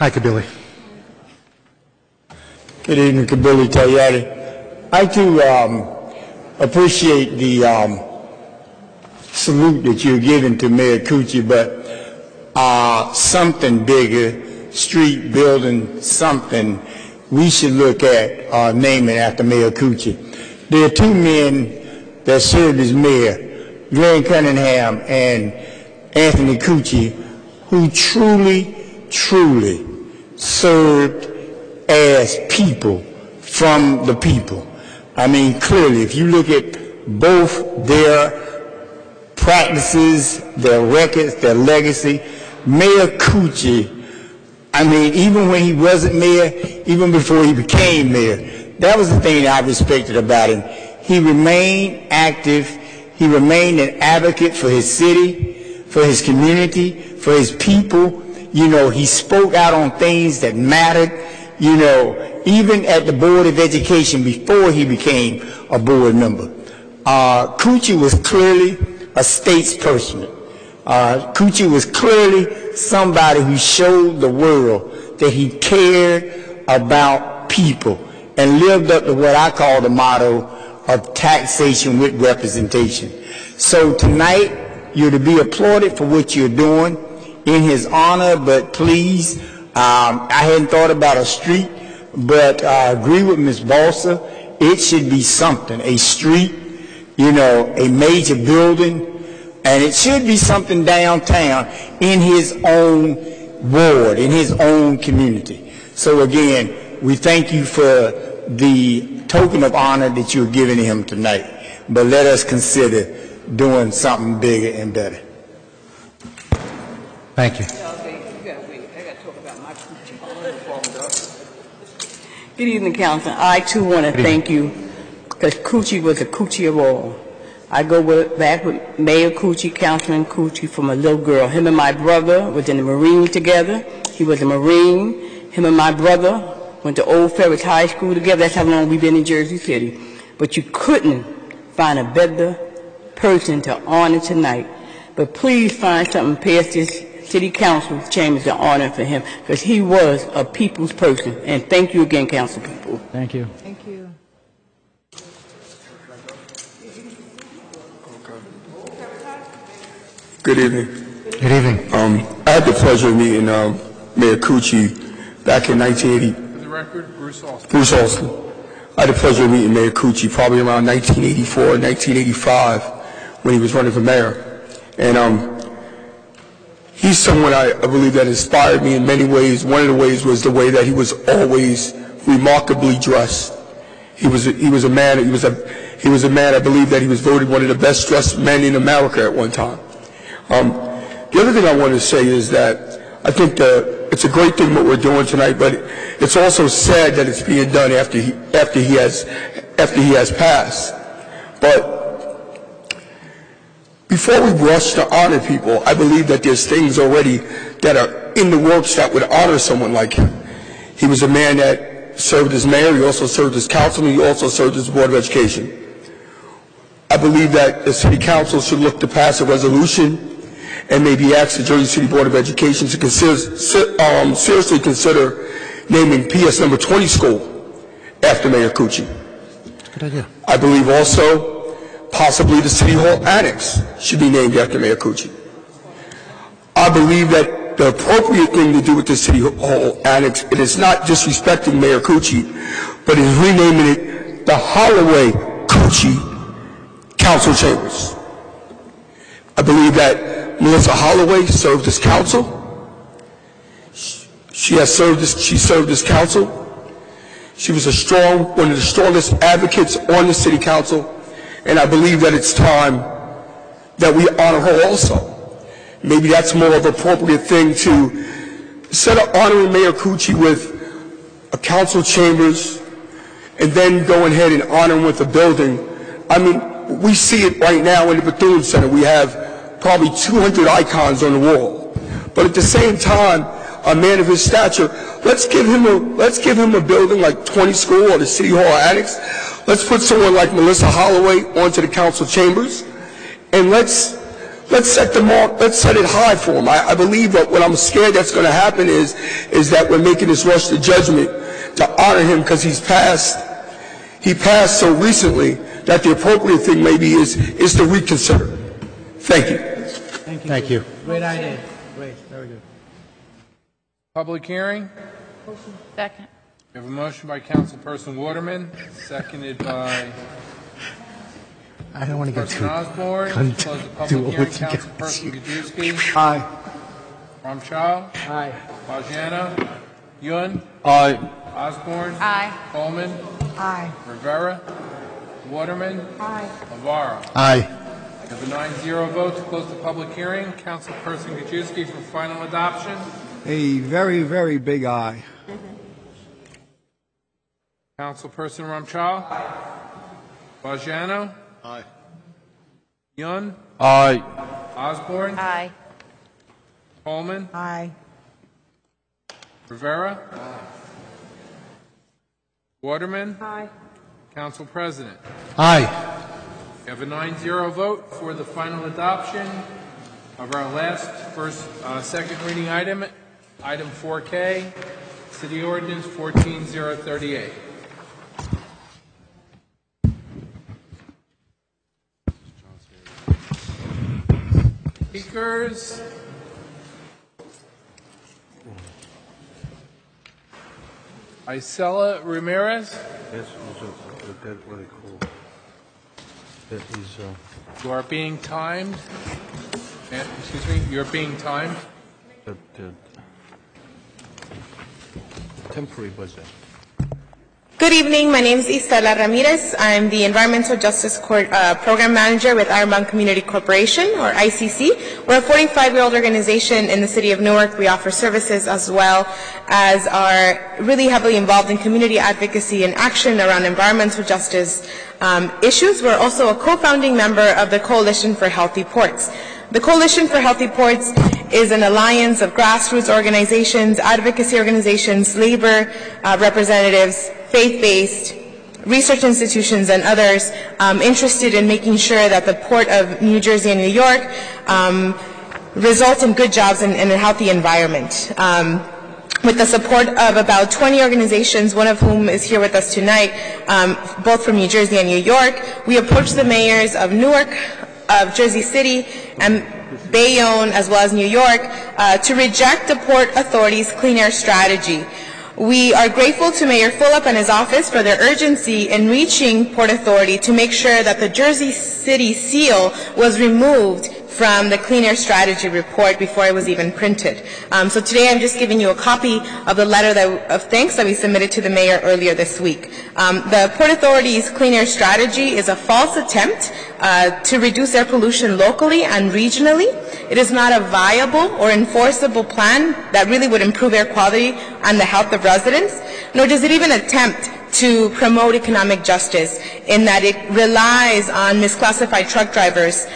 S4: Hi, Kabili.
S13: Good evening, Kabili Tayari. I too appreciate the salute that you're giving to Mayor Cucci, but something bigger, street building, something we should look at naming after Mayor Coochie. There are two men that served as mayor, Glenn Cunningham and Anthony Coochie, who truly served as people from the people. I mean, clearly, if you look at both their practices, their records, their legacy, Mayor Coochie, I mean, even when he wasn't mayor, even before he became mayor, that was the thing that I respected about him. He remained active. He remained an advocate for his city, for his community, for his people. You know, he spoke out on things that mattered. You know, even at the Board of Education before he became a board member. Coochie was clearly a statesperson. Coochie was clearly somebody who showed the world that he cared about people and lived up to what I call the motto of taxation with representation. So tonight, you're to be applauded for what you're doing in his honor, but please, I hadn't thought about a street, but I agree with Ms. Balsa. It should be something, a street, you know, a major building, and it should be something downtown in his own ward, in his own community. So again, we thank you for the token of honor that you're giving him tonight, but let us consider doing something bigger and better.
S4: Thank you.
S21: Good evening, Council. I, too, want to thank you, because Coochie was a Coochie of all. I go back with Mayor Coochie, Councilman Coochie, from a little girl. Him and my brother was in the Marine together. He was a Marine. Him and my brother went to Old Ferris High School together. That's how long we've been in Jersey City. But you couldn't find a better person to honor tonight. But please find something past this City Council chambers to honor for him, because he was a people's person. And thank you again, Council people.
S5: Thank you.
S10: Thank you.
S14: Good evening.
S4: Good evening.
S14: I had the pleasure of meeting Mayor Coochie back in 1980.
S1: For the record, Bruce Alston.
S14: Bruce Alston. I had the pleasure of meeting Mayor Coochie probably around 1984, 1985, when he was running for mayor. And he's someone I believe that inspired me in many ways. One of the ways was the way that he was always remarkably dressed. He was a man. I believe that he was voted one of the best dressed men in America at one time. The other thing I want to say is that I think it's a great thing what we're doing tonight, but it's also sad that it's being done after he has passed. But before we rush to honor people, I believe that there's things already that are in the works that would honor someone like him. He was a man that served as mayor. He also served as councilman. He also served as Board of Education. I believe that the City Council should look to pass a resolution and maybe ask the Jersey City Board of Education to seriously consider naming PS number 20 school after Mayor Coochie.
S4: Good idea.
S14: I believe also possibly the City Hall Annex should be named after Mayor Coochie. I believe that the appropriate thing to do with the City Hall Annex, it is not disrespecting Mayor Coochie, but is renaming it the Holloway Coochie Council Chambers. I believe that Melissa Holloway served as council. She served as council. She was one of the strongest advocates on the City Council, and I believe that it's time that we honor her also. Maybe that's more of an appropriate thing to, instead of honoring Mayor Coochie with a council chambers and then going ahead and honor him with a building. I mean, we see it right now in the Bethune Center. We have probably 200 icons on the wall. But at the same time, a man of his stature, let's give him a building like 20 School or the City Hall Annex. Let's put someone like Melissa Holloway onto the council chambers, and let's set the mark, let's set it high for him. I believe that what I'm scared that's going to happen is that we're making this rush to judgment to honor him because he passed so recently that the appropriate thing maybe is to reconsider. Thank you.
S4: Thank you.
S5: Great idea. Great. Very good.
S1: Public hearing?
S19: Second.
S1: We have a motion by Councilperson Waterman, seconded by
S4: I don't want to get
S1: Person
S4: too...
S1: Osborne.
S4: Cunt.
S1: Close the
S4: Do
S1: public
S4: what
S1: hearing.
S4: you got.
S1: Councilperson Gajewski.
S20: Aye.
S1: Ramchal.
S5: Aye.
S1: Bajano. Yun.
S18: Aye.
S1: Osborne.
S19: Aye.
S1: Coleman.
S17: Aye.
S1: Rivera. Waterman.
S17: Aye.
S1: Navarro.
S4: Aye.
S1: We have a 9-0 vote to close the public hearing. Councilperson Gajewski for final adoption.
S20: A very, very big aye.
S1: Councilperson Ramchal. Bajano.
S8: Aye.
S1: Yun.
S18: Aye.
S1: Osborne.
S19: Aye.
S1: Coleman.
S10: Aye.
S1: Rivera. Waterman.
S17: Aye.
S1: Council President.
S4: Aye.
S1: We have a 9-0 vote for the final adoption of our second reading item, item 4K, City Ordinance 14-038. Speakers. Isela Ramirez.
S8: Yes, what they call that is
S1: You are being timed. Excuse me, you're being timed.
S8: temporary budget.
S6: Good evening. My name is Isela Ramirez. I'm the Environmental Justice Program Manager with Iron Mountain Community Corporation, or ICC. We're a 45-year-old organization in the city of Newark. We offer services as well as are really heavily involved in community advocacy and action around environmental justice issues. We're also a co-founding member of the Coalition for Healthy Ports. The Coalition for Healthy Ports is an alliance of grassroots organizations, advocacy organizations, labor representatives, faith-based, research institutions, and others interested in making sure that the Port of New Jersey and New York result in good jobs and a healthy environment. With the support of about 20 organizations, one of whom is here with us tonight, both from New Jersey and New York, we approached the mayors of Newark, of Jersey City, and Bayonne, as well as New York, to reject the Port Authority's clean air strategy. We are grateful to Mayor Fulop and his office for their urgency in reaching Port Authority to make sure that the Jersey City seal was removed from the Clean Air Strategy report before it was even printed. So today I'm just giving you a copy of the letter of thanks that we submitted to the mayor earlier this week. The Port Authority's Clean Air Strategy is a false attempt to reduce air pollution locally and regionally. It is not a viable or enforceable plan that really would improve air quality and the health of residents, nor does it even attempt to promote economic justice in that it relies on misclassified truck drivers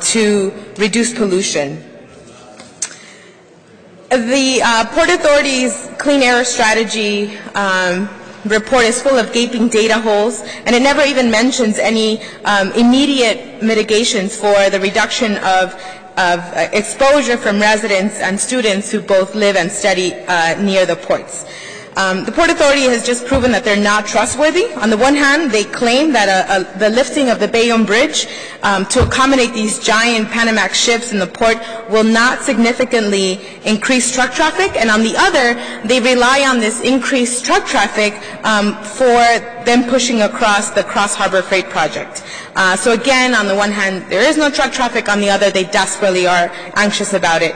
S6: to reduce pollution. The Port Authority's Clean Air Strategy report is full of gaping data holes, and it never even mentions any immediate mitigations for the reduction of exposure from residents and students who both live and study near the ports. The Port Authority has just proven that they're not trustworthy. On the one hand, they claim that the lifting of the Bayonne Bridge to accommodate these giant Panamax ships in the port will not significantly increase truck traffic, and on the other, they rely on this increased truck traffic for them pushing across the Cross Harbor Freight Project. So again, on the one hand, there is no truck traffic. On the other, they desperately are anxious about it.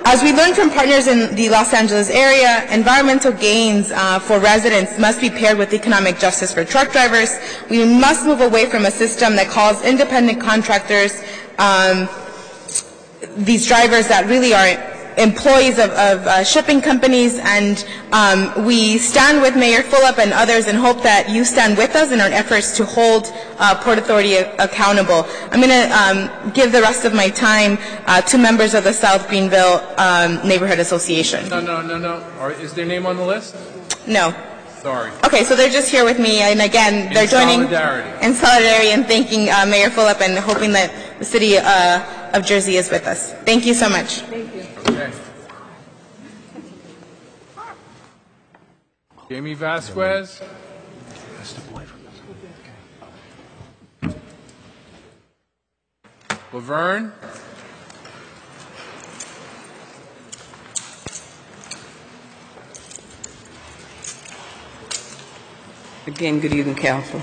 S6: As we learned from partners in the Los Angeles area, environmental gains for residents must be paired with economic justice for truck drivers. We must move away from a system that calls independent contractors these drivers that really are employees of shipping companies, and we stand with Mayor Fulop and others and hope that you stand with us in our efforts to hold Port Authority accountable. I'm going to give the rest of my time to members of the South Greenville Neighborhood Association.
S1: No. Is their name on the list?
S6: No.
S1: Sorry.
S6: Okay, so they're just here with me, and again, they're joining in solidarity and thanking Mayor Fulop and hoping that the city of Jersey is with us. Thank you so much.
S17: Thank you.
S1: Okay. Jamie Vasquez. Laverne.
S21: Again, good evening, Council.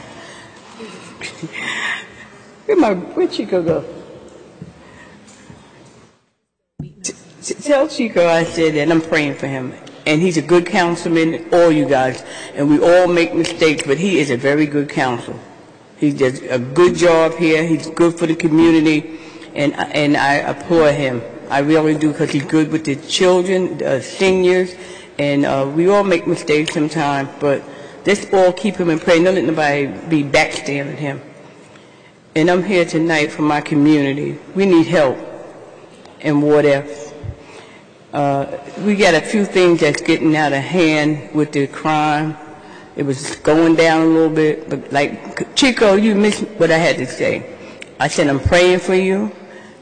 S21: Where'd Chico go? Tell Chico I said that I'm praying for him. And he's a good councilman, all you guys. And we all make mistakes, but he is a very good council. He does a good job here. He's good for the community. And I applaud him. I really do, because he's good with the children, the seniors. And we all make mistakes sometimes, but let's all keep him in prayer. Don't let nobody be backstabbing him. And I'm here tonight for my community. We need help in Ward F. We got a few things that's getting out of hand with the crime. It was going down a little bit, but like, Chico, you missed what I had to say. I said, I'm praying for you.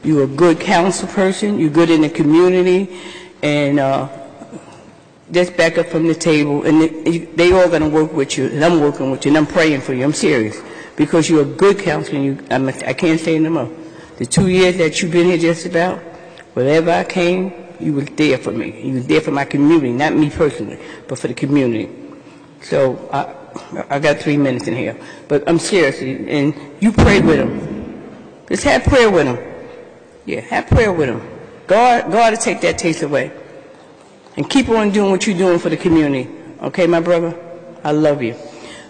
S21: You're a good council person. You're good in the community. And just back up from the table. And they all going to work with you. And I'm working with you. And I'm praying for you. I'm serious. Because you're a good councilor. I can't say no more. The 2 years that you've been here just about, wherever I came, you was there for me. You was there for my community, not me personally, but for the community. So I got 3 minutes in here. But I'm serious. And you pray with him. Just have prayer with him. Yeah, have prayer with him. God will take that taste away. And keep on doing what you're doing for the community. Okay, my brother? I love you.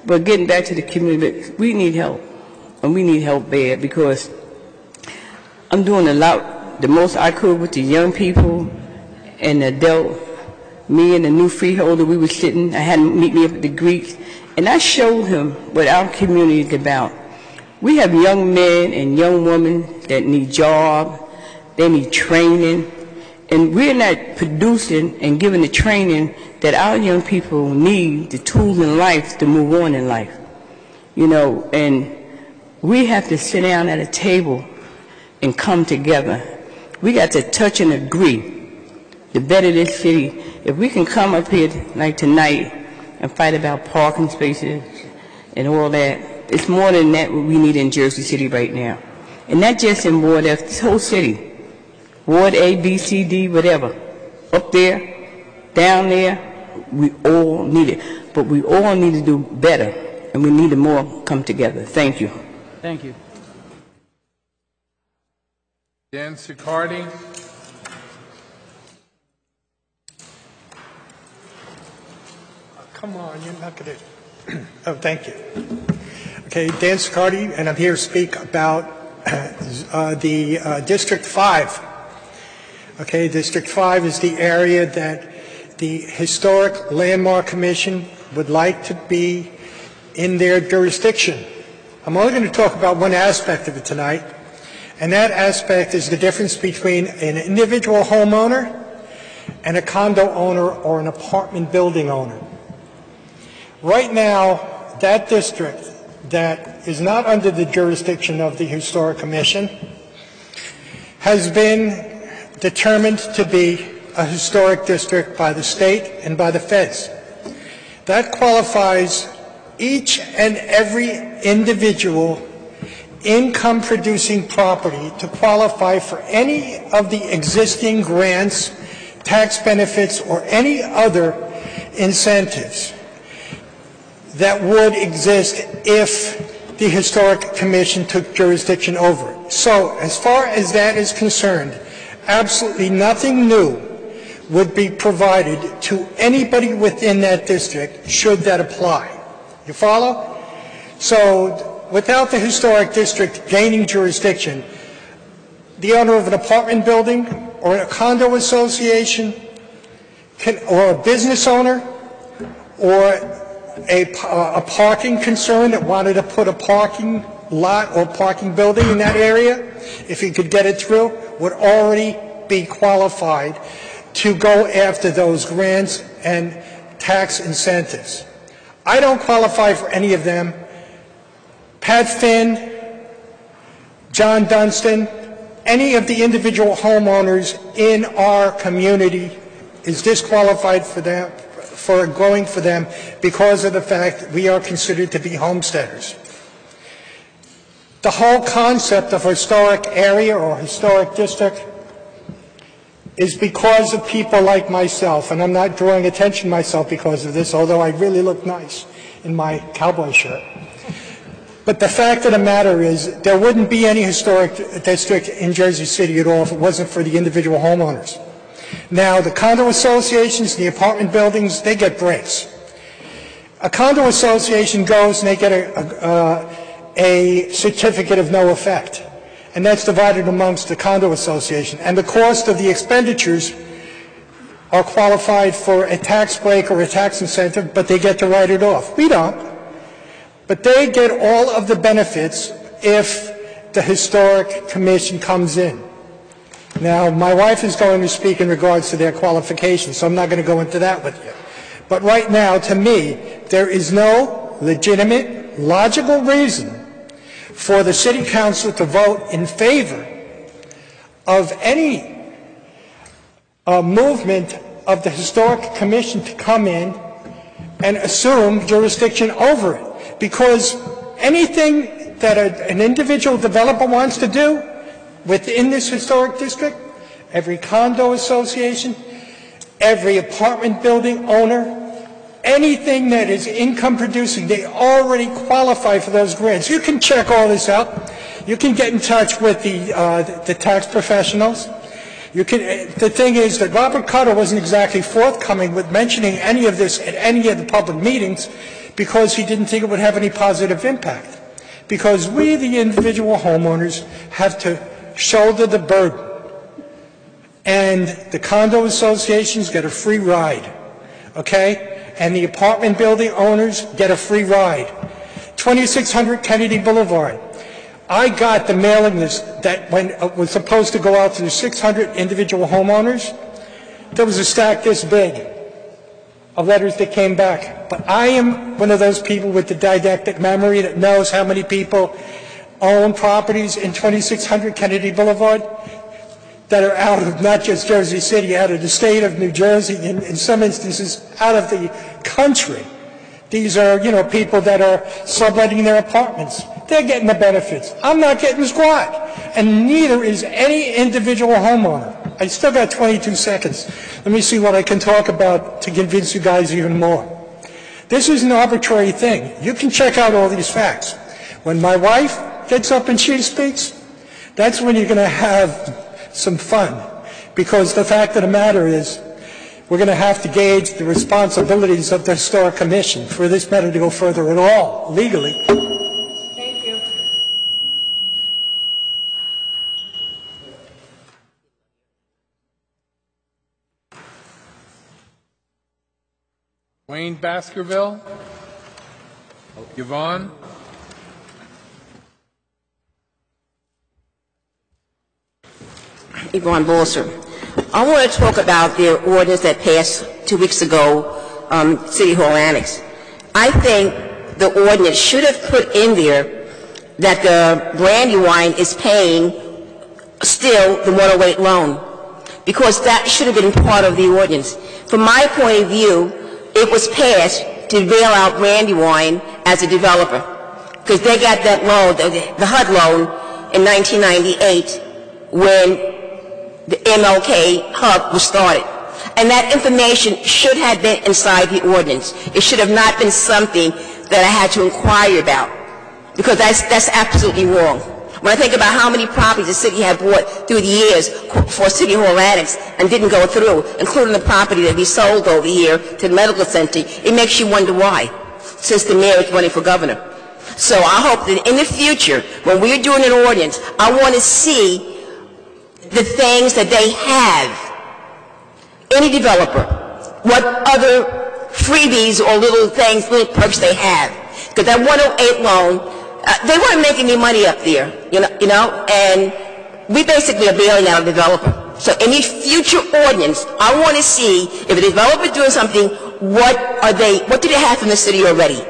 S21: But getting back to the community, we need help. And we need help bad, because I'm doing the most I could with the young people and the adult. Me and the new freeholder, we were sitting. I had him meet me up at the Greeks. And I showed him what our community is about. We have young men and young women that need jobs. They need training. And we're not producing and giving the training that our young people need, the tools in life to move on in life. You know, and we have to sit down at a table and come together. We got to touch and agree to better this city. If we can come up here like tonight and fight about parking spaces and all that, it's more than that what we need in Jersey City right now. And not just in Ward F, this whole city. Ward A, B, C, D, whatever. Up there, down there, we all need it. But we all need to do better, and we need to more come together. Thank you.
S5: Thank you.
S1: Dan Siccardi.
S11: Come on, you're not going to... Oh, thank you. Okay, Dan Siccardi, and I'm here to speak about the District 5. Okay, District 5 is the area that the Historic Landmark Commission would like to be in their jurisdiction. I'm only going to talk about one aspect of it tonight, and that aspect is the difference between an individual homeowner and a condo owner or an apartment building owner. Right now, that district that is not under the jurisdiction of the Historic Commission has been determined to be a historic district by the state and by the feds. That qualifies each and every individual income-producing property to qualify for any of the existing grants, tax benefits, or any other incentives that would exist if the Historic Commission took jurisdiction over it. So, as far as that is concerned, absolutely nothing new would be provided to anybody within that district should that apply. You follow? So, without the Historic District gaining jurisdiction, the owner of an apartment building or a condo association or a business owner or a parking concern that wanted to put a parking lot or parking building in that area, if he could get it through, would already be qualified to go after those grants and tax incentives. I don't qualify for any of them. Pat Finn, John Dunstan, any of the individual homeowners in our community is disqualified for them, for going for them because of the fact that we are considered to be homesteaders. The whole concept of historic area or historic district is because of people like myself, and I'm not drawing attention to myself because of this, although I really look nice in my cowboy shirt. But the fact of the matter is there wouldn't be any historic district in Jersey City at all if it wasn't for the individual homeowners. Now, the condo associations, the apartment buildings, they get breaks. A condo association goes and they get a certificate of no effect, and that's divided amongst the condo association. And the cost of the expenditures are qualified for a tax break or a tax incentive, but they get to write it off. We don't. But they get all of the benefits if the Historic Commission comes in. Now, my wife is going to speak in regards to their qualifications, so I'm not going to go into that with you. But right now, to me, there is no legitimate, logical reason for the City Council to vote in favor of any movement of the Historic Commission to come in and assume jurisdiction over it. Because anything that an individual developer wants to do within this historic district, every condo association, every apartment building owner, anything that is income producing, they already qualify for those grants. You can check all this out. You can get in touch with the tax professionals. The thing is that Robert Cutter wasn't exactly forthcoming with mentioning any of this at any of the public meetings because he didn't think it would have any positive impact. Because we, the individual homeowners, have to shoulder the burden. And the condo associations get a free ride, okay? And the apartment building owners get a free ride. 2600 Kennedy Boulevard. I got the mailing list that when it was supposed to go out to the 600 individual homeowners, there was a stack this big of letters that came back. But I am one of those people with the didactic memory that knows how many people own properties in 2600 Kennedy Boulevard that are out of not just Jersey City, out of the state of New Jersey, and in some instances out of the country. These are, people that are subletting their apartments. They're getting the benefits. I'm not getting squat. And neither is any individual homeowner. I still got 22 seconds. Let me see what I can talk about to convince you guys even more. This is an arbitrary thing. You can check out all these facts. When my wife gets up and she speaks, that's when you're going to have some fun. Because the fact of the matter is, we're going to have to gauge the responsibilities of the Historic Commission for this matter to go further at all, legally.
S17: Thank you.
S1: Wayne Baskerville. Yvonne.
S9: Yvonne Bolser. I want to talk about the ordinance that passed 2 weeks ago, City Hall Annex. I think the ordinance should have put in there that the Brandywine is paying still the 108 loan, because that should have been part of the ordinance. From my point of view, it was passed to bail out Brandywine as a developer, because they got that loan, the HUD loan, in 1998 when the MLK hub was started. And that information should have been inside the ordinance. It should have not been something that I had to inquire about, because that's absolutely wrong. When I think about how many properties the city had bought through the years for City Hall Annex and didn't go through, including the property that we sold over here to the medical center, it makes you wonder why, since the mayor is running for governor. So I hope that in the future, when we're doing an ordinance, I want to see the things that they have, any developer, what other freebies or little things, little perks they have. Because that 108 loan, they weren't making any money up there, you know, and we basically are bailing out a developer. So any future ordinance, I want to see if a developer is doing something, what do they have from the city already?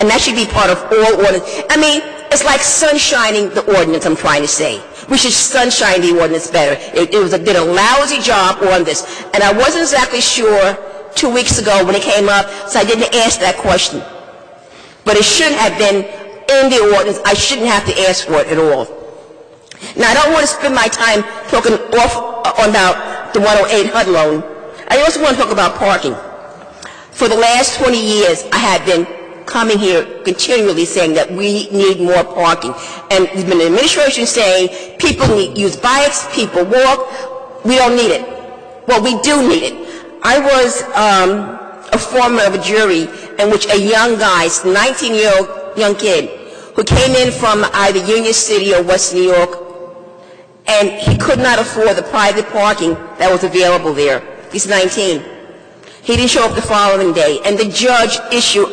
S9: And that should be part of all ordinance. I mean, it's like sunshining the ordinance, I'm trying to say. We should sunshine the ordinance better. It did a lousy job on this. And I wasn't exactly sure 2 weeks ago when it came up, so I didn't ask that question. But it should have been in the ordinance. I shouldn't have to ask for it at all. Now, I don't want to spend my time talking about the 108 HUD loan. I also want to talk about parking. For the last 20 years, I have been coming here continually saying that we need more parking. And there's been an administration saying people need use bikes, people walk. We don't need it. Well, we do need it. I was a former of a jury in which a young guy, 19-year-old young kid, who came in from either Union City or West New York, and he could not afford the private parking that was available there. He's 19. He didn't show up the following day, and the judge issued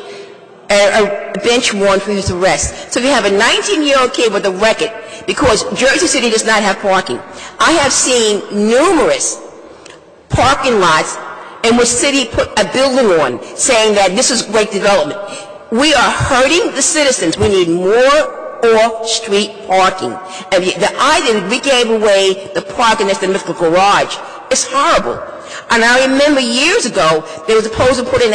S9: a bench warrant for his arrest. So you have a 19-year-old kid with a record because Jersey City does not have parking. I have seen numerous parking lots in which city put a building on saying that this is great development. We are hurting the citizens. We need more off-street parking. And the idea that we gave away the parking that's the mythical garage is horrible. And I remember years ago, they were supposed to put in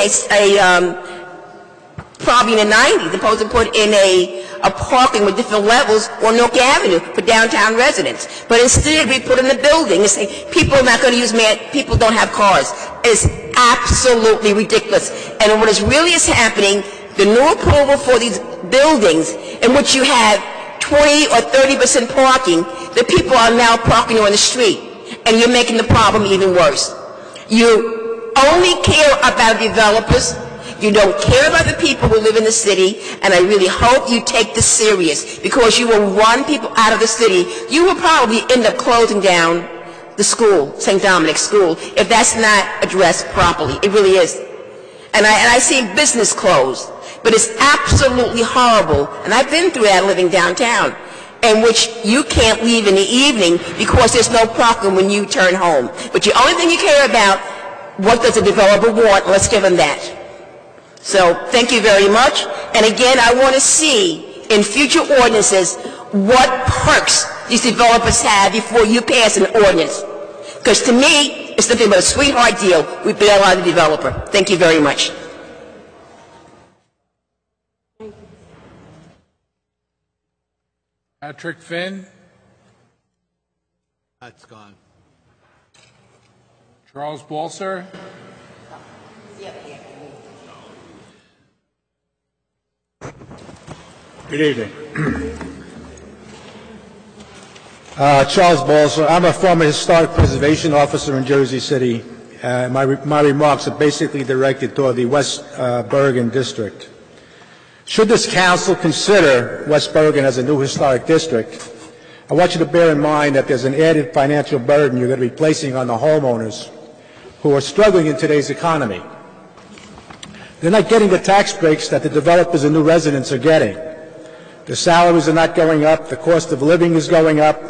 S9: probably in the 90s, supposed to put in a parking with different levels on Newark Avenue for downtown residents. But instead, we put in the building and say, people are not going to use people don't have cars. It's absolutely ridiculous. And what is really is happening, the new approval for these buildings in which you have 20 or 30% parking, the people are now parking on the street. And you're making the problem even worse. You only care about developers. You don't care about the people who live in the city, and I really hope you take this serious, because you will run people out of the city. You will probably end up closing down the school, St. Dominic's School, if that's not addressed properly. It really is. And I see business closed, but it's absolutely horrible, and I've been through that living downtown, in which you can't leave in the evening because there's no parking when you turn home. But the only thing you care about, what does the developer want? Let's give him that. So thank you very much. And again, I want to see in future ordinances what perks these developers have before you pass an ordinance. Because to me, it's nothing but a sweetheart deal. We bail out the developer. Thank you very much.
S1: Patrick Finn.
S8: That's gone.
S1: Charles Balser.
S7: Good evening. Charles Balser. I'm a former historic preservation officer in Jersey City. My remarks are basically directed toward the West Bergen district. Should this council consider West Bergen as a new historic district, I want you to bear in mind that there's an added financial burden you're going to be placing on the homeowners who are struggling in today's economy. They're not getting the tax breaks that the developers and new residents are getting. The salaries are not going up, the cost of living is going up,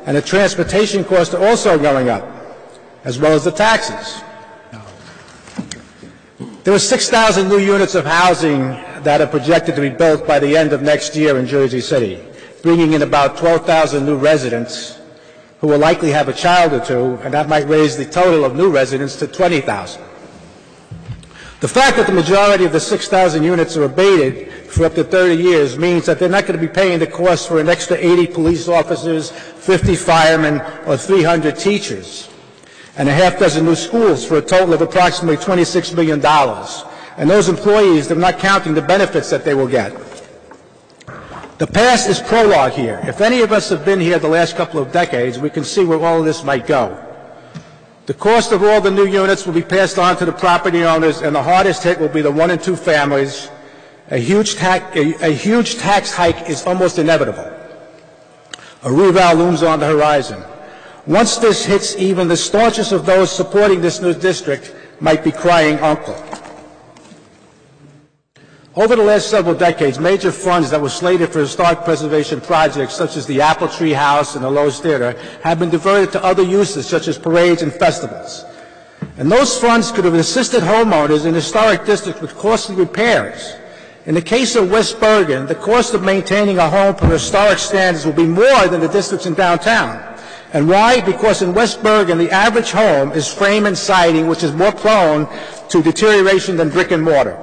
S7: and the transportation costs are also going up, as well as the taxes. There are 6,000 new units of housing that are projected to be built by the end of next year in Jersey City, bringing in about 12,000 new residents who will likely have a child or two, and that might raise the total of new residents to 20,000. The fact that the majority of the 6,000 units are abated for up to 30 years means that they're not going to be paying the cost for an extra 80 police officers, 50 firemen, or 300 teachers, and a half dozen new schools for a total of approximately $26 million. And those employees, they're not counting the benefits that they will get. The past is prologue here. If any of us have been here the last couple of decades, we can see where all of this might go. The cost of all the new units will be passed on to the property owners, and the hardest hit will be the 1- and 2 families. A huge tax hike is almost inevitable. A reval looms on the horizon. Once this hits, even the staunchest of those supporting this new district might be crying uncle. Over the last several decades, major funds that were slated for historic preservation projects, such as the Apple Tree House and the Lowe's Theater, have been diverted to other uses, such as parades and festivals. And those funds could have assisted homeowners in historic districts with costly repairs. In the case of West Bergen, the cost of maintaining a home per historic standards will be more than the districts in downtown. And why? Because in West Bergen, the average home is frame and siding, which is more prone to deterioration than brick and mortar.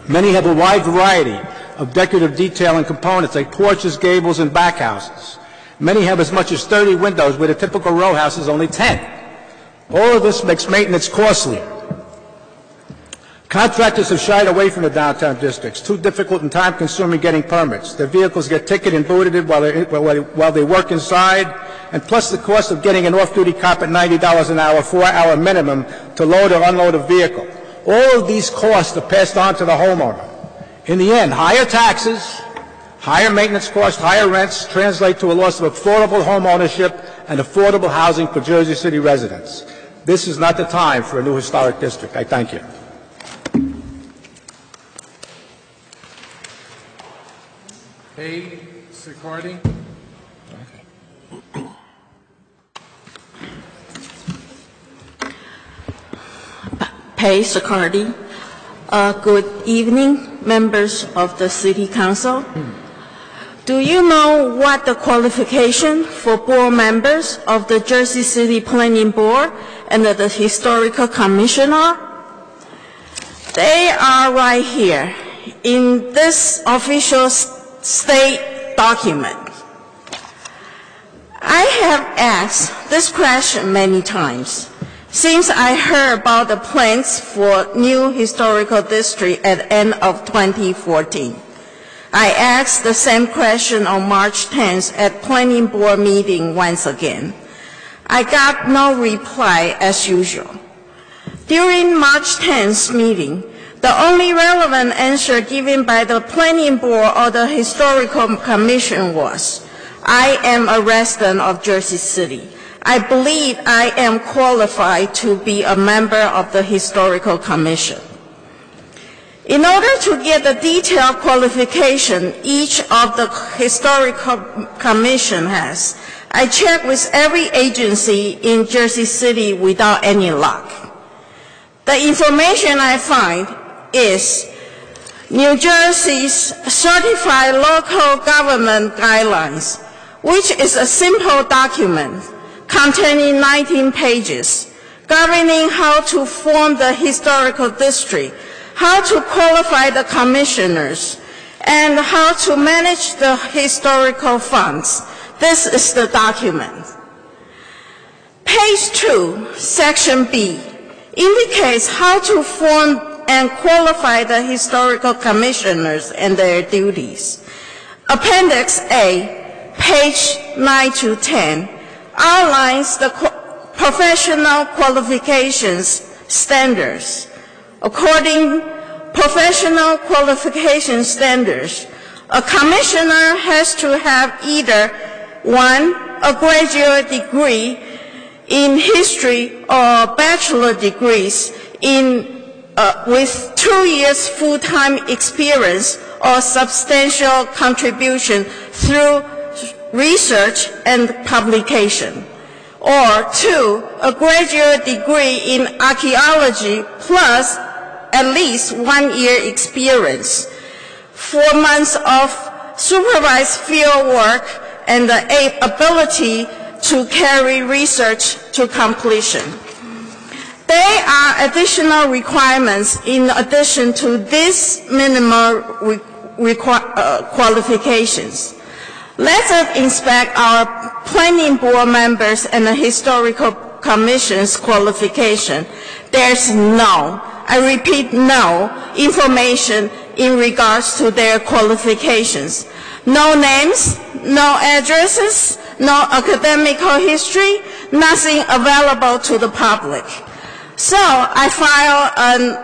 S7: Many have a wide variety of decorative detail and components, like porches, gables, and back houses. Many have as much as 30 windows, where the typical row house is only 10. All of this makes maintenance costly. Contractors have shied away from the downtown districts. Too difficult and time-consuming getting permits. Their vehicles get ticketed and booted while they work inside, and plus the cost of getting an off-duty cop at $90 an hour, 4-hour minimum, to load or unload a vehicle. All of these costs are passed on to the homeowner. In the end, higher taxes, higher maintenance costs, higher rents translate to a loss of affordable home ownership and affordable housing for Jersey City residents. This is not the time for a new historic district. I thank you.
S1: Hey, Sicardi.
S15: Pei Sicardi. Good evening, members of the City Council. Do you know what the qualification for board members of the Jersey City Planning Board and the Historical Commission are? They are right here in this official state document. I have asked this question many times since I heard about the plans for new historical district at the end of 2014. I asked the same question on March 10th at planning board meeting once again. I got no reply as usual. During March 10th meeting, the only relevant answer given by the planning board or the historical commission was, I am a resident of Jersey City. I believe I am qualified to be a member of the historical commission. In order to get the detailed qualification each of the historical commission has, I checked with every agency in Jersey City without any luck. The information I find is New Jersey's Certified Local Government Guidelines, which is a simple document containing 19 pages, governing how to form the historical district, how to qualify the commissioners, and how to manage the historical funds. This is the document. Page 2, Section B, indicates how to form and qualify the historical commissioners and their duties. Appendix A, page 9 to 10, outlines the professional qualifications standards. According professional qualification standards, a commissioner has to have either 1, a graduate degree in history or bachelor degrees with 2 years full-time experience or substantial contribution through research and publication. Or 2, a graduate degree in archaeology plus at least 1 year experience, 4 months of supervised field work, and the ability to carry research to completion. There are additional requirements in addition to these minimal qualifications. Let us inspect our planning board members and the historical commission's qualification. There's no, I repeat, no information in regards to their qualifications. No names, no addresses, no academical history, nothing available to the public. So I filed an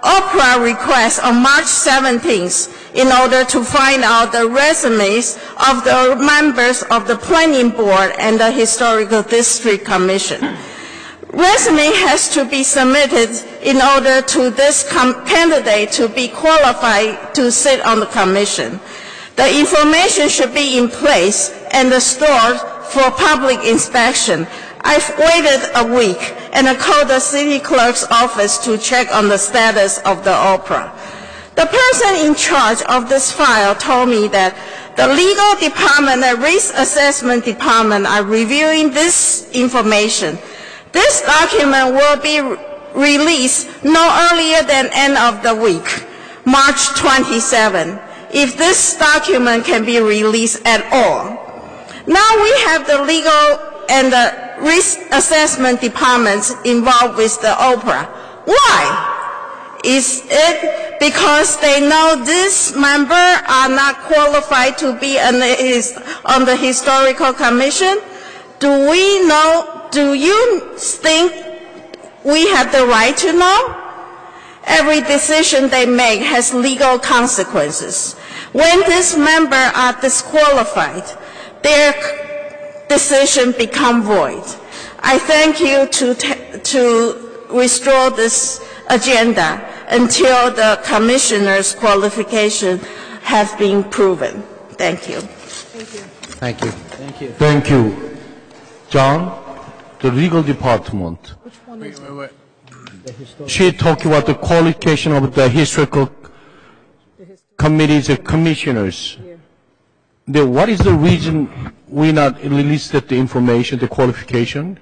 S15: OPRA request on March 17th in order to find out the resumes of the members of the Planning Board and the Historical District Commission. Resume has to be submitted in order to this candidate to be qualified to sit on the commission. The information should be in place and stored for public inspection. I've waited a week and I called the city clerk's office to check on the status of the OPRA. The person in charge of this file told me that the legal department and risk assessment department are reviewing this information. This document will be released no earlier than end of the week, March 27, if this document can be released at all. Now we have the legal and the risk assessment departments involved with the OPRA. Why? Is it because they know this member are not qualified to be on the Historical Commission? Do you think we have the right to know? Every decision they make has legal consequences. When these members are disqualified, their decision becomes void. I thank you to restore this agenda until the commissioner's qualifications have been proven. Thank you.
S3: Thank you. Thank you. Thank you. John, the legal department.
S1: Wait.
S3: She talked about the qualification of the historical committees and commissioners. What is the reason we not released the information, the qualification?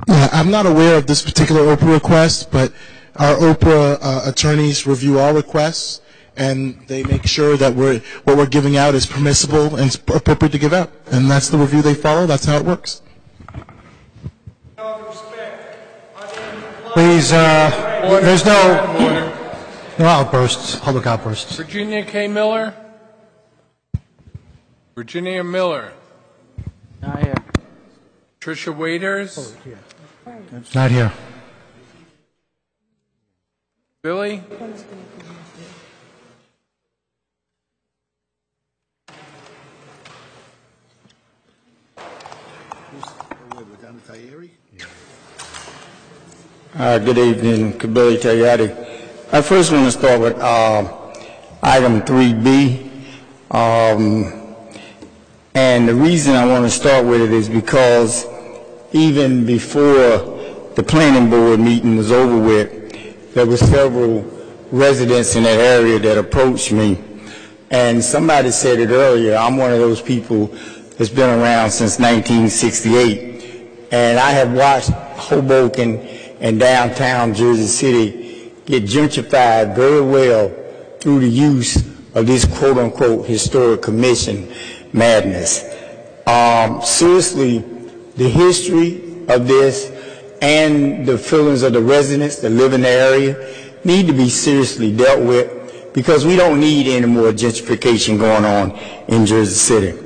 S16: Yeah, I'm not aware of this particular Oprah request, but our Oprah attorneys review all requests, and they make sure that what we're giving out is permissible and appropriate to give out. And that's the review they follow. That's how it works.
S4: Please, there's no outbursts, public outbursts.
S1: Virginia K. Miller? Virginia Miller?
S5: Not here.
S1: Tricia Waiters?
S4: Not here.
S1: Billy?
S13: Good evening, Kabili Tayati. I first want to start with item 3B. And the reason I want to start with it is because even before the planning board meeting was over with, there were several residents in that area that approached me. And somebody said it earlier, I'm one of those people that's been around since 1968. And I have watched Hoboken and downtown Jersey City get gentrified very well through the use of this quote-unquote historic commission madness. Seriously, the history of this and the feelings of the residents that live in the area need to be seriously dealt with, because we don't need any more gentrification going on in Jersey City.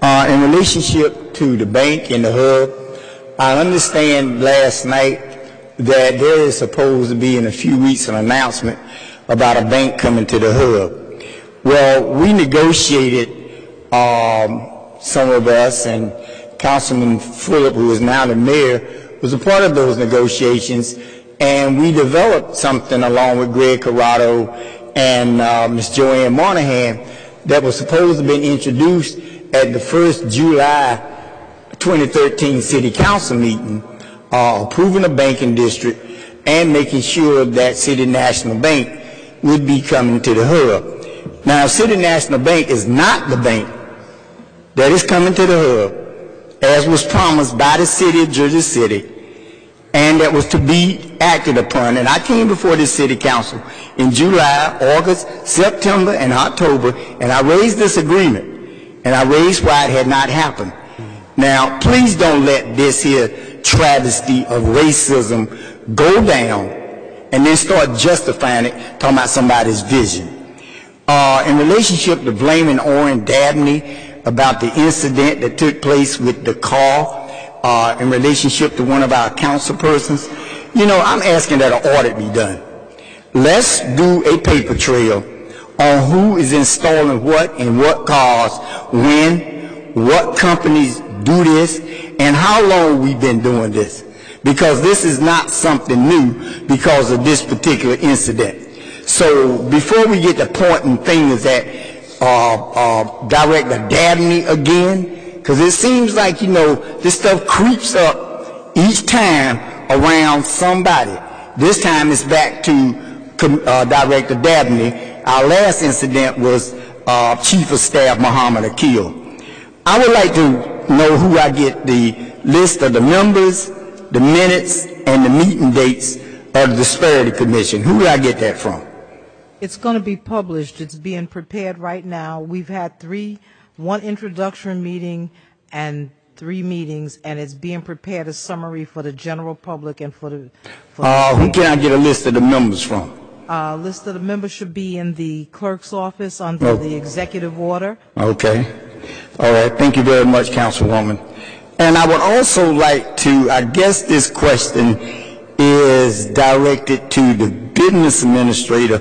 S13: In relationship to the bank and the hub, I understand last night that there is supposed to be in a few weeks an announcement about a bank coming to the hub. Well, we negotiated, some of us, and Councilman Phillip, who is now the mayor, was a part of those negotiations, and we developed something along with Greg Corrado and Ms. Joanne Monahan that was supposed to have been introduced at the first July 2013 City Council meeting, approving a banking district and making sure that City National Bank would be coming to the hub. Now, City National Bank is not the bank that is coming to the hub, as was promised by the City of Jersey City, and that was to be acted upon. And I came before the City Council in July, August, September, and October, and I raised this agreement, and I raised why it had not happened. Now, please don't let this here travesty of racism go down and then start justifying it, talking about somebody's vision. In relationship to blaming Orrin Dabney about the incident that took place with the car, in relationship to one of our council persons, you know, I'm asking that an audit be done. Let's do a paper trail on who is installing what in what cars, when, what companies do this, and how long we've been doing this. Because this is not something new because of this particular incident. So before we get to pointing fingers at Director Dabney again, because it seems like, you know, this stuff creeps up each time around somebody. This time it's back to Director Dabney. Our last incident was Chief of Staff Muhammad Akil. I would like to know who I get the list of the members, the minutes, and the meeting dates of the Disparity Commission. Who do I get that from?
S10: It's going to be published. It's being prepared right now. We've had one introduction meeting, and 3 meetings, and it's being prepared as summary for the general public and for the...
S13: Who can I get a list of the members from?
S10: List of the members should be in the clerk's office under the executive order.
S13: Okay. All right. Thank you very much, Councilwoman. And I would also like to, I guess this question is directed to the business administrator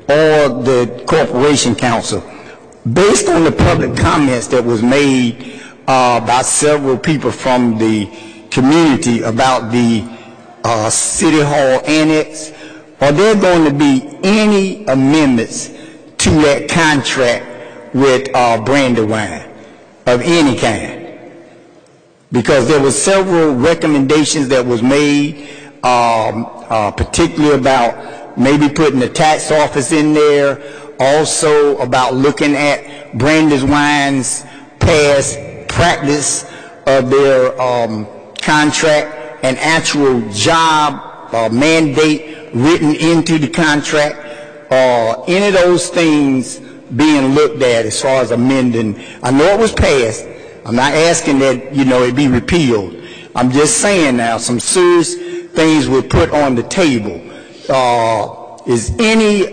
S13: or the corporation counsel. Based on the public comments that was made by several people from the community about the City Hall Annex, are there going to be any amendments to that contract with Brandywine of any kind? Because there were several recommendations that was made, particularly about maybe putting the tax office in there, also about looking at Brandywine's past practice of their contract and actual job mandate written into the contract, any of those things being looked at as far as amending. I know it was passed. I'm not asking that, you know, it be repealed. I'm just saying now some serious things were put on the table. Is any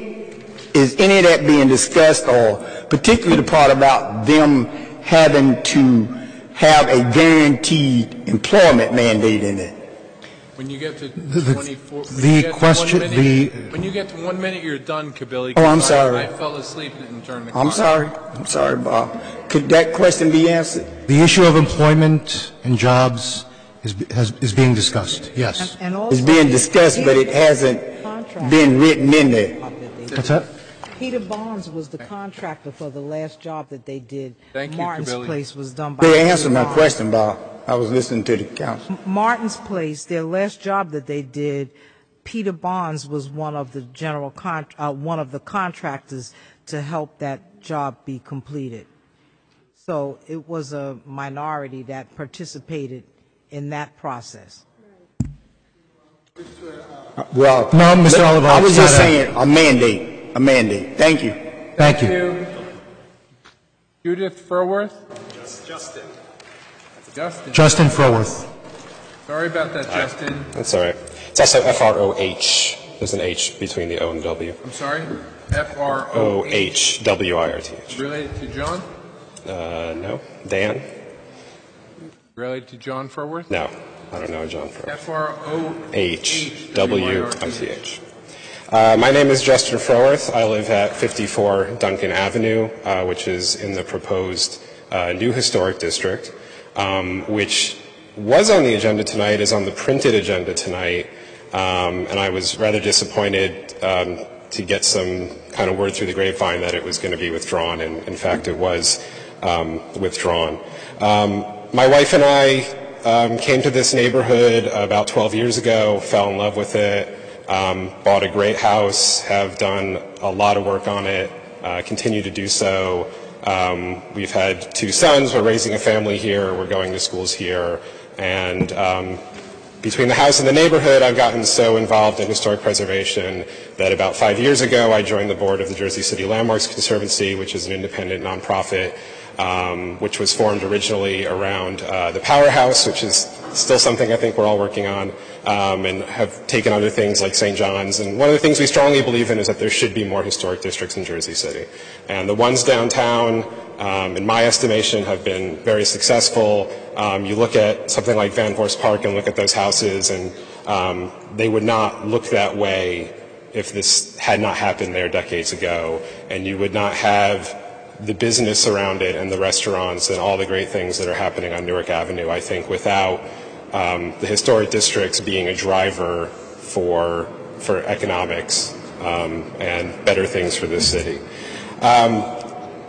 S13: of that being discussed, or particularly the part about them having to have a guaranteed employment mandate in it?
S1: When you get to 24, when you get to 1 minute, you're done, Kabili.
S13: Oh, I'm sorry.
S1: I fell asleep and turned the clock.
S13: I'm sorry, Bob. Could that question be answered?
S4: The issue of employment and jobs is being discussed, yes.
S10: And also,
S13: it's being discussed, but it hasn't been written in there.
S4: What's that?
S10: Peter Barnes was the contractor for the last job that they did.
S1: Thank you,
S10: Martin's
S1: Kabili.
S10: Place was done by
S13: They
S10: Peter
S13: answered my
S10: Barnes.
S13: question, Bob. I was listening to the council.
S10: Martin's Place, their last job that they did, Peter Barnes was one of the one of the contractors to help that job be completed. So it was a minority that participated in that process.
S13: Well,
S4: no, Mr. Oliver,
S13: I was just saying a mandate. A mandate. Thank you.
S4: Thank you.
S1: Judith Furworth?
S4: Justin Furworth.
S1: Sorry about that, Justin.
S12: That's all right. It's also F-R-O-H. There's an H between the O and W.
S1: I'm sorry? F-R-O-H.
S12: O-H-W-I-R-T-H.
S1: Related to John?
S12: No. Dan?
S1: Related to John Furworth?
S12: No. I don't know John Furworth.
S1: F-R-O-H-W-I-R-T-H.
S12: My name is Justin Furworth. I live at 54 Duncan Avenue, which is in the proposed new historic district, which was on the agenda tonight, is on the printed agenda tonight, and I was rather disappointed to get some kind of word through the grapevine that it was going to be withdrawn, and in fact it was withdrawn. My wife and I came to this neighborhood about 12 years ago, fell in love with it, bought a great house, have done a lot of work on it, continue to do so. We've had 2 sons, we're raising a family here, we're going to schools here, and between the house and the neighborhood, I've gotten so involved in historic preservation that about 5 years ago, I joined the board of the Jersey City Landmarks Conservancy, which is an independent nonprofit, which was formed originally around the Powerhouse, which is still something I think we're all working on, and have taken other things like St. John's. And one of the things we strongly believe in is that there should be more historic districts in Jersey City. And the ones downtown, in my estimation, have been very successful. You look at something like Van Voorst Park and look at those houses, and they would not look that way if this had not happened there decades ago. And you would not have the business around it and the restaurants and all the great things that are happening on Newark Avenue, I think, without the historic districts being a driver for economics and better things for this city.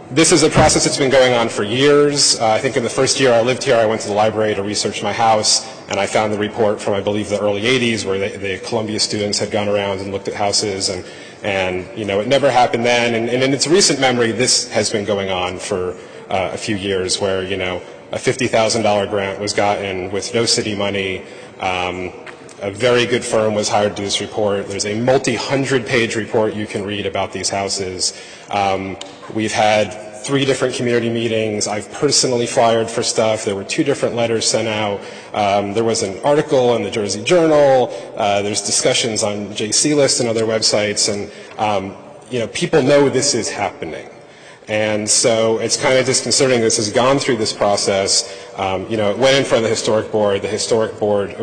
S12: This is a process that's been going on for years. I think in the first year I lived here, I went to the library to research my house, and I found the report from, I believe, the early 80s, where the Columbia students had gone around and looked at houses, and you know, it never happened then. And in its recent memory, this has been going on for a few years, where, you know, a $50,000 grant was gotten with no city money. A very good firm was hired to do this report. There's a multi-100-page report you can read about these houses. We've had 3 different community meetings. I've personally flyered for stuff. There were 2 different letters sent out. There was an article in the Jersey Journal. There's discussions on JC List and other websites, and people know this is happening. And so it's kind of disconcerting this has gone through this process. It went in front of the Historic Board. The Historic Board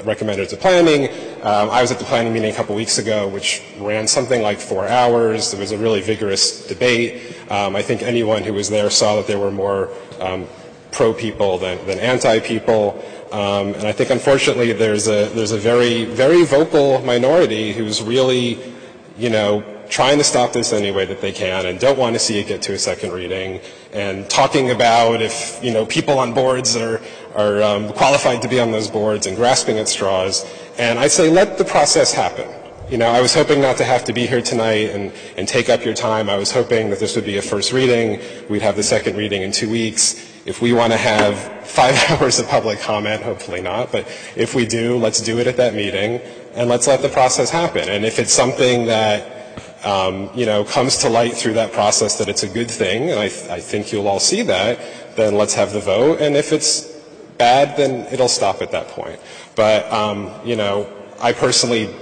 S12: recommended it to Planning. I was at the Planning meeting a couple weeks ago, which ran something like 4 hours. There was a really vigorous debate. I think anyone who was there saw that there were more pro-people than anti-people. And I think, unfortunately, there's a very, very vocal minority who's really, trying to stop this any way that they can and don't want to see it get to a second reading, and talking about if people on boards are qualified to be on those boards, and grasping at straws. And I say let the process happen. I was hoping not to have to be here tonight and take up your time. I was hoping that this would be a first reading. We'd have the second reading in 2 weeks. If we want to have 5 hours of public comment, hopefully not, but if we do, let's do it at that meeting, and let's let the process happen. And if it's something that comes to light through that process that it's a good thing, and I think you'll all see that, then let's have the vote. And if it's bad, then it'll stop at that point. But, I personally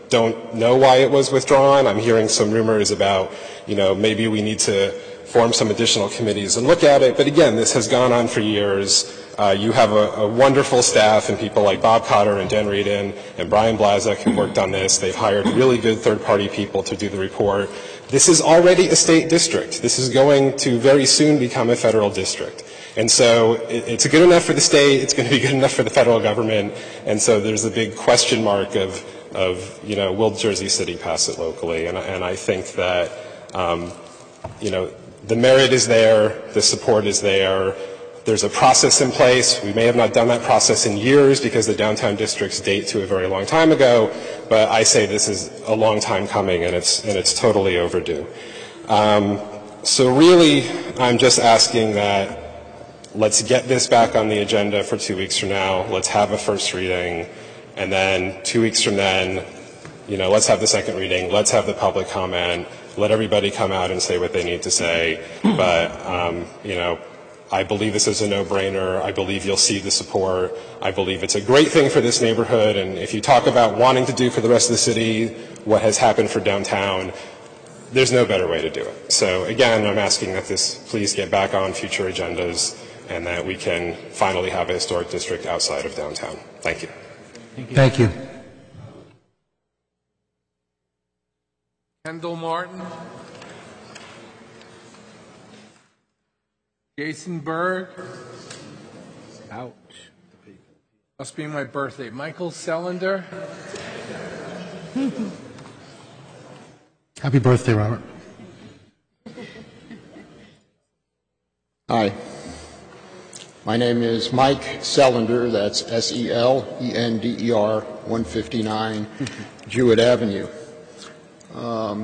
S12: don't know why it was withdrawn. I'm hearing some rumors about, maybe we need to form some additional committees and look at it. But again, this has gone on for years. You have a wonderful staff and people like Bob Cotter and Dan Reedon and Brian Blazek who worked on this. They've hired really good third-party people to do the report. This is already a state district. This is going to very soon become a federal district. And so it's good enough for the state. It's going to be good enough for the federal government. And so there's a big question mark of will Jersey City pass it locally? And I think that, the merit is there, the support is there. There's a process in place. We may have not done that process in years because the downtown districts date to a very long time ago, but I say this is a long time coming, and it's totally overdue. So really, I'm just asking that let's get this back on the agenda for 2 weeks from now. Let's have a first reading, and then 2 weeks from then, let's have the second reading. Let's have the public comment. Let everybody come out and say what they need to say. But, I believe this is a no-brainer. I believe you'll see the support. I believe it's a great thing for this neighborhood. And if you talk about wanting to do for the rest of the city what has happened for downtown, there's no better way to do it. So again, I'm asking that this please get back on future agendas and that we can finally have a historic district outside of downtown. Thank you.
S4: Thank you.
S1: Kendall Martin. Jason Berg. Ouch. Must be my birthday. Michael Sellender.
S4: Happy birthday, Robert.
S2: Hi. My name is Mike Sellender. That's S-E-L-E-N-D-E-R, 159 Jewett Avenue.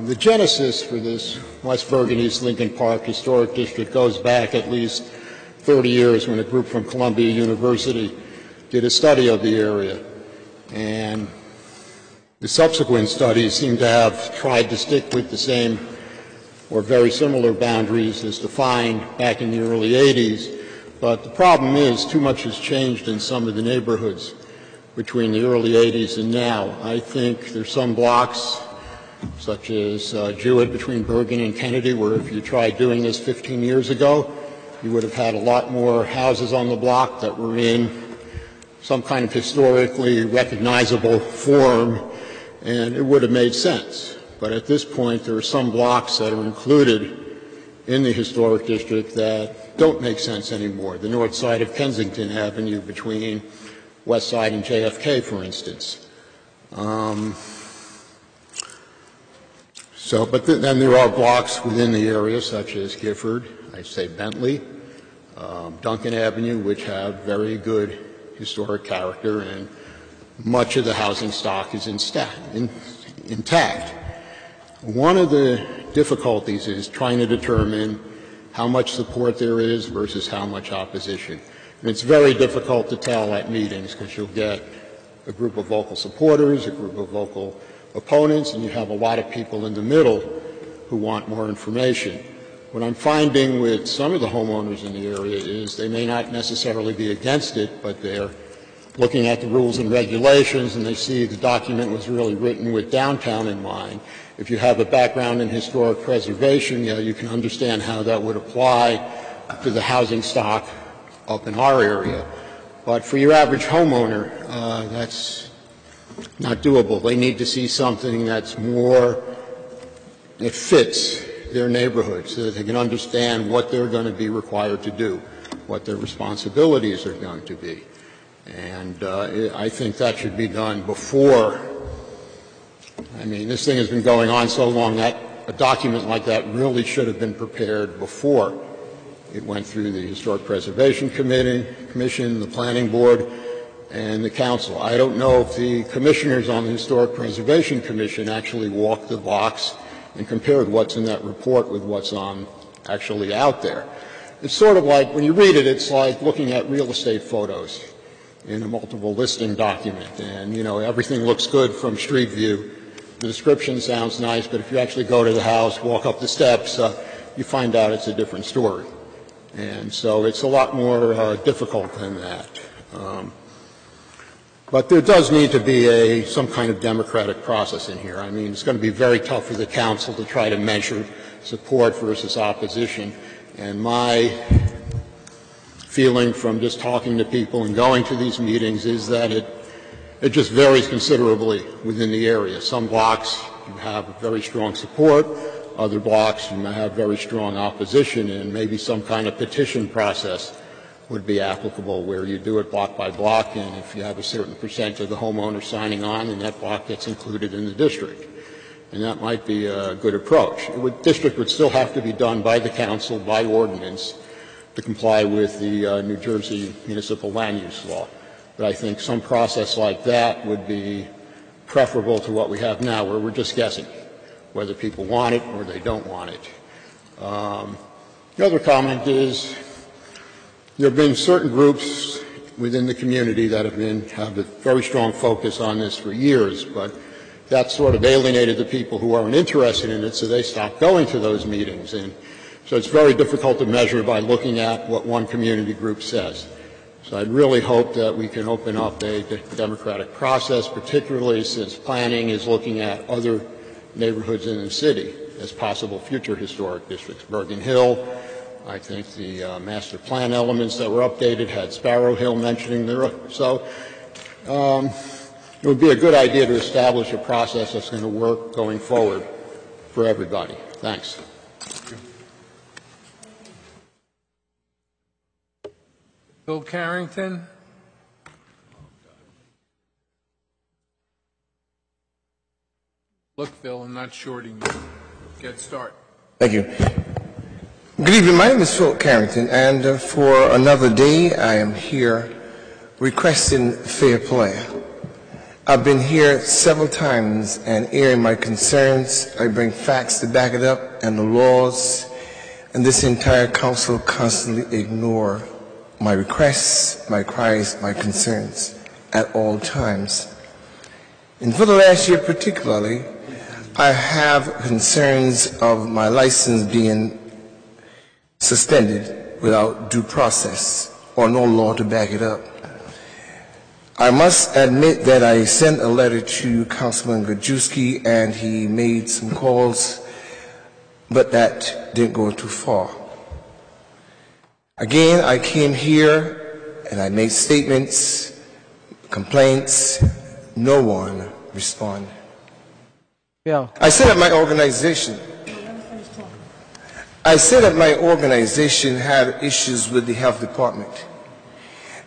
S2: The genesis for this West Bergen East Lincoln Park Historic District goes back at least 30 years when a group from Columbia University did a study of the area. And the subsequent studies seem to have tried to stick with the same or very similar boundaries as defined back in the early 80s. But the problem is too much has changed in some of the neighborhoods between the early 80s and now. I think there's some blocks such as Jewett between Bergen and Kennedy, where if you tried doing this 15 years ago, you would have had a lot more houses on the block that were in some kind of historically recognizable form, and it would have made sense. But at this point, there are some blocks that are included in the historic district that don't make sense anymore. The north side of Kensington Avenue between West Side and JFK, for instance. But then there are blocks within the area, such as Gifford, I'd say Bentley, Duncan Avenue, which have very good historic character, and much of the housing stock is intact. One of the difficulties is trying to determine how much support there is versus how much opposition. And it's very difficult to tell at meetings because you'll get a group of vocal supporters, a group of vocal opponents, and you have a lot of people in the middle who want more information. What I'm finding with some of the homeowners in the area is they may not necessarily be against it, but they're looking at the rules and regulations and they see the document was really written with downtown in mind. If you have a background in historic preservation, you can understand how that would apply to the housing stock up in our area. But for your average homeowner, that's not doable. They need to see something that's more, that fits their neighborhood so that they can understand what they're going to be required to do, what their responsibilities are going to be. And I think that should be done before. I mean, this thing has been going on so long that a document like that really should have been prepared before it went through the Historic Preservation Commission, the Planning Board, and the Council. I don't know if the commissioners on the Historic Preservation Commission actually walked the blocks and compared what's in that report with what's on actually out there. It's sort of like, when you read it, it's like looking at real estate photos in a multiple listing document. And, everything looks good from street view. The description sounds nice, but if you actually go to the house, walk up the steps, you find out it's a different story. And so it's a lot more difficult than that. But there does need to be some kind of democratic process in here. I mean, it's going to be very tough for the council to try to measure support versus opposition. And my feeling from just talking to people and going to these meetings is that it just varies considerably within the area. Some blocks you have very strong support, other blocks you may have very strong opposition, and maybe some kind of petition process would be applicable where you do it block by block, and if you have a certain percent of the homeowners signing on, then that block gets included in the district. And that might be a good approach. District would still have to be done by the council, by ordinance, to comply with the New Jersey municipal land use law. But I think some process like that would be preferable to what we have now, where we're just guessing whether people want it or they don't want it. The other comment is there have been certain groups within the community that have a very strong focus on this for years, but that sort of alienated the people who aren't interested in it, so they stopped going to those meetings. And so it's very difficult to measure by looking at what one community group says. So I'd really hope that we can open up a democratic process, particularly since planning is looking at other neighborhoods in the city as possible future historic districts. Bergen Hill, I think the master plan elements that were updated had Sparrow Hill mentioning there. So it would be a good idea to establish a process that's going to work going forward for everybody. Thanks.
S1: Bill Carrington. Look, Phil, I'm not shorting you. Get started.
S14: Thank you. Good evening. My name is Phil Carrington, and for another day, I am here requesting fair play. I've been here several times and airing my concerns. I bring facts to back it up and the laws, and this entire council constantly ignore my requests, my cries, my concerns at all times. And for the last year particularly, I have concerns of my license being suspended without due process or no law to back it up. I must admit that I sent a letter to Councilman Gajewski and he made some calls, but that didn't go too far. Again, I came here and I made statements, complaints, no one responded.
S5: Yeah.
S14: I said that my organization had issues with the health department.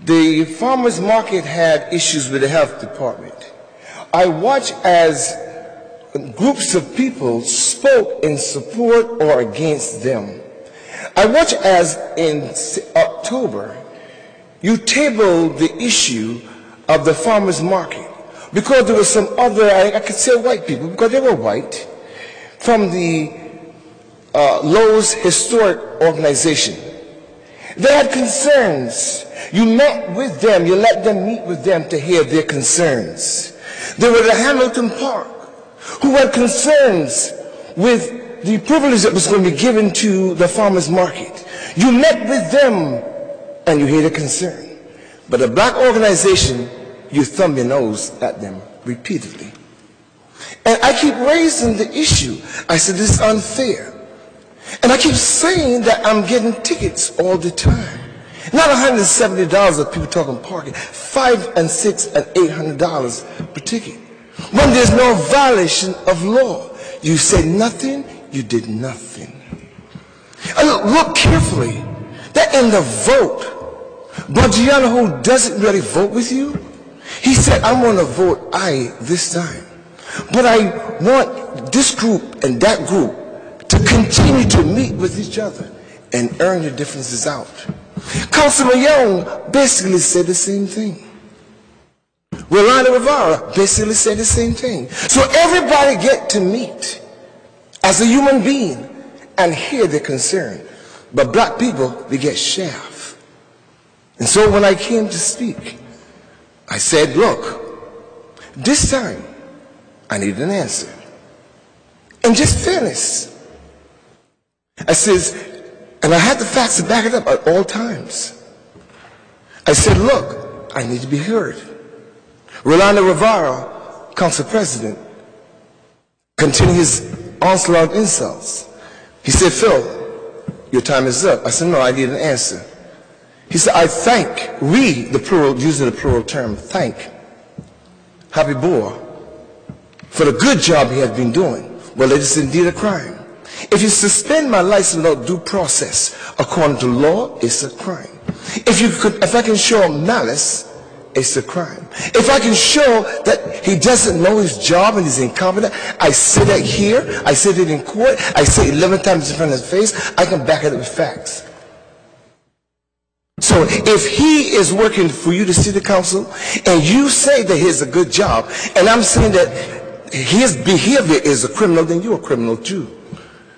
S14: The farmers market had issues with the health department. I watched as groups of people spoke in support or against them. I watched as in October, you tabled the issue of the farmers market because there were some other, I could say white people, because they were white, from the Lowe's Historic Organization. They had concerns. You met with them, you let them meet with them to hear their concerns. There were the Hamilton Park, who had concerns with the privilege that was going to be given to the farmers market. You met with them and you hear the concern. But a black organization, you thumb your nose at them repeatedly. And I keep raising the issue. I said, this is unfair. And I keep saying that I'm getting tickets all the time. Not $170 of people talking parking, $500 and $600 and $800 per ticket. When there's no violation of law, you said nothing, you did nothing. Look carefully, that in the vote, Borgiano, who doesn't really vote with you, he said, I'm going to vote aye this time. But I want this group and that group to continue to meet with each other and earn the differences out. Councilman Young basically said the same thing. Rolando Rivera basically said the same thing. So everybody get to meet as a human being and hear their concern. But black people, they get shaft. And so when I came to speak, I said, look, this time I need an answer. And just fairness. I says, and I had the facts to back it up at all times. I said, look, I need to be heard. Rolando Rivera, council president, continued his onslaught of insults. He said, Phil, your time is up. I said, no, I need an answer. He said, I thank, we, the plural, using the plural term, thank Happy Boer for the good job he has been doing. Well, it is indeed a crime. If you suspend my license without due process, according to law, it's a crime. If I can show malice, it's a crime. If I can show that he doesn't know his job and he's incompetent, I say that here, I say it in court, I say it 11 times in front of his face, I can back it up with facts. So if he is working for you, the city council, and you say that he's a good job, and I'm saying that his behavior is a criminal, then you're a criminal too.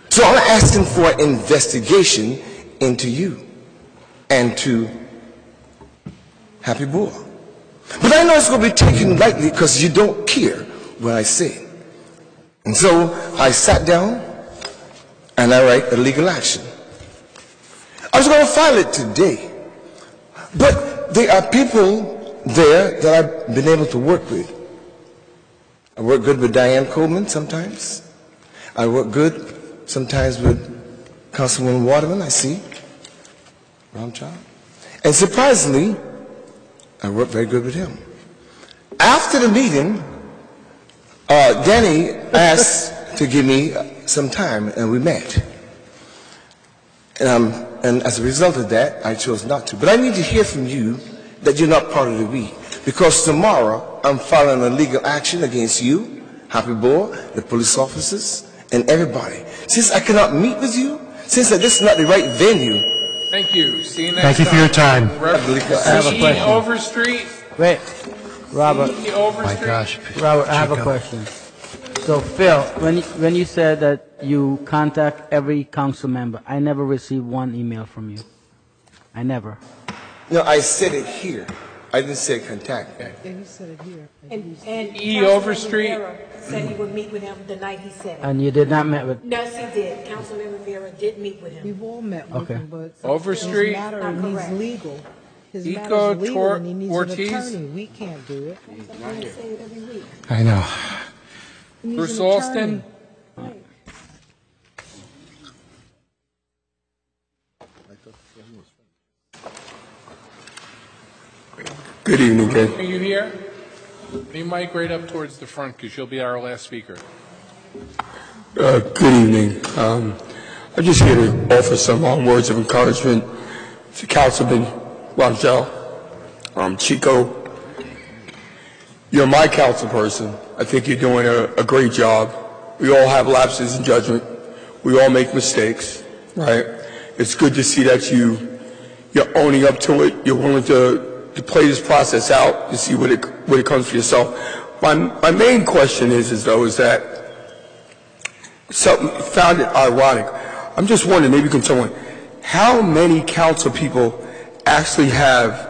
S14: So I'm asking for an investigation into you and to Happy Boer. But I know it's going to be taken lightly because you don't care what I say. And so I sat down and I write a legal action. I was going to file it today. But there are people there that I've been able to work with. I work good with Diane Coleman sometimes. I work good sometimes with Councilwoman Waterman, I see. Ramchild. And surprisingly, I work very good with him. After the meeting, Danny asked to give me some time, and we met. And as a result of that, I chose not to. But I need to hear from you that you're not part of the we. Because tomorrow, I'm filing a legal action against you, Happy Boer, the police officers, and everybody. Since I cannot meet with you, since this is not the right venue.
S1: Thank you. See you next
S4: Thank you for your time.
S5: I have a question.
S1: Overstreet.
S5: Wait, Robert.
S1: My
S4: gosh.
S5: Robert, I have a question. So, Phil, when you said that you contact every council member, I never received one email from you. I never.
S14: No, I said it here. I didn't say contact.
S10: Yeah, he said it here.
S17: And
S1: E. Overstreet
S17: said he would meet with him the night he said it.
S5: And you did not meet with...
S17: Yes, he did. Councilman Rivera did meet with him.
S10: We've all met with
S5: Okay.
S10: him, but
S1: Overstreet.
S10: his matter needs
S17: correct.
S10: legal. His
S1: Eco
S10: matter is legal and he needs
S1: Ortiz.
S10: an attorney. We can't do it.
S17: I say it every week.
S4: I know.
S10: He needs
S1: Bruce
S10: an
S1: Alston.
S10: attorney.
S20: Good evening, Ken.
S1: Are you here? You mic right up towards the front because you'll be our last speaker.
S20: Good evening. I'm just here to offer some words of encouragement to Councilman Rangel, Chico. You're my council person. I think you're doing a great job. We all have lapses in judgment. We all make mistakes, right? It's good to see that you're owning up to it. You're willing to play this process out to see what it comes for yourself. My main question is that something found it ironic. I'm just wondering, maybe you can tell me, how many council people actually have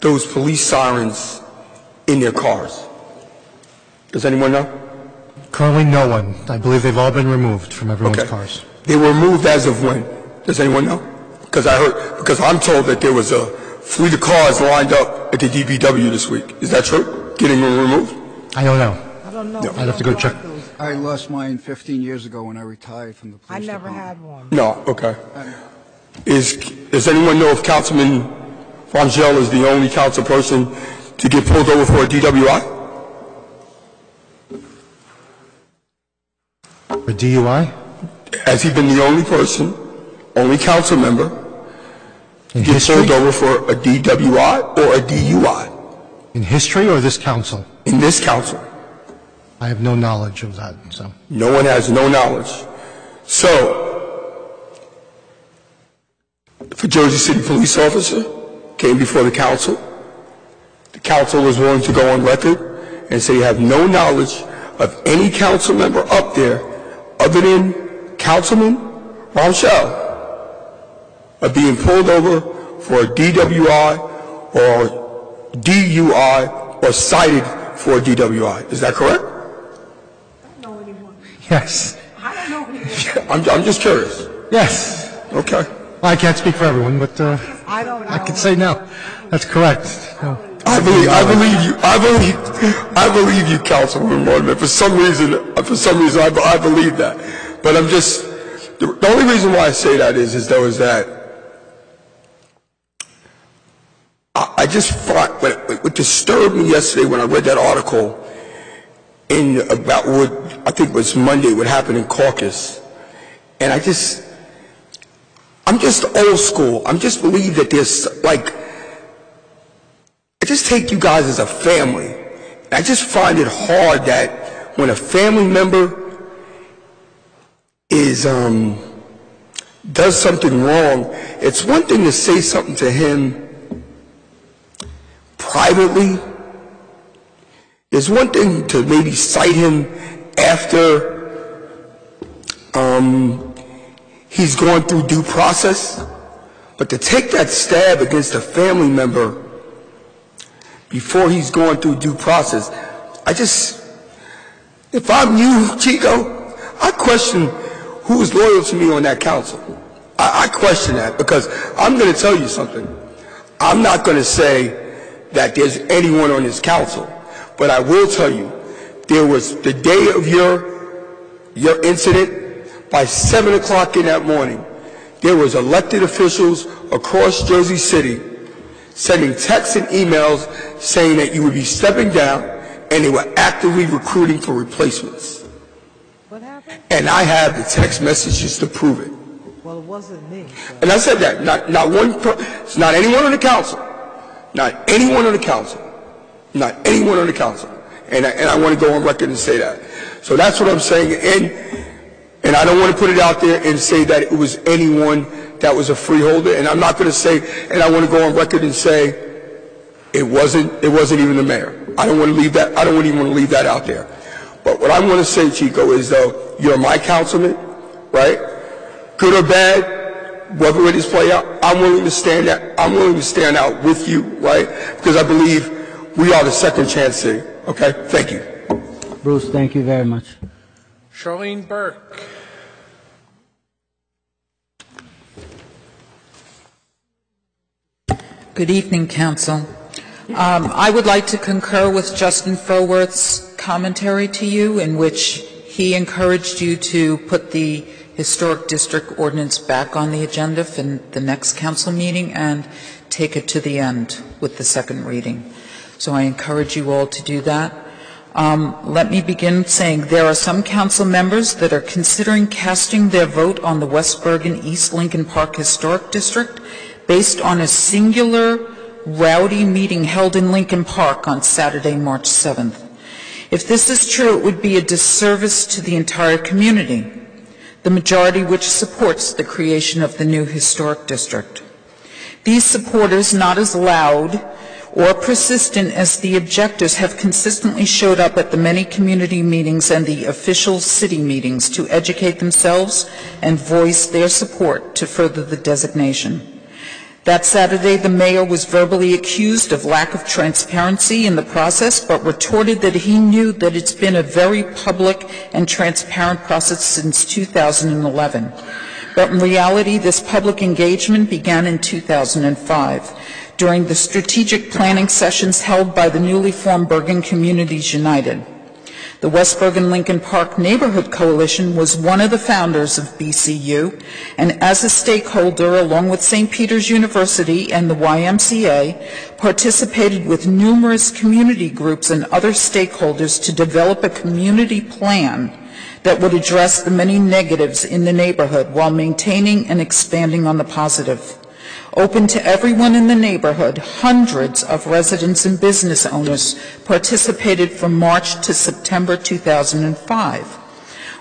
S20: those police sirens in their cars? Does anyone know?
S4: Currently, no one. I believe they've all been removed from everyone's cars.
S20: They were removed as of when? Does anyone know? Because I'm told that there was a fleet of cars lined up at the DPW this week. Is that true? Getting them removed?
S4: I don't know.
S10: I don't know.
S4: I'd have to go check.
S18: I lost mine 15 years ago when I retired from the police
S10: I never
S18: department.
S10: had one.
S20: No, okay. Does anyone know if Councilman Rangel is the only council person to get pulled over for a DWI?
S4: For DUI?
S20: Has he been the only person, only council member, to get pulled over for a DWI or a DUI?
S4: In history or this council?
S20: In this council.
S4: I have no knowledge of that, so.
S20: No one has no knowledge. So, if a Jersey City police officer came before the council was willing to go on record and say you have no knowledge of any council member up there other than Councilman Rangel of being pulled over for a DWI or DUI or cited for a DWI. Is that correct?
S4: Yes.
S20: I'm just curious.
S4: Yes.
S20: Okay.
S4: Well, I can't speak for everyone, but
S10: I don't know.
S4: I can say no. That's correct. No.
S20: I believe you, Councilwoman Waterman. For some reason, I believe that. But I'm just, the only reason why I say that is that I just find, what disturbed me yesterday when I read that article about what I think was Monday, what happened in caucus, and I'm just old school. I just believe that there's I just take you guys as a family. I just find it hard that when a family member does something wrong, it's one thing to say something to him privately. There's one thing to maybe cite him after he's gone through due process, but to take that stab against a family member before he's gone through due process, if I'm you, Chico, I question who is loyal to me on that council. I question that, because I'm going to tell you something. I'm not going to say that there's anyone on this council, but I will tell you, there was the day of your incident, by 7 o'clock in that morning, there was elected officials across Jersey City sending texts and emails saying that you would be stepping down, and they were actively recruiting for replacements.
S10: What happened?
S20: And I have the text messages to prove it.
S10: Well, it wasn't me. So.
S20: And I said that, it's not anyone on the council. Not anyone on the council. Not anyone on the council. And I want to go on record and say that. So that's what I'm saying. And I don't want to put it out there and say that it was anyone that was a freeholder. And I'm not going to say, and I want to go on record and say it wasn't even the mayor. I don't want to leave that. I don't even want to leave that out there. But what I want to say, Chico, is though you're my councilman, right? Good or bad, whatever it is play out, I'm willing to stand out with you, right? Because I believe we are the second chance city. Okay? Thank you.
S5: Bruce, thank you very much.
S1: Charlene Burke.
S22: Good evening, Council. I would like to concur with Justin Froworth's commentary to you, in which he encouraged you to put the Historic District Ordinance back on the agenda for the next council meeting and take it to the end with the second reading. So I encourage you all to do that. Let me begin saying there are some council members that are considering casting their vote on the West Bergen East Lincoln Park Historic District based on a singular rowdy meeting held in Lincoln Park on Saturday, March 7th. If this is true, it would be a disservice to the entire community, the majority which supports the creation of the new historic district. These supporters, not as loud or persistent as the objectors, have consistently showed up at the many community meetings and the official city meetings to educate themselves and voice their support to further the designation. That Saturday, the mayor was verbally accused of lack of transparency in the process, but retorted that he knew that it's been a very public and transparent process since 2011. But in reality, this public engagement began in 2005 during the strategic planning sessions held by the newly formed Bergen Communities United. The West Bergen-Lincoln Park Neighborhood Coalition was one of the founders of BCU, and as a stakeholder, along with St. Peter's University and the YMCA, participated with numerous community groups and other stakeholders to develop a community plan that would address the many negatives in the neighborhood while maintaining and expanding on the positive. Open to everyone in the neighborhood, hundreds of residents and business owners participated from March to September 2005.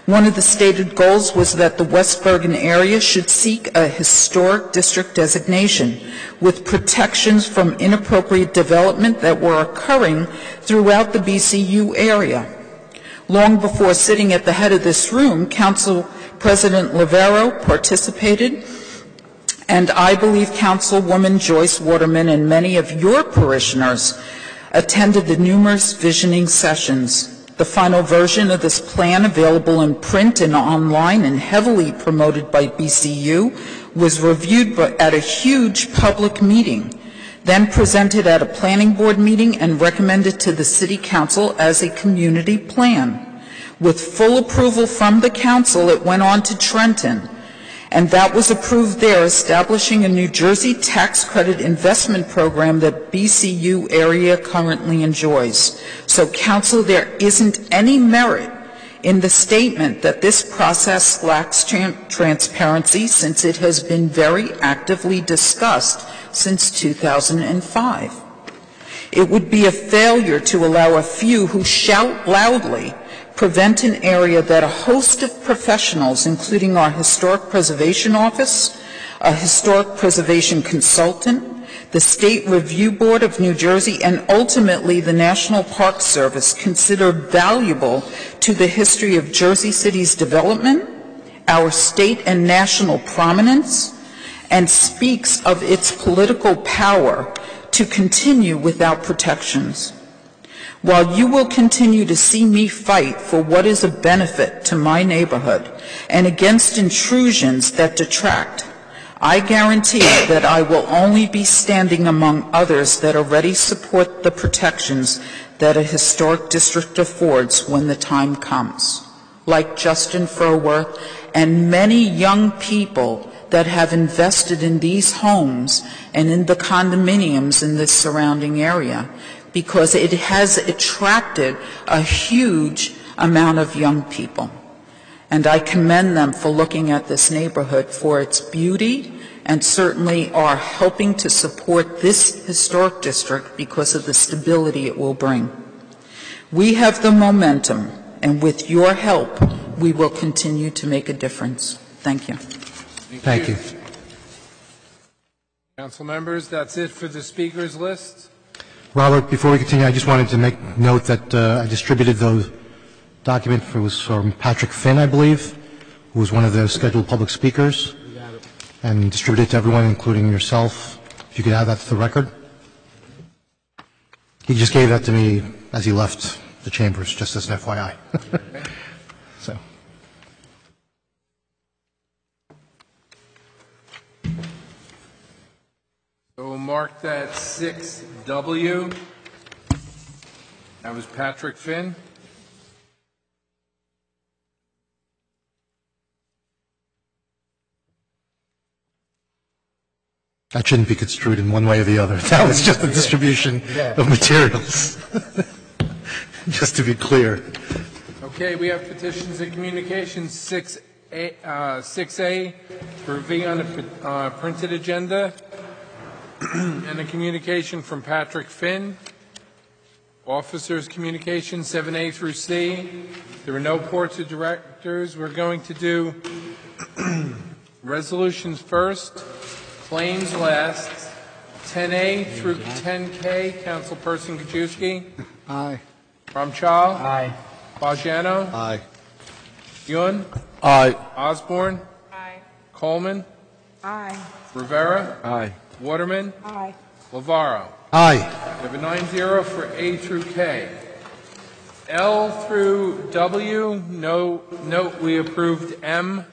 S22: One of the stated goals was that the West Bergen area should seek a historic district designation with protections from inappropriate development that were occurring throughout the BCU area. Long before sitting at the head of this room, Council President Lavero participated, and I believe Councilwoman Joyce Waterman and many of your parishioners attended the numerous visioning sessions. The final version of this plan, available in print and online and heavily promoted by BCU, was reviewed at a huge public meeting, then presented at a planning board meeting and recommended to the City Council as a community plan. With full approval from the council, it went on to Trenton, and that was approved there, establishing a New Jersey tax credit investment program that BCU area currently enjoys. So, Council, there isn't any merit in the statement that this process lacks transparency, since it has been very actively discussed since 2005. It would be a failure to allow a few who shout loudly prevent an area that a host of professionals, including our Historic Preservation Office, a Historic Preservation Consultant, the State Review Board of New Jersey, and ultimately the National Park Service, consider valuable to the history of Jersey City's development, our state and national prominence, and speaks of its political power to continue without protections. While you will continue to see me fight for what is a benefit to my neighborhood and against intrusions that detract, I guarantee that I will only be standing among others that already support the protections that a historic district affords when the time comes, like Justin Furworth and many young people that have invested in these homes and in the condominiums in this surrounding area, because it has attracted a huge amount of young people. And I commend them for looking at this neighborhood for its beauty, and certainly are helping to support this historic district because of the stability it will bring. We have the momentum, and with your help, we will continue to make a difference. Thank you.
S1: Thank you. Council members, that's it for the speakers list.
S4: Robert, before we continue, I just wanted to make note that I distributed those document. It was from Patrick Finn, I believe, who was one of the scheduled public speakers, and distributed it to everyone, including yourself. If you could add that to the record. He just gave that to me as he left the chambers, just as an FYI. So.
S1: So we'll mark that 6W. That was Patrick Finn.
S4: That shouldn't be construed in one way or the other. That was just the distribution of materials. Just to be clear.
S1: Okay, we have petitions and communications 6A for V on the printed agenda, and a communication from Patrick Finn. Officers' communication 7A through C. There are no reports of directors. We're going to do resolutions first, claims last. 10A through 10K. Councilperson Gajewski.
S18: Aye.
S1: Ramchal.
S18: Aye.
S1: Bajano.
S8: Aye.
S1: Yun.
S8: Aye.
S1: Osborne.
S17: Aye.
S1: Coleman.
S17: Aye.
S1: Rivera.
S8: Aye.
S1: Waterman.
S17: Aye.
S1: Lavaro.
S4: Aye.
S1: We have a 9-0 for A through K. L through W, no, note we approved M,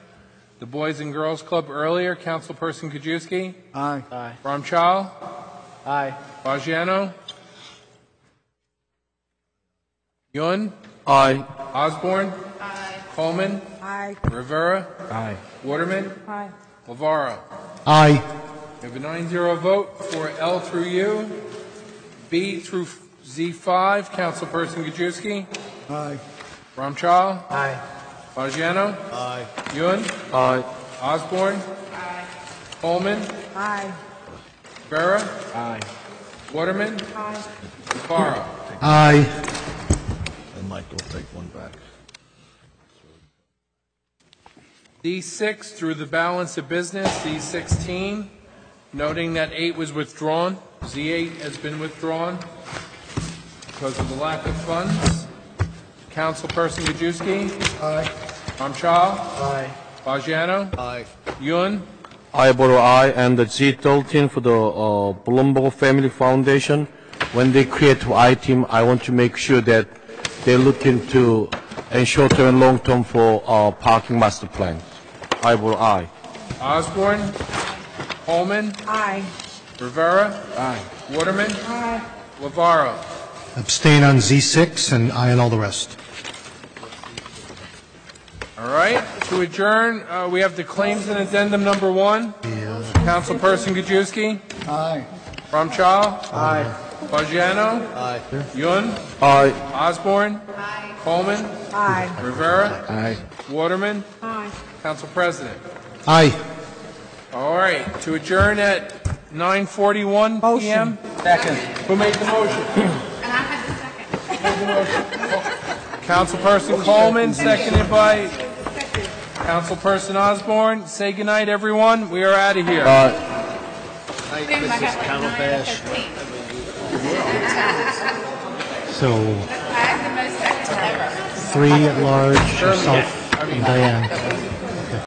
S1: the Boys and Girls Club earlier. Councilperson Kajewski.
S18: Aye. Aye.
S1: Ramchal.
S18: Aye.
S1: Bajiano. Yun.
S3: Aye.
S1: Osborne.
S17: Aye.
S1: Coleman.
S17: Aye.
S1: Rivera.
S3: Aye.
S1: Waterman.
S17: Aye.
S1: Lavaro.
S4: Aye.
S1: We have a 9-0 vote for L through U. B through Z5, Councilperson Gajewski.
S18: Aye.
S1: Ramchal.
S18: Aye.
S1: Bajiano.
S18: Aye.
S1: Yun.
S3: Aye.
S1: Osborne.
S17: Aye.
S1: Coleman.
S17: Aye.
S1: Rivera.
S18: Aye.
S1: Waterman.
S17: Aye.
S1: Lavaro.
S4: Aye.
S8: And Mike will take one back.
S1: D6 through the balance of business, D16, noting that 8 was withdrawn. Z8 has been withdrawn because of the lack of funds. Councilperson Gajewski.
S18: Aye.
S1: Ramchal.
S18: Aye.
S1: Bajiano.
S8: Aye.
S1: Yun.
S3: I vote aye, and the G13 for the Bloomberg Family Foundation. When they create item, I want to make sure that they look into short-term and long-term for parking master plan. I vote aye.
S1: Osborne. Coleman.
S17: Aye.
S1: Rivera.
S18: Aye.
S1: Waterman.
S17: Aye.
S1: Lavaro.
S4: Abstain on Z6 and aye on all the rest.
S1: All right. To adjourn, we have the claims and addendum number 1. Councilperson Gajewski.
S18: Aye.
S1: Ramchal.
S18: Aye.
S1: Bajiano.
S8: Aye.
S1: Yun.
S3: Aye.
S1: Osborne. Aye. Coleman.
S17: Aye.
S1: Rivera.
S4: Aye.
S1: Waterman.
S17: Aye.
S1: Council President.
S4: Aye.
S1: All right. To adjourn at 9:41 p.m.
S18: Second.
S1: Who made the motion?
S17: And I had the second.
S1: Councilperson Coleman, seconded by Councilperson Osborne. Say goodnight, everyone. We are out of here.
S8: Mrs. Calabash.
S16: So, 3 at large, yourself, and Diane.